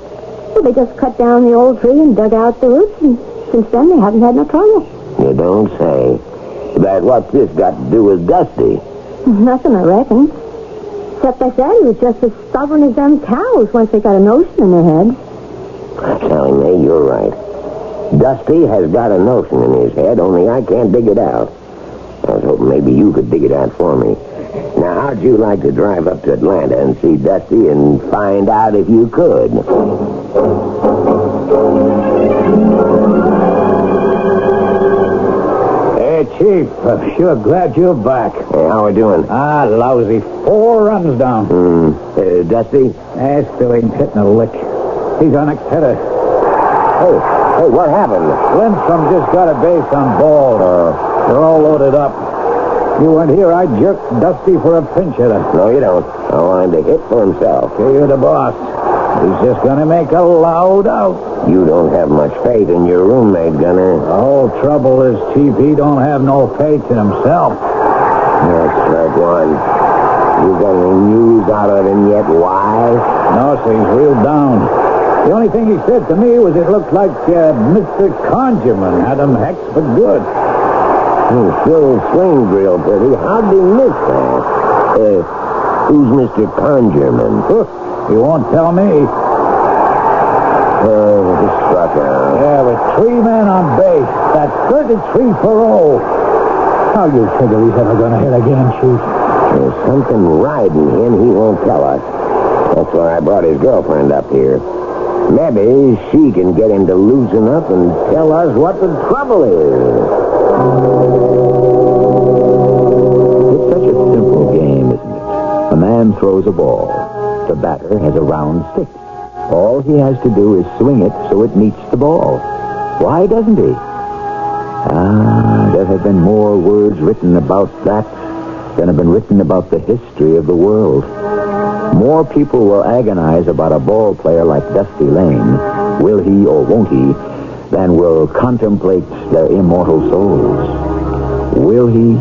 Well, they just cut down the old tree and dug out the roots, and since then they haven't had no trouble. You don't say. But what's this got to do with Dusty? Nothing, I reckon. Except I said he was just as stubborn as them cows once they got a notion in their head. Sally Mae, you're right. Dusty has got a notion in his head, only I can't dig it out. I was hoping maybe you could dig it out for me. Now, how'd you like to drive up to Atlanta and see Dusty and find out if you could? Hey, Chief, I'm sure glad you're back. Hey, how we doing? Lousy. 4 runs down. Dusty? Still ain't hitting a lick. He's our next hitter. Hey, what happened? Lindstrom just got a base on ball. They're all loaded up. You weren't here, I jerked Dusty for a pinch hitter. No, you don't. I want him to hit for himself. Okay, you're the boss. He's just going to make a loud out. You don't have much faith in your roommate, Gunner. The whole trouble is, Chief, he don't have no faith in himself. That's right, one. You got any news out of him yet? Why? No, sir, he's real down. The only thing he said to me was it looked like Mr. Conjurman had him hexed for good. Still swings real pretty. How'd he miss that? Who's Mr. Conjurman? He won't tell me. He struck out. Yeah, with 3 men on base. That's 33 for 0. How you figure he's ever going to hit again, Chief? There's something riding him he won't tell us. That's why I brought his girlfriend up here. Maybe she can get him to loosen up and tell us what the trouble is. It's such a simple game, isn't it? A man throws a ball. The batter has a round stick. All he has to do is swing it so it meets the ball. Why doesn't he? There have been more words written about that than have been written about the history of the world. More people will agonize about a ball player like Dusty Lane, will he or won't he, than will contemplate their immortal souls. Will he?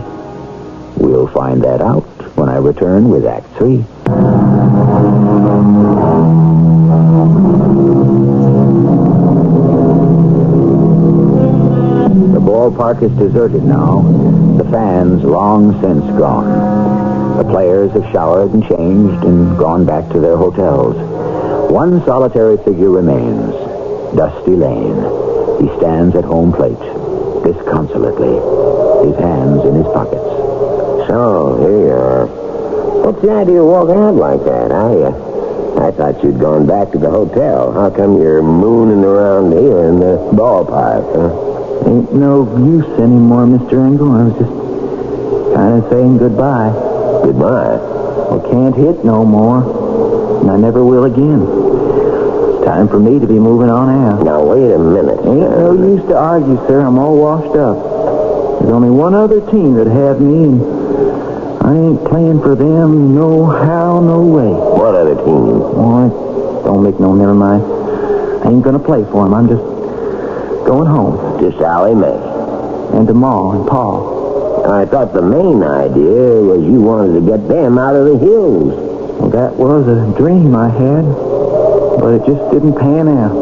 We'll find that out when I return with Act 3. The ballpark is deserted now. The fans long since gone. The players have showered and changed and gone back to their hotels. One solitary figure remains, Dusty Lane. He stands at home plate, disconsolately, his hands in his pockets. So, here you are. What's the idea of walking out like that? I thought you'd gone back to the hotel. How come you're mooning around here in the ballpark, huh? Ain't no use anymore, Mr. Engel. I was just kind of saying goodbye. Goodbye? I can't hit no more, and I never will again. It's time for me to be moving on out. Now, wait a minute. Ain't no use to argue, sir. I'm all washed up. There's only one other team that have me, and I ain't playing for them no how, no way. What other team? Oh, don't make no, never mind. I ain't gonna play for them. I'm just going home. To Sally Mae. And to Ma and Pa. I thought the main idea was you wanted to get them out of the hills. Well, that was a dream I had, but it just didn't pan out.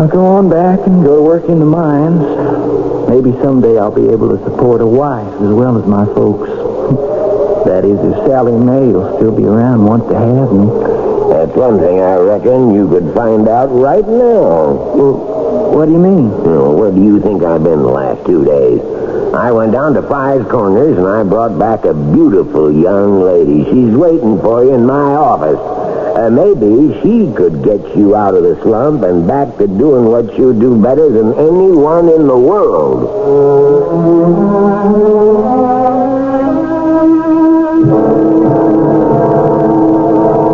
I'll go on back and go to work in the mines. Maybe someday I'll be able to support a wife as well as my folks. That is, if Sally Mae will still be around and wants to have me. That's one thing I reckon you could find out right now. Well, what do you mean? Where do you think I've been the last 2 days? I went down to Five Corners and I brought back a beautiful young lady. She's waiting for you in my office. Maybe she could get you out of the slump and back to doing what you do better than anyone in the world.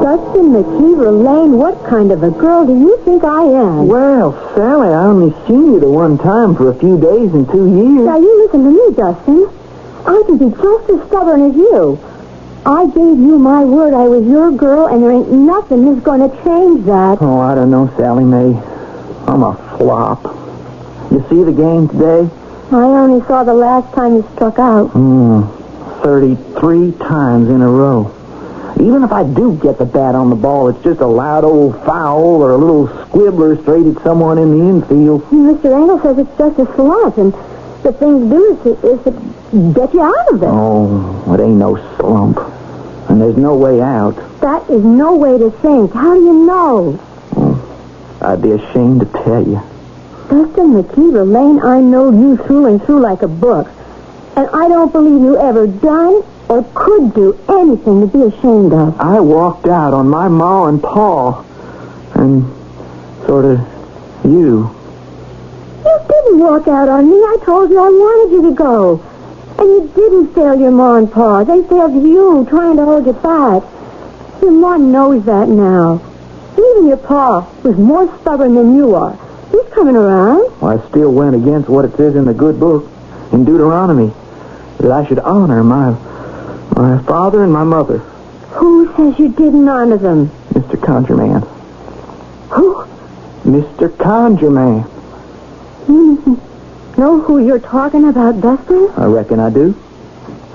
Dustin McKeever Lane, what kind of a girl do you think I am? Well, Sally, I only seen you the one time for a few days in 2 years. Now, you listen to me, Dustin. I can be just as stubborn as you. I gave you my word I was your girl, and there ain't nothing that's going to change that. Oh, I don't know, Sally Mae. I'm a flop. You see the game today? I only saw the last time you struck out. 33 times in a row. Even if I do get the bat on the ball, it's just a loud old foul or a little squibbler straight at someone in the infield. Mr. Engel says it's just a slump, and the thing to do is to get you out of it. Oh, it ain't no slump. And there's no way out. That is no way to think. How do you know? I'd be ashamed to tell you. Dustin McKeever Lane, I know you through and through like a book. And I don't believe you ever done or could do anything to be ashamed of. I walked out on my Ma and Pa. And sort of you. You didn't walk out on me. I told you I wanted you to go. And you didn't fail your Ma and Pa. They failed you, trying to hold you back. Your Ma knows that now. Even your Pa was more stubborn than you are. He's coming around. Well, I still went against what it says in the good book, in Deuteronomy, that I should honor my father and my mother. Who says you didn't honor them? Mr. Conjureman. Who? Mr. Conjureman. You know who you're talking about, Dustin? I reckon I do.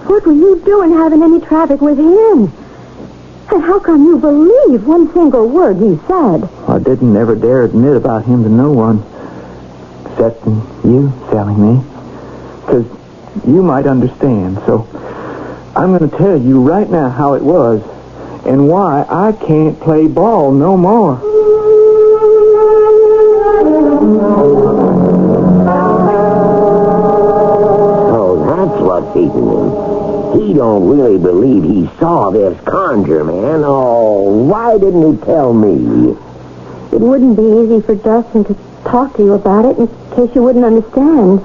What were you doing having any traffic with him? And how come you believe one single word he said? I didn't ever dare admit about him to no one. Except you, Sally Mae. Because you might understand. So I'm going to tell you right now how it was and why I can't play ball no more. So that's what's eating him. He don't really believe he saw this conjure man. Oh, why didn't he tell me? It wouldn't be easy for Dustin to talk to you about it in case you wouldn't understand.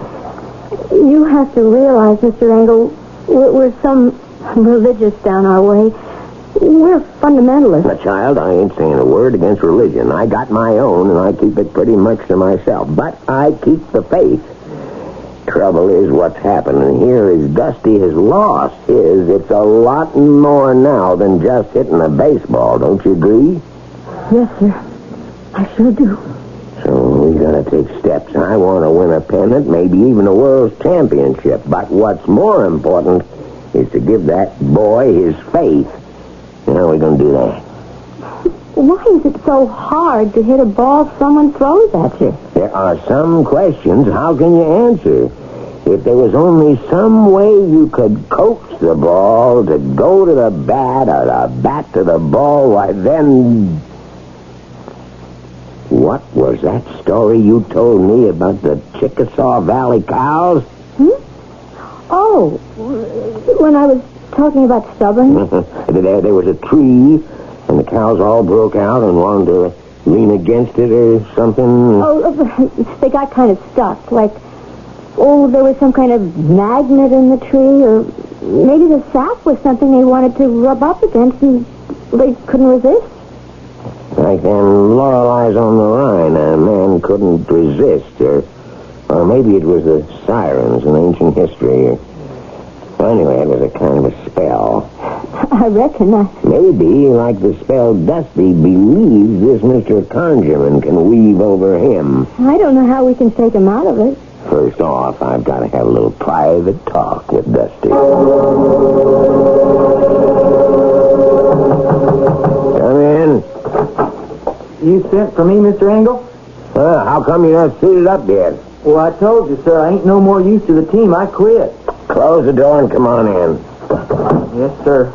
You have to realize, Mr. Engel, we're some religious down our way. We're fundamentalists. Now, child, I ain't saying a word against religion. I got my own, and I keep it pretty much to myself. But I keep the faith. Trouble is, what's happening here is Dusty has lost his. It's a lot more now than just hitting a baseball. Don't you agree? Yes, sir. I sure do. So we gotta take steps. I want to win a pennant, maybe even a world's championship. But what's more important is to give that boy his faith. How are we gonna do that? Why is it so hard to hit a ball someone throws at you? There are some questions. How can you answer? If there was only some way you could coax the ball to go to the bat or the bat to the ball, why then... What was that story you told me about the Chickasaw Valley cows? Oh, when I was talking about stubborn? There was a tree, and the cows all broke out and wanted to lean against it or something. Oh, they got kind of stuck. Like, there was some kind of magnet in the tree, or maybe the sap was something they wanted to rub up against and they couldn't resist. Like them Loreleis on the Rhine, a man couldn't resist, or maybe it was the sirens in ancient history. Anyway, it was a kind of a spell. I reckon Maybe, like the spell Dusty believes this Mr. Conjurman can weave over him. I don't know how we can take him out of it. First off, I've got to have a little private talk with Dusty. Come in. You sent for me, Mr. Engel? How come you're not suited up yet? Well, I told you, sir, I ain't no more use to the team. I quit. Close the door and come on in. Yes, sir.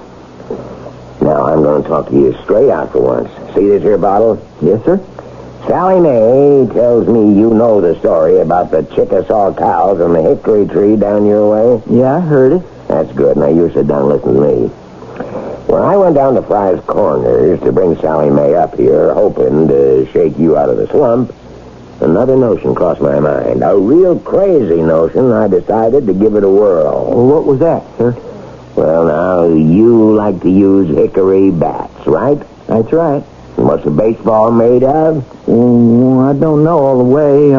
Now, I'm going to talk to you straight out for once. See this here bottle? Yes, sir. Sally Mae tells me you know the story about the Chickasaw cows and the hickory tree down your way. Yeah, I heard it. That's good. Now, you sit down and listen to me. When I went down to Fry's Corners to bring Sally Mae up here, hoping to shake you out of the slump, another notion crossed my mind. A real crazy notion. I decided to give it a whirl. Well, what was that, sir? Well, now, you like to use hickory bats, right? That's right. And what's a baseball made of? I don't know all the way.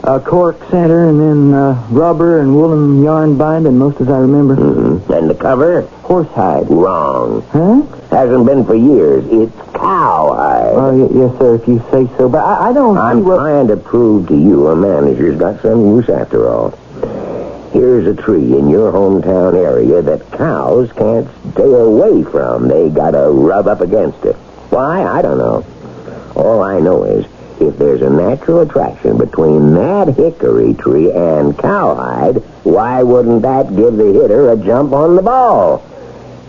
A cork center, and then rubber and woolen yarn binding, most as I remember. Mm-hmm. And the cover? Horsehide. Wrong. Huh? Hasn't been for years. It's cowhide. Oh, yes, sir, if you say so. But I don't... I'm trying to prove to you a manager's got some use after all. Here's a tree in your hometown area that cows can't stay away from. They gotta rub up against it. Why? I don't know. All I know is, if there's a natural attraction between that hickory tree and cowhide, why wouldn't that give the hitter a jump on the ball?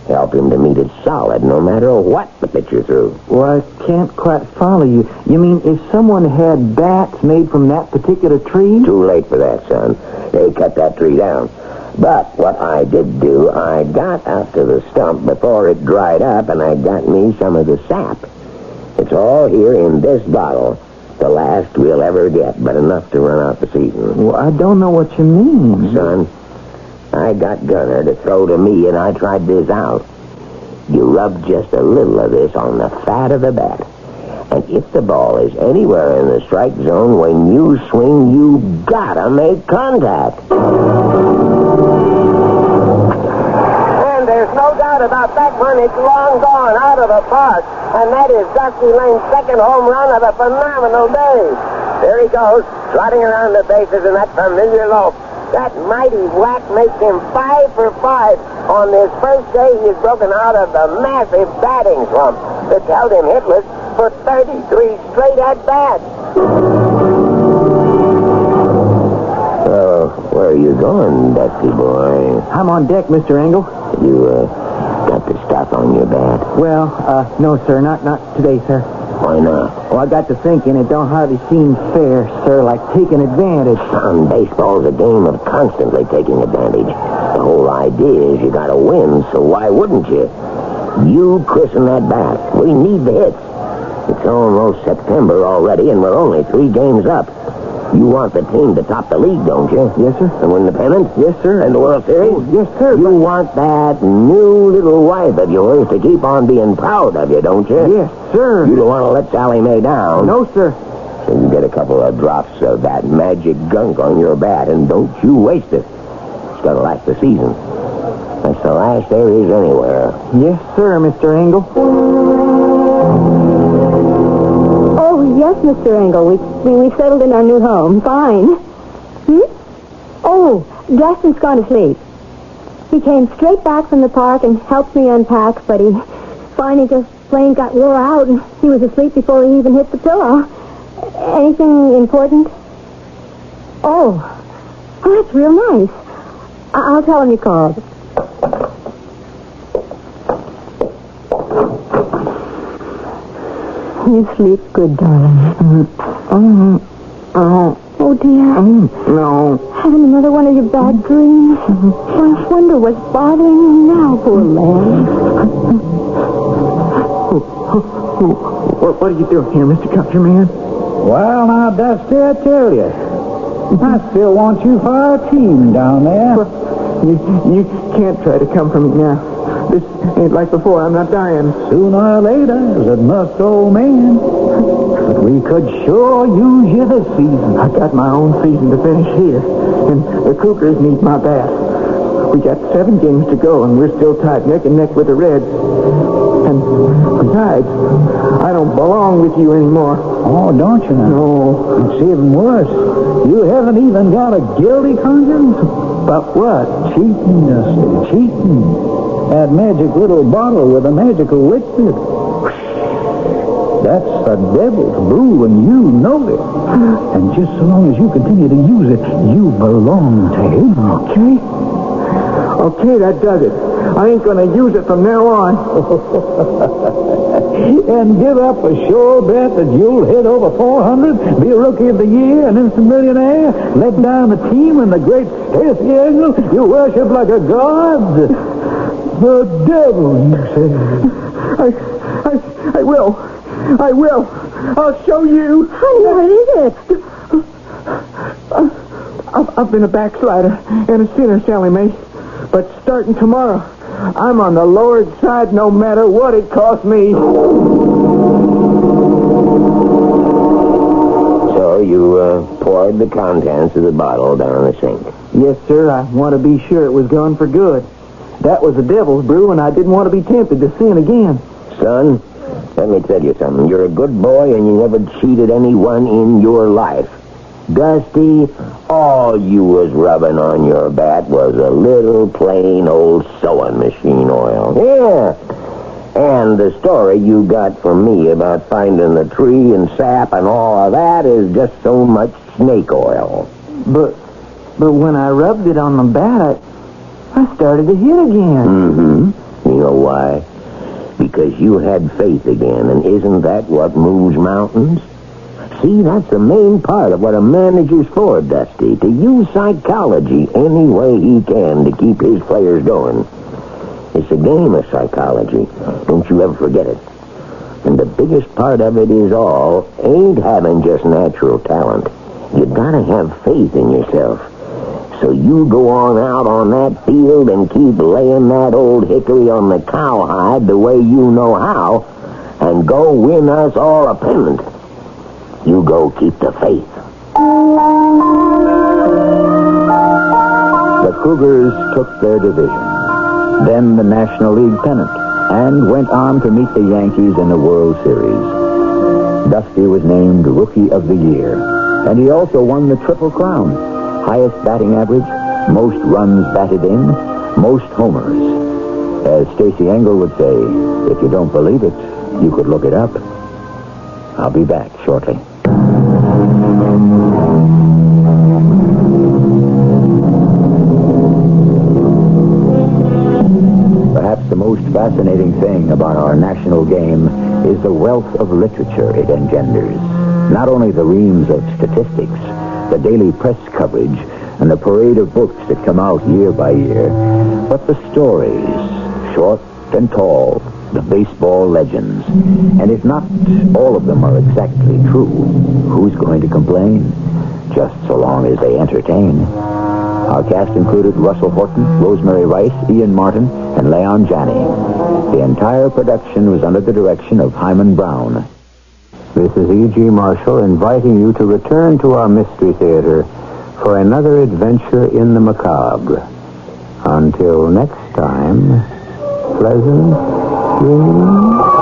Help him to meet it solid, no matter what the pitcher threw. Well, I can't quite follow you. You mean if someone had bats made from that particular tree? Too late for that, son. They cut that tree down. But what I did do, I got up to the stump before it dried up, and I got me some of the sap. It's all here in this bottle. The last we'll ever get, but enough to run out the season. Well, I don't know what you mean. Son, I got Gunner to throw to me, and I tried this out. You rub just a little of this on the fat of the bat. And if the ball is anywhere in the strike zone, when you swing, you gotta make contact. And there's no doubt about that one. It's long gone out of the park. And that is Dusty Lane's second home run of a phenomenal day. There he goes, trotting around the bases in that familiar lope. That mighty whack makes him 5 for 5 on this first day he has broken out of the massive batting slump that's held him hitless for 33 straight at-bats. So, where are you going, Dusty boy? I'm on deck, Mr. Engel. You, got the stuff on your bat? Well, no, sir, not today, sir. Why not? Well, I got to thinking it don't hardly seem fair, sir, like taking advantage. Son, baseball's a game of constantly taking advantage. The whole idea is you gotta win, so why wouldn't you? You christen that bat. We need the hits. It's almost September already, and we're only 3 games up. You want the team to top the league, don't you? Yes, sir. And win the pennant? Yes, sir. And the World Series? Oh, yes, sir. You want that new little wife of yours to keep on being proud of you, don't you? Yes, sir. You don't want to let Sally Mae down. No, sir. So you get a couple of drops of that magic gunk on your bat, and don't you waste it. It's going to last the season. That's the last there is anywhere. Yes, sir, Mr. Engel. Oh, yes, Mr. Engel. We settled in our new home. Fine. Oh, Justin's gone to sleep. He came straight back from the park and helped me unpack, but he finally just plain got wore out, and he was asleep before he even hit the pillow. Anything important? Oh, that's real nice. I'll tell him you called. You sleep good, darling. Oh, dear. No. Having another one of your bad dreams? I wonder what's bothering you now, poor man. What are you doing here, Mr. Countryman? Well, now, Dusty, I tell you. I still want you for our team down there. You can't try to come for me now. This ain't like before. I'm not dying. Sooner or later, as it must, old man. But we could sure use you this season. I got my own season to finish here, and the Cougars need my bat. We got 7 games to go, and we're still tied neck and neck with the Reds. And besides, I don't belong with you anymore. Oh, don't you now? No. It's even worse. You haven't even got a guilty conscience? But what? Cheating, Dusty, cheating. That magic little bottle with a magical liquid. That's the devil's brew, and you know it. And just so long as you continue to use it, you belong to him. Okay, that does it. I ain't gonna use it from now on. And give up a sure bet that you'll hit over 400, be a rookie of the year, an instant millionaire, let down the team and the great Stacey Engel you worship like a god. The devil, you say. I will. I'll show you. Honey, what is it? I've been a backslider and a sinner, Sally Mae. But starting tomorrow, I'm on the Lord's side no matter what it costs me. So you poured the contents of the bottle down the sink. Yes, sir. I want to be sure it was gone for good. That was the devil's brew, and I didn't want to be tempted to sin again. Son, let me tell you something. You're a good boy, and you never cheated anyone in your life. Dusty, all you was rubbing on your bat was a little plain old sewing machine oil. Yeah. And the story you got from me about finding the tree and sap and all of that is just so much snake oil. But when I rubbed it on the bat, I started to hit again. Mm-hmm. You know why? Because you had faith again, and isn't that what moves mountains? See, that's the main part of what a manager's for, Dusty, to use psychology any way he can to keep his players going. It's a game of psychology. Don't you ever forget it. And the biggest part of it is all ain't having just natural talent. You gotta have faith in yourself. So you go on out on that field and keep laying that old hickory on the cowhide the way you know how, and go win us all a pennant. You go keep the faith. The Cougars took their division, then the National League pennant, and went on to meet the Yankees in the World Series. Dusty was named Rookie of the Year, and he also won the Triple Crown: highest batting average, most runs batted in, most homers. As Stacey Engel would say, if you don't believe it, you could look it up. I'll be back shortly. Perhaps the most fascinating thing about our national game is the wealth of literature it engenders. Not only the reams of statistics, the daily press coverage, and the parade of books that come out year by year, but the stories, short and tall, the baseball legends. And if not all of them are exactly true, who's going to complain? Just so long as they entertain. Our cast included Russell Horton, Rosemary Rice, Ian Martin, and Leon Janney. The entire production was under the direction of Hyman Brown. This is E.G. Marshall inviting you to return to our Mystery Theater for another adventure in the macabre. Until next time, pleasant dreams.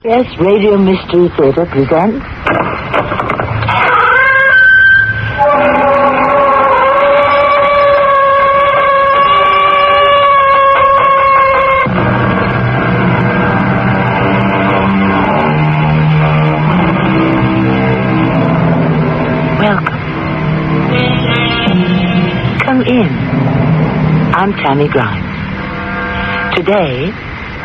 CBS Radio Mystery Theater presents... Welcome. Come in. I'm Tammy Grimes. Today,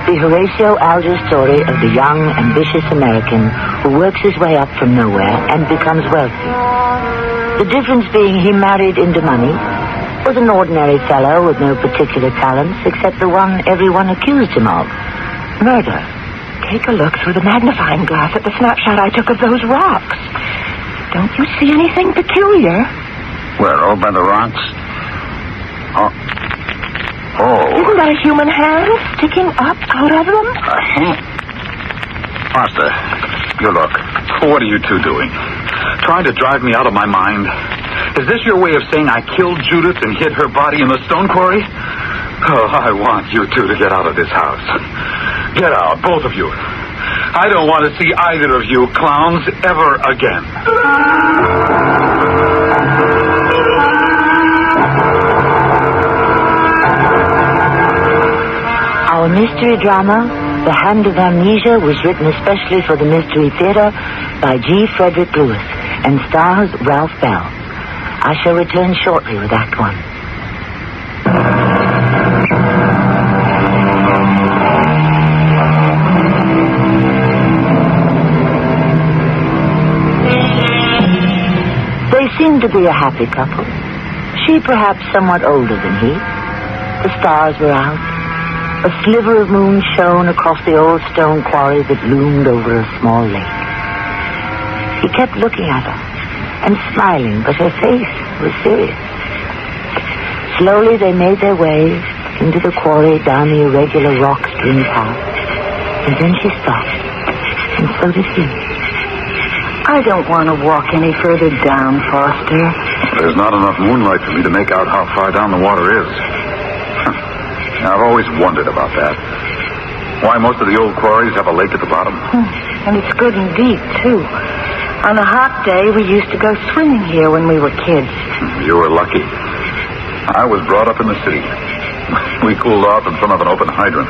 the Horatio Alger story of the young, ambitious American who works his way up from nowhere and becomes wealthy. The difference being he married into money, was an ordinary fellow with no particular talents except the one everyone accused him of, murder. Take a look through the magnifying glass at the snapshot I took of those rocks. Don't you see anything peculiar? Where, over by the rocks? Oh. Isn't that a human hand sticking up out of them? A hand? Master, you look. What are you two doing? Trying to drive me out of my mind? Is this your way of saying I killed Judith and hid her body in the stone quarry? Oh, I want you two to get out of this house. Get out, both of you. I don't want to see either of you clowns ever again. Our mystery drama, The Hand of Amnesia, was written especially for the Mystery Theater by G. Frederick Lewis and stars Ralph Bell. I shall return shortly with Act One. They seemed to be a happy couple. She perhaps somewhat older than he. The stars were out. A sliver of moon shone across the old stone quarry that loomed over a small lake. He kept looking at her and smiling, but her face was serious. Slowly they made their way into the quarry down the irregular rock-strewn path, and then she stopped, and so did he. I don't want to walk any further down, Foster. There's not enough moonlight for me to make out how far down the water is. I've always wondered about that. Why most of the old quarries have a lake at the bottom. And it's good and deep, too. On a hot day, we used to go swimming here when we were kids. You were lucky. I was brought up in the city. We cooled off in front of an open hydrant.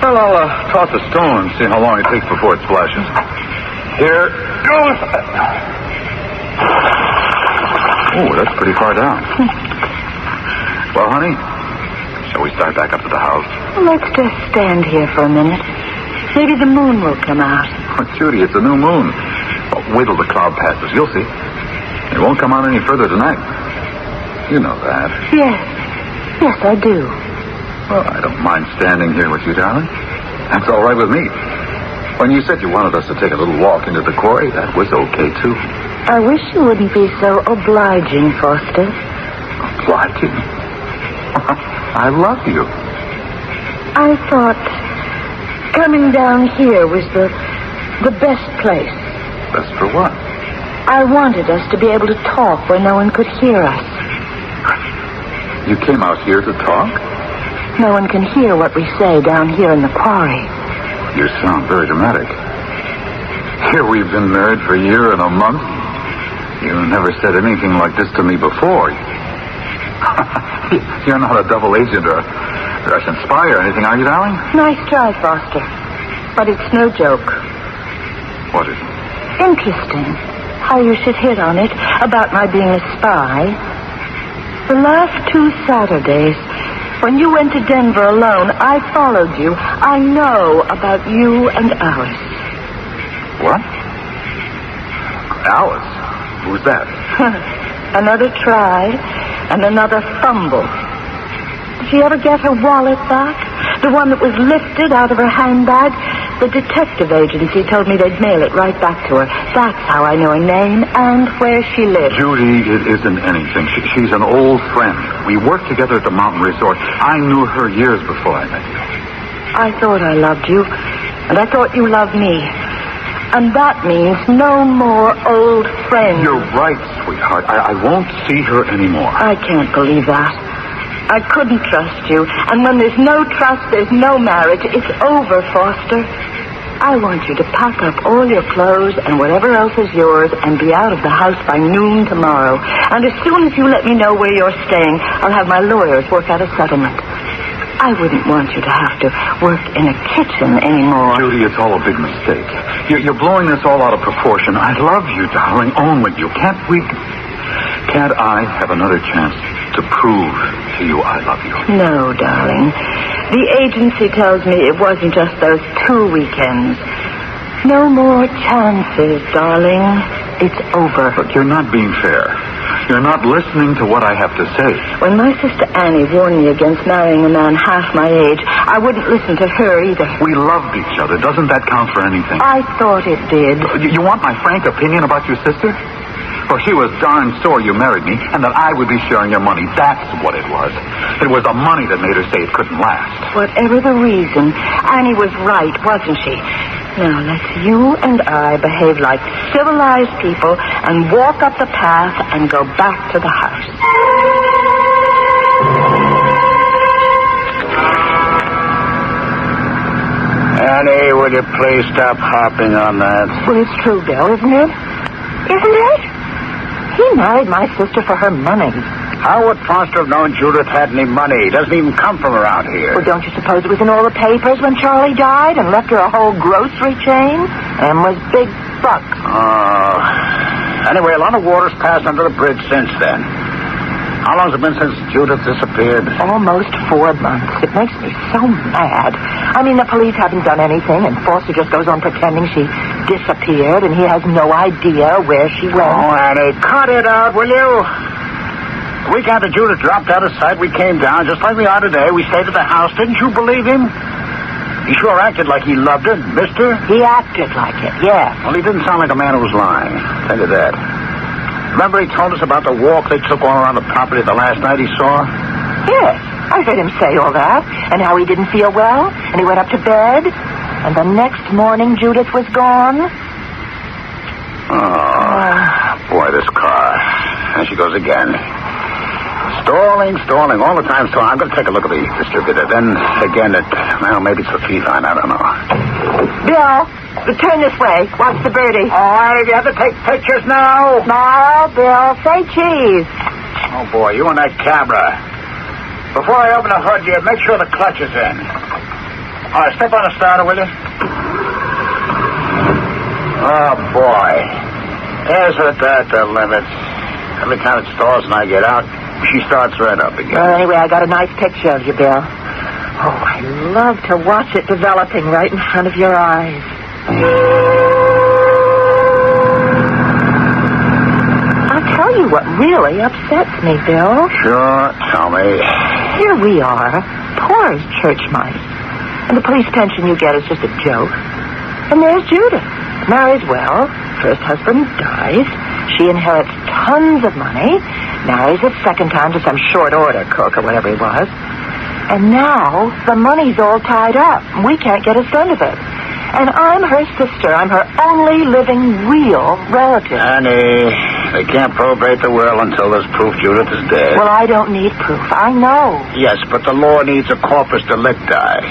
Well, I'll toss a stone and see how long it takes before it splashes. Here goes. Oh, that's pretty far down. Well, honey, shall we start back up to the house? Let's just stand here for a minute. Maybe the moon will come out. Oh, Judy, it's a new moon. Oh, wait till the cloud passes. You'll see. It won't come out any further tonight. You know that. Yes. Yes, I do. Well, I don't mind standing here with you, darling. That's all right with me. When you said you wanted us to take a little walk into the quarry, that was okay, too. I wish you wouldn't be so obliging, Foster. Obliging? I love you. I thought coming down here was the best place. Best for what? I wanted us to be able to talk where no one could hear us. You came out here to talk? No one can hear what we say down here in the quarry. You sound very dramatic. Here we've been married for a year and a month. You never said anything like this to me before. You're not a double agent or a Russian spy or anything, are you, darling? Nice try, Foster. But it's no joke. What is it? Interesting how you should hit on it about my being a spy. The last 2 Saturdays, when you went to Denver alone, I followed you. I know about you and Alice. What? Alice? Who's that? Another try and another fumble. Did she ever get her wallet back? The one that was lifted out of her handbag? The detective agency told me they'd mail it right back to her. That's how I know her name and where she lives. Judy, it isn't anything. She's an old friend. We worked together at the mountain resort. I knew her years before I met you. I thought I loved you, and I thought you loved me. And that means no more old friends. You're right, sweetheart. I won't see her anymore. I can't believe that. I couldn't trust you. And when there's no trust, there's no marriage. It's over, Foster. I want you to pack up all your clothes and whatever else is yours and be out of the house by noon tomorrow. And as soon as you let me know where you're staying, I'll have my lawyers work out a settlement. I wouldn't want you to have to work in a kitchen anymore. Judy, it's all a big mistake. You're blowing this all out of proportion. I love you, darling. Only you. Can't I have another chance to prove to you I love you? No, darling. The agency tells me it wasn't just those 2 weekends. No more chances, darling. It's over. But you're not being fair. You're not listening to what I have to say. When my sister Annie warned me against marrying a man half my age, I wouldn't listen to her either. We loved each other. Doesn't that count for anything? I thought it did. You want my frank opinion about your sister? For she was darn sore you married me and that I would be sharing your money. That's what it was. It was the money that made her say it couldn't last. Whatever the reason, Annie was right, wasn't she? Now, let's you and I behave like civilized people and walk up the path and go back to the house. Annie, will you please stop harping on that? Well, it's true, Bill, isn't it? Isn't it? He married my sister for her money. How would Foster have known Judith had any money? He doesn't even come from around here. Well, don't you suppose it was in all the papers when Charlie died and left her a whole grocery chain? And was big bucks. Oh. Anyway, a lot of water's passed under the bridge since then. How long's it been since Judith disappeared? Almost 4 months. It makes me so mad. I mean, the police haven't done anything, and Foster just goes on pretending she disappeared, and he has no idea where she went. Oh, Annie, cut it out, will you? The week after Judith dropped out of sight, we came down, just like we are today. We stayed at the house. Didn't you believe him? He sure acted like he loved her, missed her. He acted like it, yeah. Well, he didn't sound like a man who was lying. I'll tell you that. Remember he told us about the walk they took all around the property the last night he saw? Yes, I heard him say all that, and how he didn't feel well, and he went up to bed, and the next morning Judith was gone. Oh, boy, this car. There she goes again. Stalling, all the time stalling. I'm going to take a look at the distributor. Then, again, maybe it's the feline, I don't know. Bill, turn this way. Watch the birdie. All right, you have to take pictures now. No, Bill, say cheese. Oh, boy, you and that camera. Before I open the hood, you make sure the clutch is in. All right, step on the starter, will you? Oh, boy. There's her at the limits. Every time it stalls and I get out, she starts right up again. Well, anyway, I got a nice picture of you, Bill. Oh, I love to watch it developing right in front of your eyes. I'll tell you what really upsets me, Bill. Sure, tell me. Here we are, poor as church mice. And the police pension you get is just a joke. And there's Judith. Marries well. First husband dies. She inherits tons of money. Marries a second time to some short order cook or whatever he was. And now the money's all tied up. We can't get a cent of it. And I'm her sister. I'm her only living real relative. Annie, they can't probate the will until there's proof Judith is dead. Well, I don't need proof. I know. Yes, but the law needs a corpus delicti.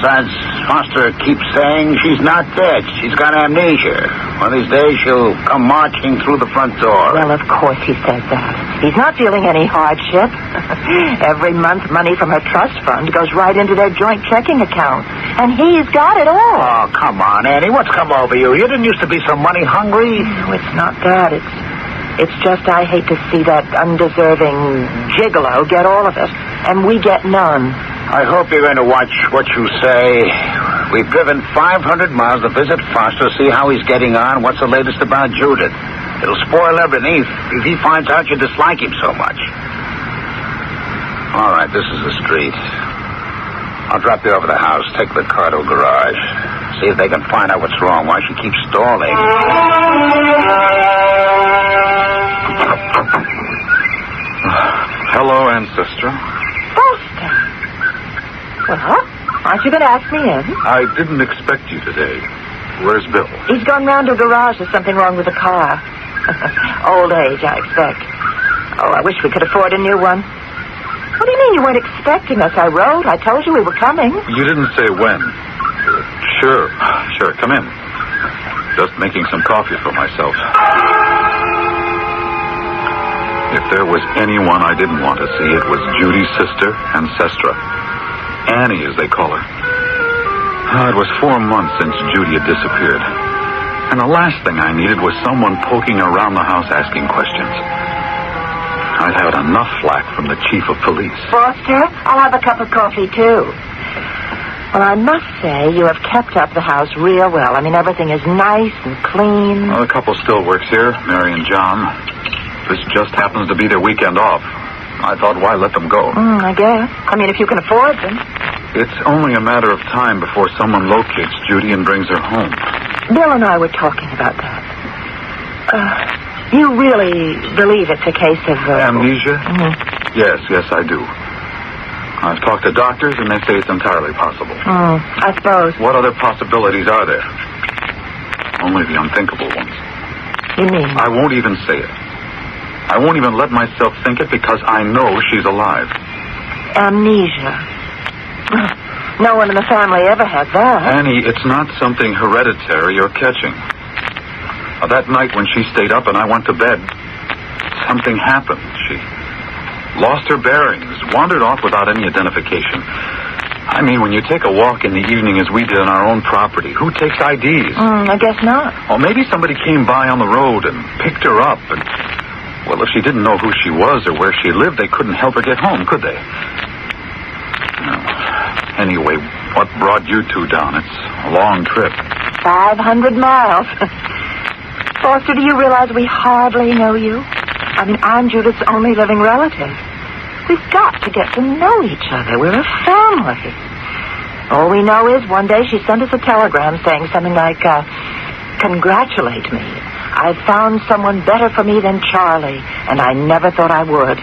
Besides, Foster keeps saying she's not dead. She's got amnesia. One of these days, she'll come marching through the front door. Well, of course he says that. He's not feeling any hardship. Every month, money from her trust fund goes right into their joint checking account. And he's got it all. Oh, come on, Annie. What's come over you? You didn't used to be so money hungry. No, it's not that. It's just I hate to see that undeserving gigolo get all of it, and we get none. I hope you're going to watch what you say. We've driven 500 miles to visit Foster, see how he's getting on, what's the latest about Judith. It'll spoil everything if he finds out you dislike him so much. All right, this is the street. I'll drop you over the house, take the car to a garage, see if they can find out what's wrong, why she keeps stalling. Hello, ancestor. Foster. Well, aren't you going to ask me in? I didn't expect you today. Where's Bill? He's gone round to a garage. There's something wrong with the car. Old age, I expect. Oh, I wish we could afford a new one. What do you mean you weren't expecting us? I wrote. I told you we were coming. You didn't say when. Sure. Come in. Just making some coffee for myself. If there was anyone I didn't want to see, it was Judy's sister, Ancestra. Annie, as they call her. It was 4 months since Judy had disappeared. And the last thing I needed was someone poking around the house asking questions. I'd had enough flack from the chief of police. Foster, I'll have a cup of coffee, too. Well, I must say you have kept up the house real well. I mean, everything is nice and clean. Well, the couple still works here, Mary and John. This just happens to be their weekend off. I thought, why let them go? I guess. I mean, if you can afford them. It's only a matter of time before someone locates Judy and brings her home. Bill and I were talking about that. You really believe it's a case of... amnesia? Mm-hmm. Yes, I do. I've talked to doctors, and they say it's entirely possible. I suppose. What other possibilities are there? Only the unthinkable ones. You mean? I won't even say it. I won't even let myself think it because I know she's alive. Amnesia. No one in the family ever had that. Annie, it's not something hereditary or catching. That night when she stayed up and I went to bed, something happened. She lost her bearings, wandered off without any identification. I mean, when you take a walk in the evening as we did on our own property, who takes IDs? I guess not. Or maybe somebody came by on the road and picked her up and... Well, if she didn't know who she was or where she lived, they couldn't help her get home, could they? No. Anyway, what brought you two down? It's a long trip. 500 miles. Foster, do you realize we hardly know you? I mean, I'm Judith's only living relative. We've got to get to know each other. We're a family. All we know is one day she sent us a telegram saying something like, congratulate me. I've found someone better for me than Charlie, and I never thought I would.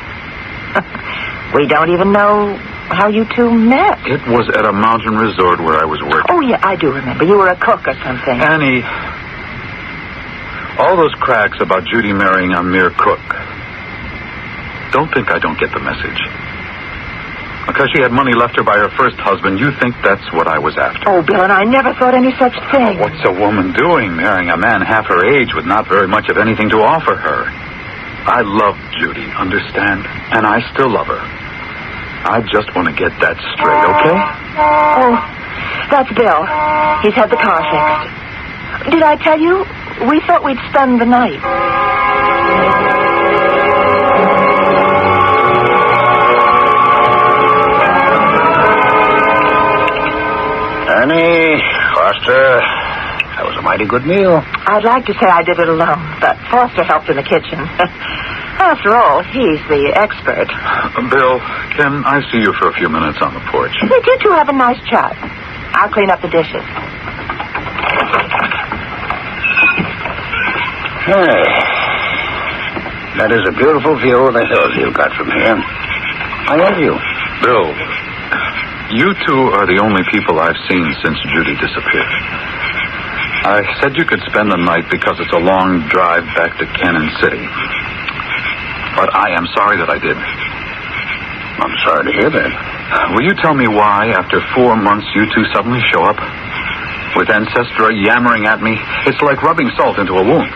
We don't even know how you two met. It was at a mountain resort where I was working. Oh, yeah, I do remember. You were a cook or something. Annie, all those cracks about Judy marrying a mere cook. Don't think I don't get the message. Because she had money left her by her first husband, you think that's what I was after. Oh, Bill, and I never thought any such thing. What's a woman doing, marrying a man half her age with not very much of anything to offer her? I love Judy, understand? And I still love her. I just want to get that straight, okay? Oh, that's Bill. He's had the car fixed. Did I tell you? We thought we'd spend the night. Annie, Foster, that was a mighty good meal. I'd like to say I did it alone, but Foster helped in the kitchen. After all, he's the expert. Bill, can I see you for a few minutes on the porch? You two have a nice chat. I'll clean up the dishes. Hey, that is a beautiful view of the hills you've got from here. I love you. Bill, you two are the only people I've seen since Judy disappeared. I said you could spend the night because it's a long drive back to Cannon City. But I am sorry that I did. I'm sorry to hear that. Will you tell me why, after 4 months, you two suddenly show up? With Ancestra yammering at me, it's like rubbing salt into a wound.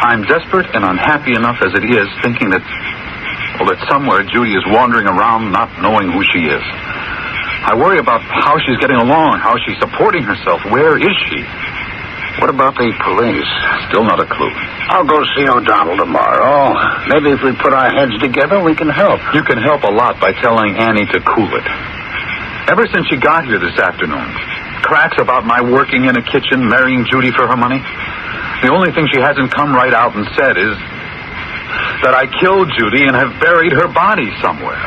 I'm desperate and unhappy enough as it is, thinking that somewhere Judy is wandering around not knowing who she is. I worry about how she's getting along, how she's supporting herself. Where is she? What about the police? Still not a clue. I'll go see O'Donnell tomorrow. Maybe if we put our heads together, we can help. You can help a lot by telling Annie to cool it. Ever since she got here this afternoon, cracks about my working in a kitchen, marrying Judy for her money. The only thing she hasn't come right out and said is that I killed Judy and have buried her body somewhere.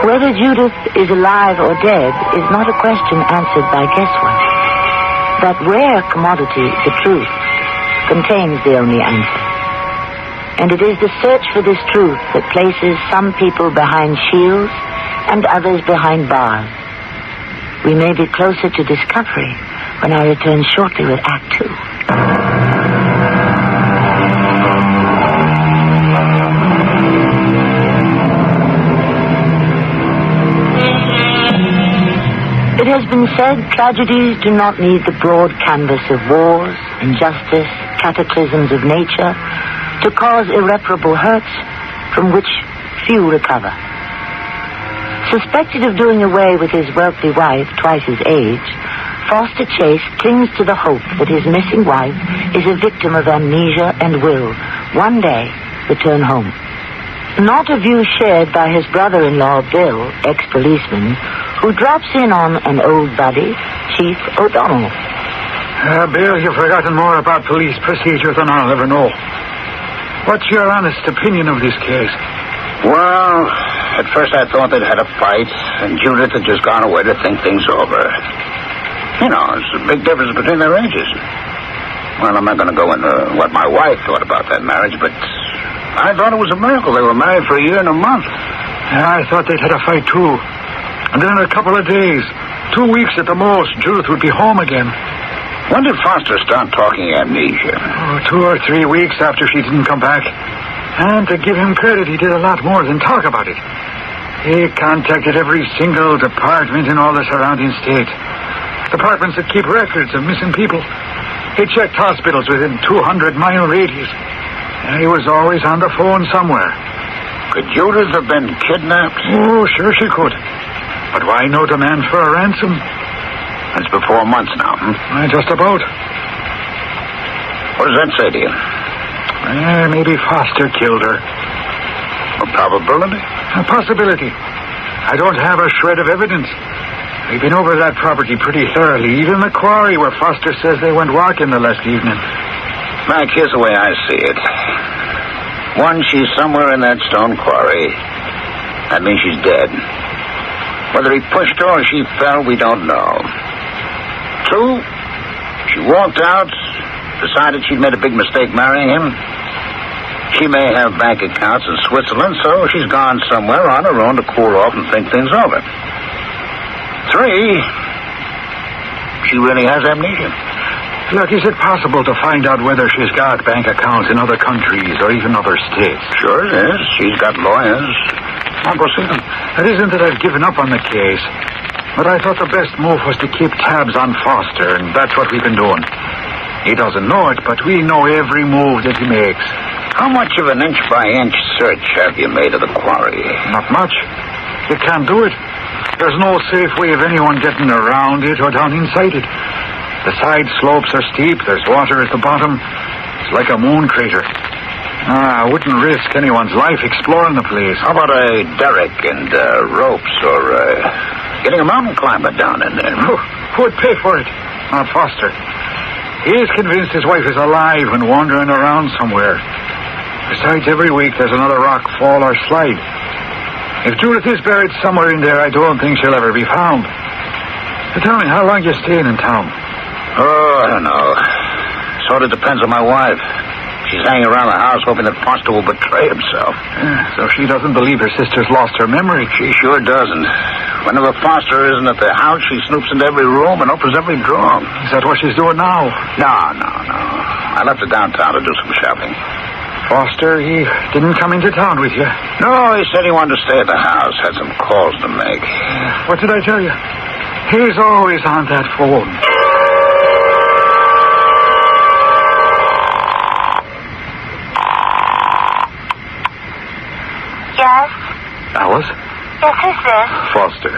Whether Judith is alive or dead is not a question answered by guesswork. That rare commodity, the truth, contains the only answer. And it is the search for this truth that places some people behind shields and others behind bars. We may be closer to discovery when I return shortly with Act 2. It has been said tragedies do not need the broad canvas of wars, injustice, cataclysms of nature to cause irreparable hurts from which few recover. Suspected of doing away with his wealthy wife, twice his age, Foster Chase clings to the hope that his missing wife is a victim of amnesia and will, one day, return home. Not a view shared by his brother-in-law, Bill, ex-policeman, who drops in on an old buddy, Chief O'Donnell. Bill, you've forgotten more about police procedure than I'll ever know. What's your honest opinion of this case? Well, at first I thought they'd had a fight, and Judith had just gone away to think things over. You know, there's a big difference between their ages. Well, I'm not going to go into what my wife thought about that marriage, but I thought it was a miracle. They were married for a year and a month. Yeah, I thought they'd had a fight, too. And then in a couple of days, 2 weeks at the most, Judith would be home again. When did Foster start talking amnesia? 2 or 3 weeks after she didn't come back. And to give him credit, he did a lot more than talk about it. He contacted every single department in all the surrounding state. Departments that keep records of missing people. He checked hospitals within 200-mile radius. And he was always on the phone somewhere. Could Judith have been kidnapped? Oh, sure she could. But why no demand for a ransom? That's been 4 months now, Just about. What does that say to you? Maybe Foster killed her. A probability? A possibility. I don't have a shred of evidence. We've been over that property pretty thoroughly, even the quarry where Foster says they went walking the last evening. Mac, here's the way I see it. One, she's somewhere in that stone quarry. That means she's dead. Whether he pushed her or she fell, we don't know. 2, she walked out, decided she'd made a big mistake marrying him. She may have bank accounts in Switzerland, so she's gone somewhere on her own to cool off and think things over. 3, she really has amnesia. Look, is it possible to find out whether she's got bank accounts in other countries or even other states? Sure it is. She's got lawyers. I'll go see them. It isn't that I've given up on the case, but I thought the best move was to keep tabs on Foster, and that's what we've been doing. He doesn't know it, but we know every move that he makes. How much of an inch-by-inch search have you made of the quarry? Not much. You can't do it. There's no safe way of anyone getting around it or down inside it. The side slopes are steep. There's water at the bottom. It's like a moon crater. I wouldn't risk anyone's life exploring the place. How about a derrick and ropes or getting a mountain climber down in there? Who would pay for it? Not Foster. He is convinced his wife is alive and wandering around somewhere. Besides, every week there's another rock fall or slide. If Judith is buried somewhere in there, I don't think she'll ever be found. So tell me, how long are you staying in town? Oh, I don't know. Sort of depends on my wife. She's hanging around the house hoping that Foster will betray himself. So she doesn't believe her sister's lost her memory. She sure doesn't. Whenever Foster isn't at the house, she snoops into every room and opens every drawer. Is that what she's doing now? No. I left it downtown to do some shopping. Foster, he didn't come into town with you. No, he said he wanted to stay at the house. Had some calls to make. What did I tell you? He's always on that phone. Yes? Alice? Yes, who's this? Foster.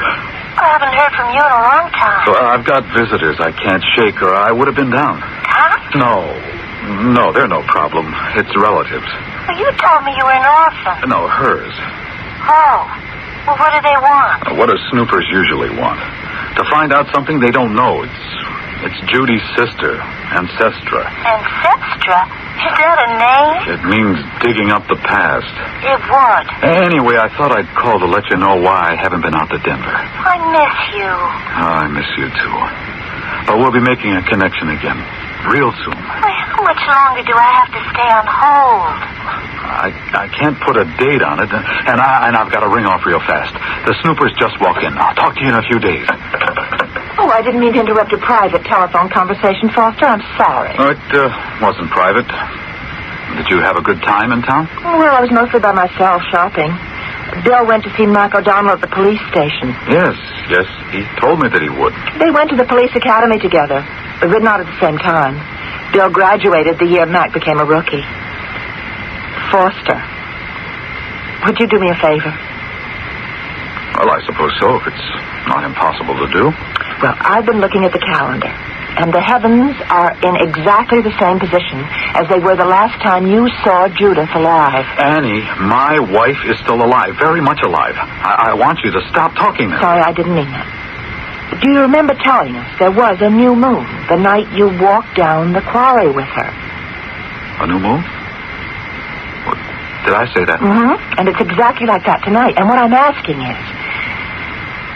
I haven't heard from you in a long time. Well, I've got visitors I can't shake or I would have been down. Huh? No, they're no problem. It's relatives. Well, you told me you were an orphan. No, hers. Oh. Well, what do they want? What do snoopers usually want? To find out something they don't know. It's Judy's sister, Ancestra. Ancestra? Is that a name? It means digging up the past. It would. Anyway, I thought I'd call to let you know why I haven't been out to Denver. I miss you. I miss you, too. But we'll be making a connection again. Real soon. Well, how much longer do I have to stay on hold? I can't put a date on it, and I've got to ring off real fast. The snoopers just walked in. I'll talk to you in a few days. Oh, I didn't mean to interrupt a private telephone conversation, Foster. I'm sorry. It wasn't private. Did you have a good time in town? Well, I was mostly by myself shopping. Bill went to see Mac O'Donnell at the police station. Yes. He told me that he would. They went to the police academy together, but not at the same time. Bill graduated the year Mac became a rookie. Foster, would you do me a favor? Well, I suppose so, if it's not impossible to do. Well, I've been looking at the calendar, and the heavens are in exactly the same position as they were the last time you saw Judith alive. Annie, my wife is still alive, very much alive. I want you to stop talking now. Sorry, I didn't mean that. Do you remember telling us there was a new moon the night you walked down the quarry with her? A new moon? Did I say that? Mm-hmm. And it's exactly like that tonight. And what I'm asking is,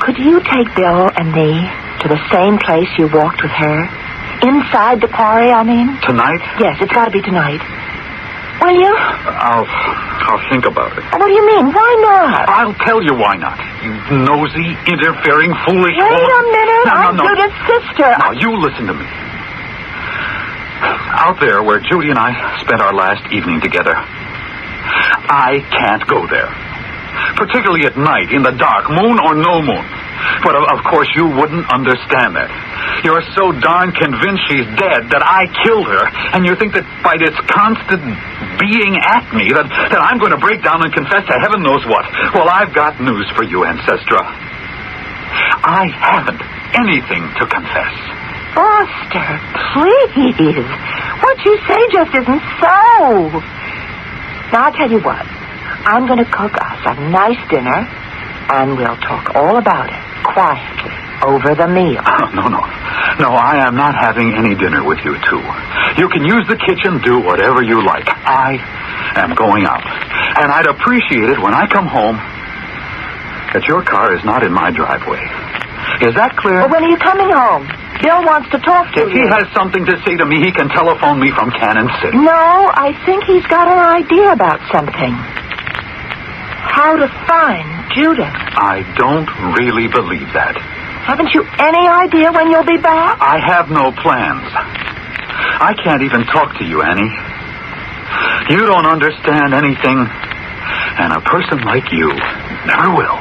could you take Bill and me to the same place you walked with her? Inside the quarry, I mean? Tonight? Yes, it's got to be tonight. Will you? I'll think about it. What do you mean? Why not? I'll tell you why not. You nosy, interfering, foolish... Wait a minute. No. I'm Judith's sister. Now, you listen to me. Out there where Judy and I spent our last evening together, I can't go there. Particularly at night, in the dark, moon or no moon. But, of course, you wouldn't understand that. You're so darn convinced she's dead that I killed her, and you think that by this constant being at me that I'm going to break down and confess to heaven knows what. Well, I've got news for you, Ancestra. I haven't anything to confess. Foster, please. What you say just isn't so. Now, I'll tell you what. I'm going to cook us a nice dinner, and we'll talk all about it, quietly, over the meal. No, I am not having any dinner with you two. You can use the kitchen, do whatever you like. I am going out, and I'd appreciate it when I come home that your car is not in my driveway. Is that clear? Well, when are you coming home? Bill wants to talk to you. If he has something to say to me, he can telephone me from Cannon City. No, I think he's got an idea about something. How to find Judith. I don't really believe that. Haven't you any idea when you'll be back? I have no plans. I can't even talk to you, Annie. You don't understand anything, and a person like you never will.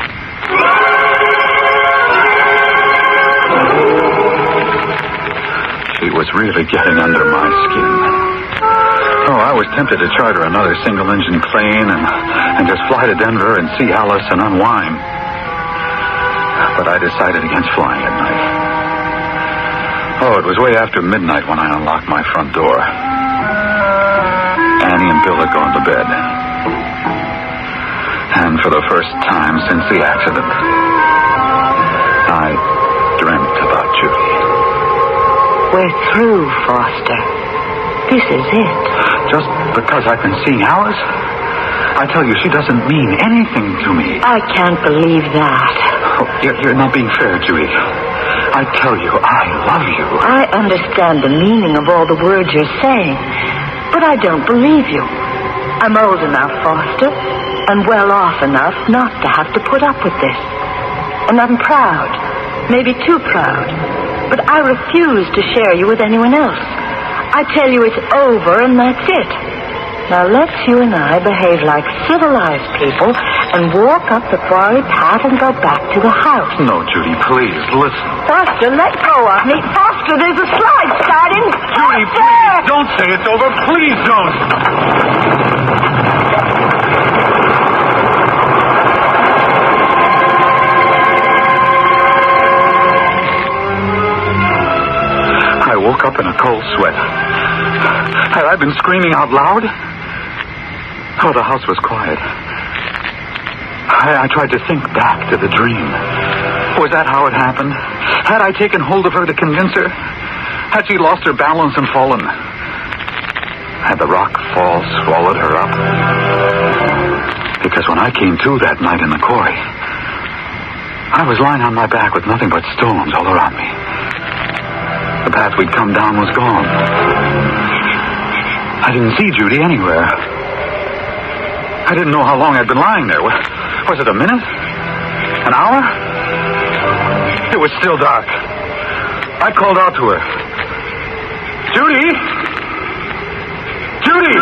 She was really getting under my skin. Oh, I was tempted to charter another single-engine plane and just fly to Denver and see Alice and unwind. But I decided against flying at night. Oh, it was way after midnight when I unlocked my front door. Annie and Bill had gone to bed. And for the first time since the accident, I dreamt about Judy. We're through, Foster. This is it. Just because I've been seeing Alice? I tell you, she doesn't mean anything to me. I can't believe that. Oh, you're not being fair, Judy. I tell you, I love you. I understand the meaning of all the words you're saying, but I don't believe you. I'm old enough, Foster, and well off enough not to have to put up with this. And I'm proud, maybe too proud, but I refuse to share you with anyone else. I tell you it's over, and that's it. Now, let's you and I behave like civilized people and walk up the quarry path and go back to the house. No, Judy, please, listen. Foster, let go of me. Foster, there's a slide starting. Judy, please, don't say it's over. Please don't. I woke up in a cold sweat. Had I been screaming out loud? Oh, the house was quiet. I tried to think back to the dream. Was that how it happened? Had I taken hold of her to convince her? Had she lost her balance and fallen? Had the rock fall swallowed her up? Because when I came to that night in the quarry, I was lying on my back with nothing but stones all around me. The path we'd come down was gone. I didn't see Judy anywhere. I didn't know how long I'd been lying there. Was it a minute? An hour? It was still dark. I called out to her. Judy! Judy!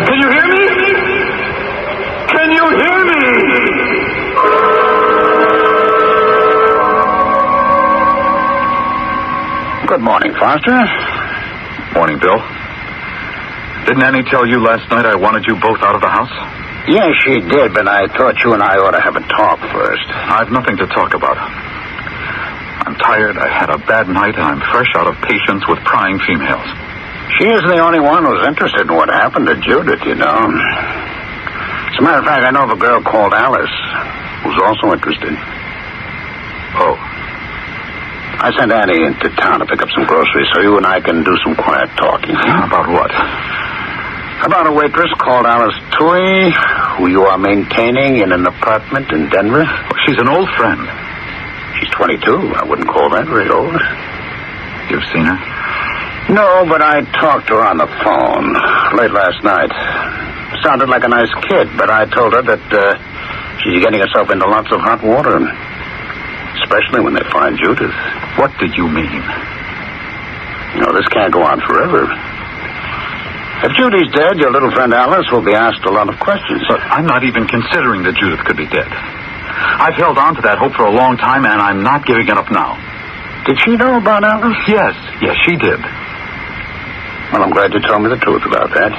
Can you hear me? Can you hear me? Good morning, Foster. Morning, Bill. Didn't Annie tell you last night I wanted you both out of the house? Yes, she did, but I thought you and I ought to have a talk first. I've nothing to talk about. I'm tired, I had a bad night, and I'm fresh out of patience with prying females. She isn't the only one who's interested in what happened to Judith, you know. As a matter of fact, I know of a girl called Alice who's also interested. Oh. I sent Annie into town to pick up some groceries so you and I can do some quiet talking. About what? About a waitress called Alice Tui, who you are maintaining in an apartment in Denver. Oh, she's an old friend. She's 22. I wouldn't call that very old. You've seen her? No, but I talked to her on the phone late last night. Sounded like a nice kid, but I told her that she's getting herself into lots of hot water, especially when they find Judith. What did you mean? No, this can't go on forever. If Judy's dead, your little friend Alice will be asked a lot of questions. But I'm not even considering that Judith could be dead. I've held on to that hope for a long time, and I'm not giving it up now. Did she know about Alice? Yes, she did. Well, I'm glad you told me the truth about that.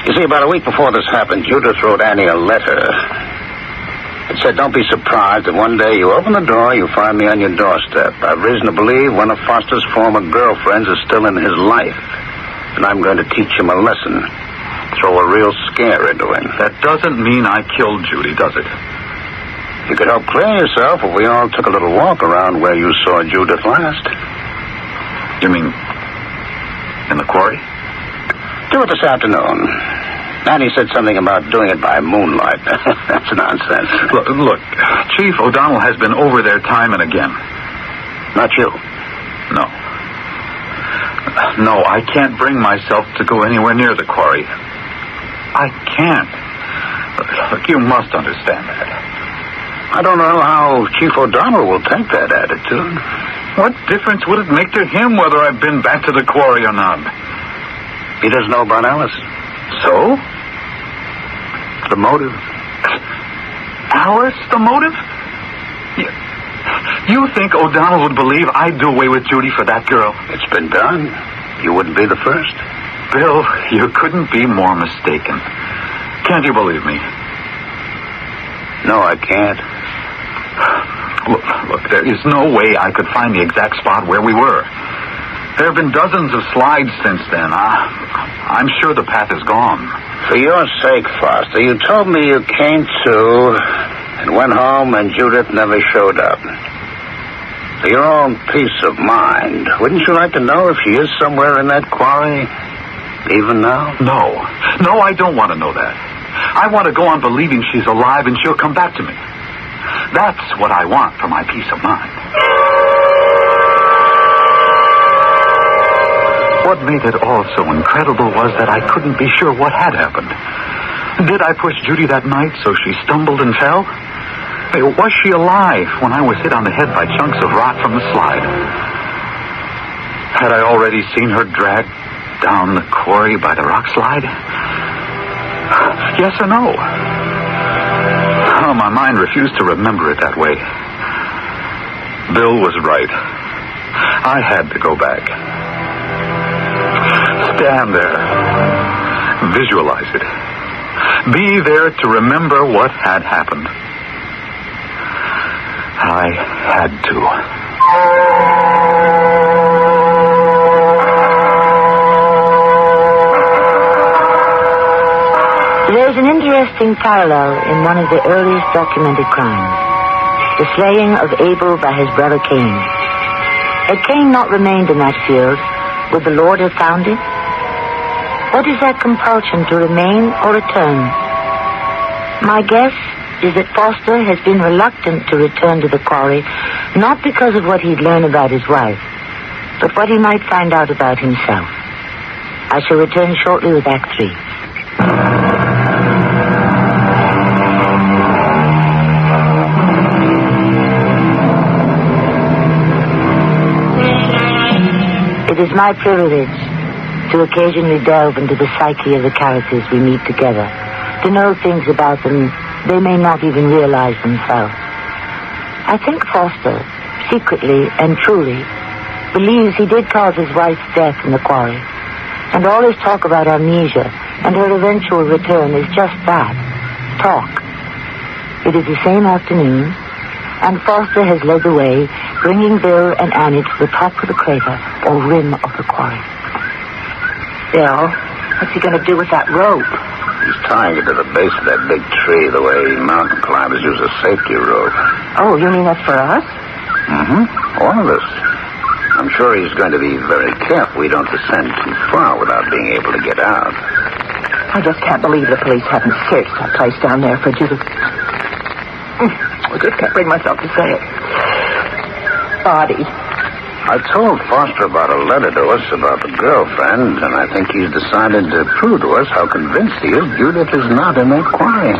You see, about a week before this happened, Judith wrote Annie a letter. It said, "Don't be surprised if one day you open the door, you find me on your doorstep. I've reason to believe one of Foster's former girlfriends is still in his life, and I'm going to teach him a lesson. Throw a real scare into him." That doesn't mean I killed Judy, does it? You could help clear yourself if we all took a little walk around where you saw Judith last. You mean in the quarry? Do it this afternoon. Annie said something about doing it by moonlight. That's nonsense. Look, Chief O'Donnell has been over there time and again. Not you? No. No, I can't bring myself to go anywhere near the quarry. I can't. Look, you must understand that. I don't know how Chief O'Donnell will take that attitude. What difference would it make to him whether I've been back to the quarry or not? He doesn't know about Alice. So? The motive. Alice, the motive? You think O'Donnell would believe I'd do away with Judy for that girl? It's been done. You wouldn't be the first. Bill, you couldn't be more mistaken. Can't you believe me? No, I can't. Look, there is no way I could find the exact spot where we were. There have been dozens of slides since then. I'm sure the path is gone. For your sake, Foster, you told me you came to and went home and Judith never showed up. For your own peace of mind, wouldn't you like to know if she is somewhere in that quarry, even now? No, I don't want to know that. I want to go on believing she's alive and she'll come back to me. That's what I want for my peace of mind. What made it all so incredible was that I couldn't be sure what had happened. Did I push Judy that night so she stumbled and fell? Was she alive when I was hit on the head by chunks of rock from the slide? Had I already seen her dragged down the quarry by the rock slide? Yes or no? Oh, my mind refused to remember it that way. Bill was right. I had to go back. Stand there. Visualize it. Be there to remember what had happened. I had to. There's an interesting parallel in one of the earliest documented crimes, the slaying of Abel by his brother Cain. Had Cain not remained in that field, would the Lord have found it? What is that compulsion to remain or return? My guess is that Foster has been reluctant to return to the quarry, not because of what he'd learn about his wife, but what he might find out about himself. I shall return shortly with Act 3. It is my privilege to occasionally delve into the psyche of the characters we meet together, to know things about them they may not even realize themselves. I think Foster, secretly and truly, believes he did cause his wife's death in the quarry, and all his talk about amnesia and her eventual return is just that, talk. It is the same afternoon, and Foster has led the way, bringing Bill and Annie to the top of the crater or rim of the quarry. Bill, what's he going to do with that rope? He's tying it to the base of that big tree the way mountain climbers use a safety rope. Oh, you mean that's for us? Mm-hmm. All of us. I'm sure he's going to be very careful we don't descend too far without being able to get out. I just can't believe the police haven't searched that place down there for Judith. I just can't bring myself to say it. Body. I told Foster about a letter to us about the girlfriend, and I think he's decided to prove to us how convinced he is Judith is not in that quarry.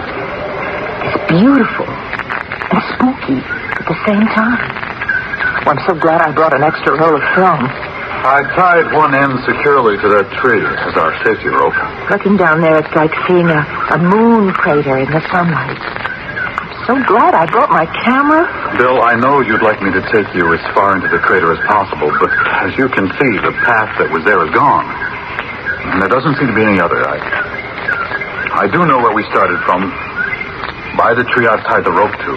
It's beautiful and spooky at the same time. Well, I'm so glad I brought an extra roll of film. I tied one end securely to that tree as our safety rope. Looking down there, it's like seeing a moon crater in the sunlight. So glad I brought my camera. Bill, I know you'd like me to take you as far into the crater as possible, but as you can see, the path that was there is gone. And there doesn't seem to be any other. I do know where we started from. By the tree I've tied the rope to.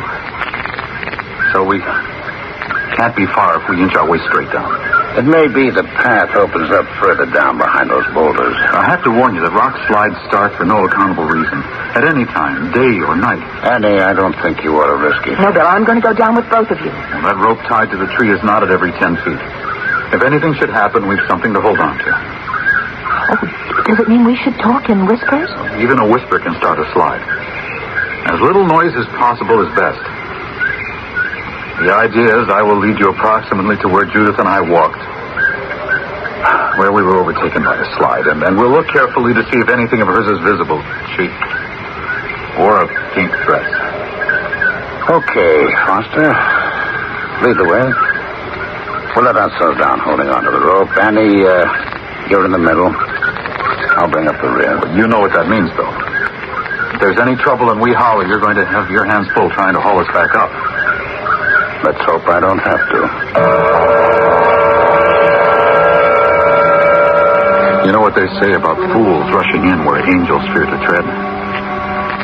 So we can't be far if we inch our way straight down. It may be the path opens up further down behind those boulders. I have to warn you that rock slides start for no accountable reason. At any time, day or night. Annie, I don't think you ought to risk it. No, Bill, I'm going to go down with both of you. Well, that rope tied to the tree is knotted every 10 feet. If anything should happen, we've something to hold on to. Oh, does it mean we should talk in whispers? Even a whisper can start a slide. As little noise as possible is best. The idea is I will lead you approximately to where Judith and I walked, where we were overtaken by a slide, and we'll look carefully to see if anything of hers is visible. She wore a pink dress. Okay, Foster. Lead the way. We'll let ourselves down holding onto the rope. Annie, you're in the middle. I'll bring up the rear. You know what that means, Bill. If there's any trouble and we holler, you're going to have your hands full trying to haul us back up. Let's hope I don't have to. You know what they say about fools rushing in where angels fear to tread?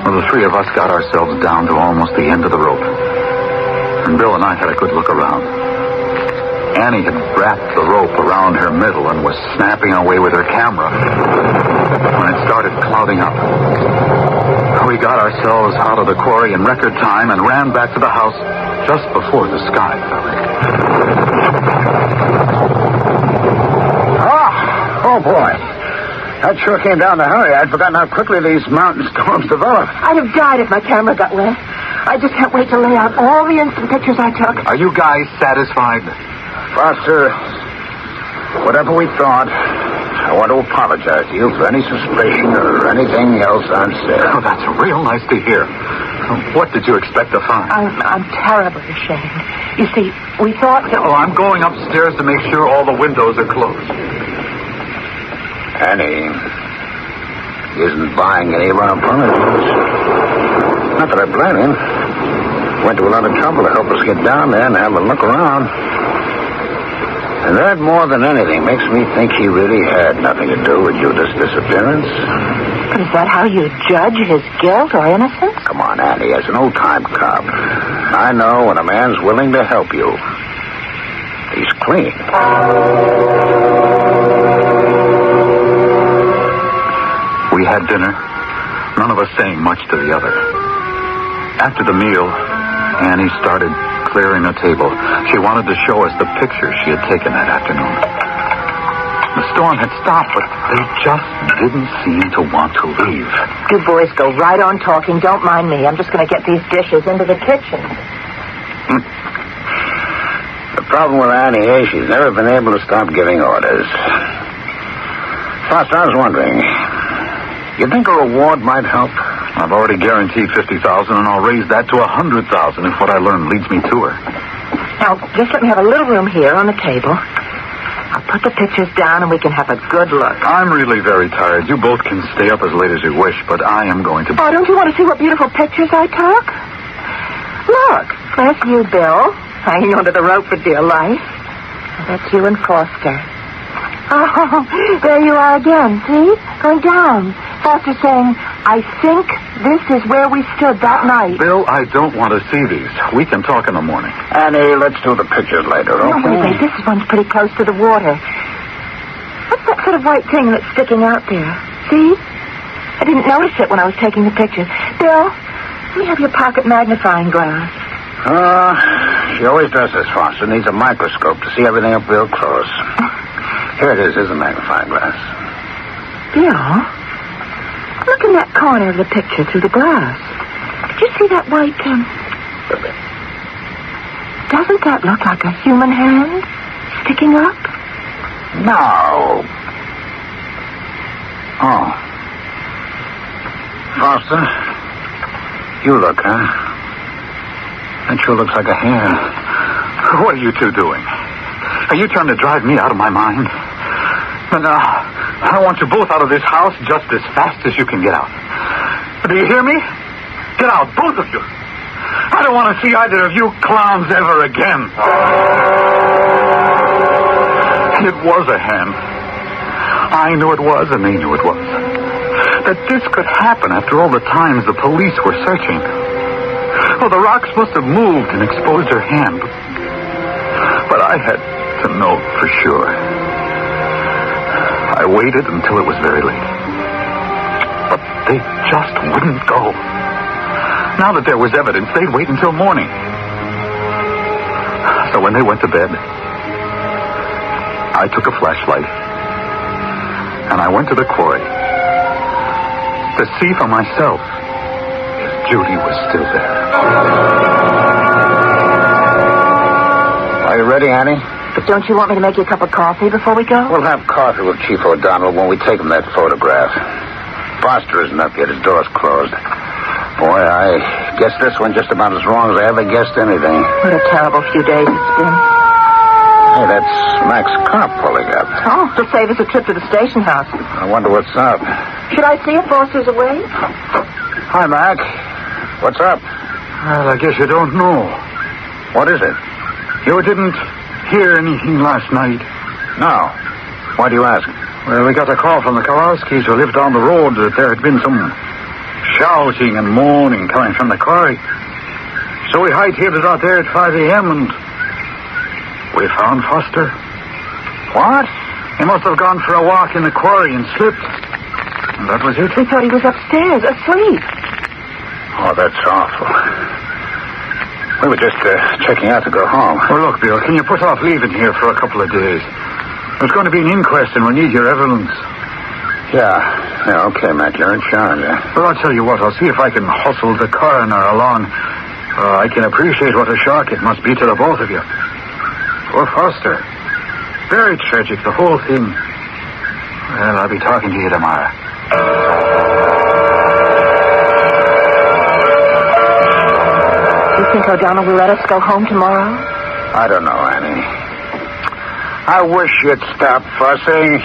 Well, the three of us got ourselves down to almost the end of the rope. And Bill and I had a good look around. Annie had wrapped the rope around her middle and was snapping away with her camera when it started clouding up. We got ourselves out of the quarry in record time and ran back to the house just before the sky fell in. Oh, boy. That sure came down to hurry. I'd forgotten how quickly these mountain storms develop. I'd have died if my camera got wet. I just can't wait to lay out all the instant pictures I took. Are you guys satisfied? Foster, whatever we thought, I want to apologize to you for any suspicion or anything else I've said. Oh, that's real nice to hear. What did you expect to find? I'm terribly ashamed. You see, we thought that... Oh, I'm going upstairs to make sure all the windows are closed. Annie isn't buying any of our furniture. Not that I blame him. Went to a lot of trouble to help us get down there and have a look around. And that, more than anything, makes me think he really had nothing to do with Judith's disappearance. But is that how you judge his guilt or innocence? Come on, Annie. As an old-time cop, I know when a man's willing to help you, he's clean. We had dinner, none of us saying much to the other. After the meal, Annie started clearing a table. She wanted to show us the pictures she had taken that afternoon. The storm had stopped, but they just didn't seem to want to leave. You boys go right on talking. Don't mind me. I'm just going to get these dishes into the kitchen. The problem with Annie is she's never been able to stop giving orders. Foster, I was wondering, you think a reward might help? I've already guaranteed $50,000, and I'll raise that to $100,000 if what I learn leads me to her. Now, just let me have a little room here on the table. I'll put the pictures down, and we can have a good look. I'm really very tired. You both can stay up as late as you wish, but I am going to... Oh, don't you want to see what beautiful pictures I took? Look, there's you, Bill, hanging onto the rope for dear life. And that's you and Foster. Oh, there you are again, see? Going down. Foster saying, I think this is where we stood that night. Bill, I don't want to see these. We can talk in the morning. Annie, let's do the pictures later, okay? No, wait. This one's pretty close to the water. What's that sort of white thing that's sticking out there? See? I didn't notice it when I was taking the pictures. Bill, let me have your pocket magnifying glass. She always does this, Foster. Needs a microscope to see everything up real close. Here it is. Here's a magnifying glass. Bill, look in that corner of the picture through the glass. Did you see that white thing? Doesn't that look like a human hand sticking up? No. Oh. Foster, you look, huh? That sure looks like a hand. What are you two doing? Are you trying to drive me out of my mind? But I want you both out of this house just as fast as you can get out. Do you hear me? Get out, both of you. I don't want to see either of you clowns ever again. It was a hand. I knew it was, and they knew it was. That this could happen after all the times the police were searching. Well, the rocks must have moved and exposed her hand. But I had to know for sure. I waited until it was very late. But they just wouldn't go. Now that there was evidence, they'd wait until morning. So when they went to bed, I took a flashlight and I went to the quarry to see for myself if Judy was still there. Are you ready, Annie? But don't you want me to make you a cup of coffee before we go? We'll have coffee with Chief O'Donnell when we take him that photograph. Foster isn't up yet. His door's closed. Boy, I guess this one just about as wrong as I ever guessed anything. What a terrible few days it's been. Hey, that's Mac's car pulling up. Oh, to save us a trip to the station house. I wonder what's up. Should I see if Foster's away? Hi, Mac. What's up? Well, I guess you don't know. What is it? You didn't hear anything last night? No. Why do you ask? Well, we got a call from the Kowalskis who lived down the road that there had been some shouting and moaning coming from the quarry. So we hightailed it out there at 5 a.m. and we found Foster. What? He must have gone for a walk in the quarry and slipped. And that was it. We thought he was upstairs, asleep. Oh, that's awful. We were just checking out to go home. Well, look, Bill, can you put off leaving here for a couple of days? There's going to be an inquest and we need your evidence. Yeah, okay, Mac, you're in charge. Well, I'll tell you what, I'll see if I can hustle the coroner along. I can appreciate what a shock it must be to the both of you. Poor Foster. Very tragic, the whole thing. Well, I'll be talking to you tomorrow. You think O'Donnell will let us go home tomorrow? I don't know, Annie. I wish you'd stop fussing.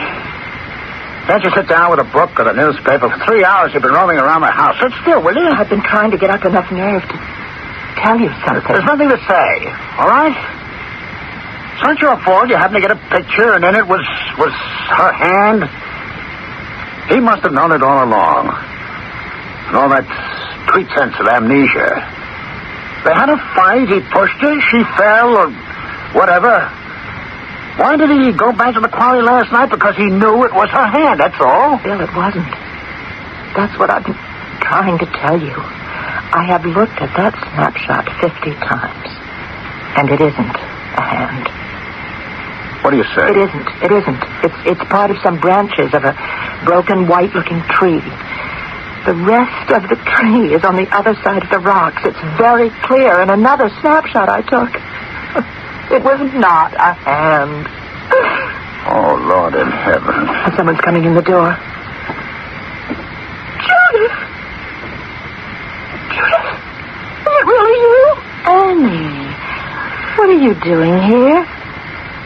Can't you sit down with a book or the newspaper? For 3 hours you've been roaming around my house. Sit still, will you? I've been trying to get up enough nerve to tell you something. There's nothing to say, all right? It's not your fault. You happened to get a picture, and in it was her hand. He must have known it all along. And all that pretense of amnesia. They had a fight. He pushed her. She fell, or whatever. Why did he go back to the quarry last night? Because he knew it was her hand, that's all. Bill, it wasn't. That's what I've been trying to tell you. I have looked at that snapshot 50 times. And it isn't a hand. What do you say? It isn't. It's part of some branches of a broken, white-looking tree. The rest of the tree is on the other side of the rocks. It's very clear in another snapshot I took. It was not a hand. Oh, Lord in heaven. Someone's coming in the door. Judith! Judith! Is it really you? Annie, what are you doing here?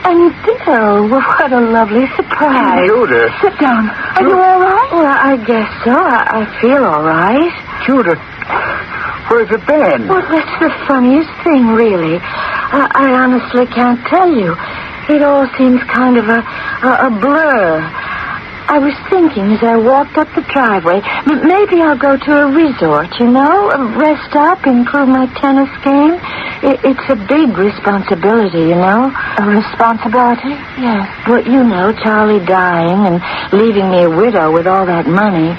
And Bill, what a lovely surprise. Judith. Sit down. Are you all right? Well, I guess so. I feel all right. Judith, where's it been? Well, that's the funniest thing, really. I honestly can't tell you. It all seems kind of a blur. I was thinking as I walked up the driveway, maybe I'll go to a resort, rest up, improve my tennis game. It's a big responsibility, A responsibility? Yes. Well, Charlie dying and leaving me a widow with all that money.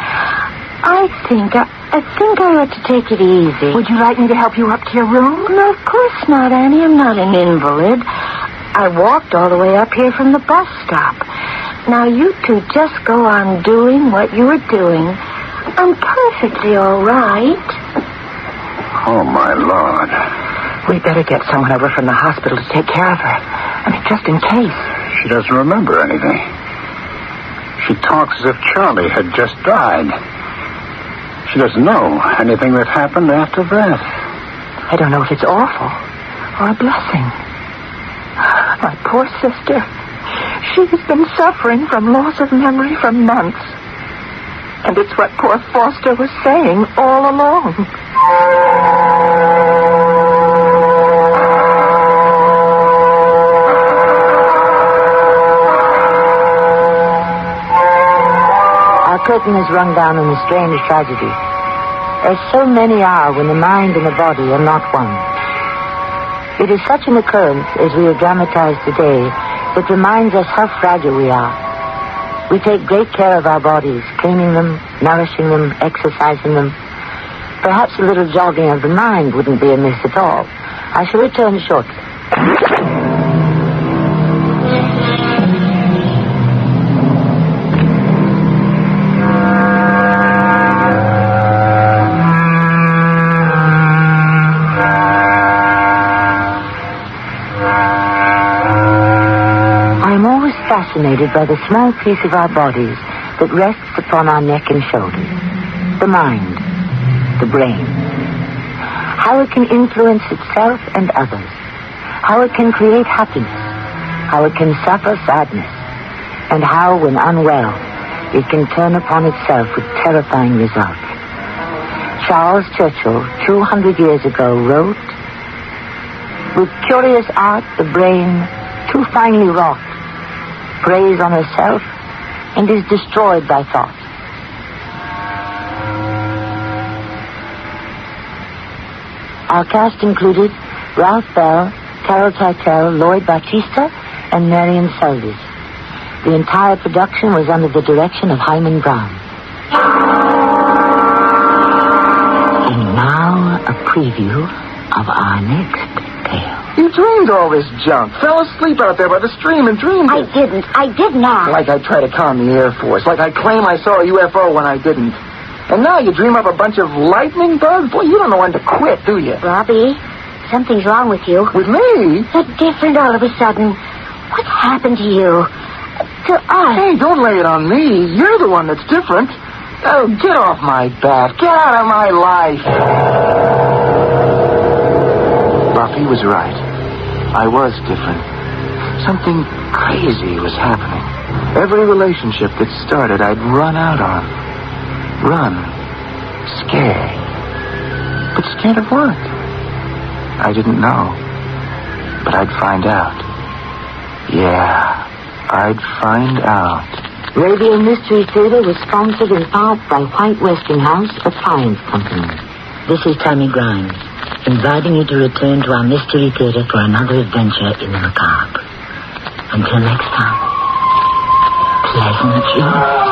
I think I ought to take it easy. Would you like me to help you up to your room? No, of course not, Annie. I'm not an invalid. I walked all the way up here from the bus stop. Now, you two just go on doing what you were doing. I'm perfectly all right. Oh, my Lord. We'd better get someone over from the hospital to take care of her. Just in case. She doesn't remember anything. She talks as if Charlie had just died. She doesn't know anything that happened after that. I don't know if it's awful or a blessing. My poor sister. She has been suffering from loss of memory for months. And it's what poor Foster was saying all along. Our curtain is rung down on a strange tragedy, as so many are when the mind and the body are not one. It is such an occurrence, as we have dramatized today, that reminds us how fragile we are. We take great care of our bodies, cleaning them, nourishing them, exercising them. Perhaps a little jogging of the mind wouldn't be amiss at all. I shall return shortly. Fascinated by the small piece of our bodies that rests upon our neck and shoulders. The mind, the brain. How it can influence itself and others. How it can create happiness. How it can suffer sadness. And how, when unwell, it can turn upon itself with terrifying results. Charles Churchill, 200 years ago, wrote, "With curious art, the brain, too finely wrought, preys on herself and is destroyed by thought." Our cast included Ralph Bell, Carol Keitel, Lloyd Bautista, and Marion Seldes. The entire production was under the direction of Hyman Brown. And now a preview of our next tale. You dreamed all this junk. Fell asleep out there by the stream and dreamed it. I did not. Like I tried to con the Air Force. Like I claim I saw a UFO when I didn't. And now you dream up a bunch of lightning bugs? Boy, you don't know when to quit, do you? Robbie, something's wrong with you. With me? You're different all of a sudden. What's happened to you? To us? Hey, don't lay it on me. You're the one that's different. Oh, get off my back. Get out of my life. off. He was right. I was different. Something crazy was happening. Every relationship that started, I'd run out on. Run. Scared. But scared of what? I didn't know. But I'd find out. Yeah, I'd find out. Radio Mystery Theater was sponsored in part by White Westinghouse Appliance Company. This is Tammy Grimes, inviting you to return to our Mystery Theater for another adventure in the macabre. Until next time, pleasant dreams.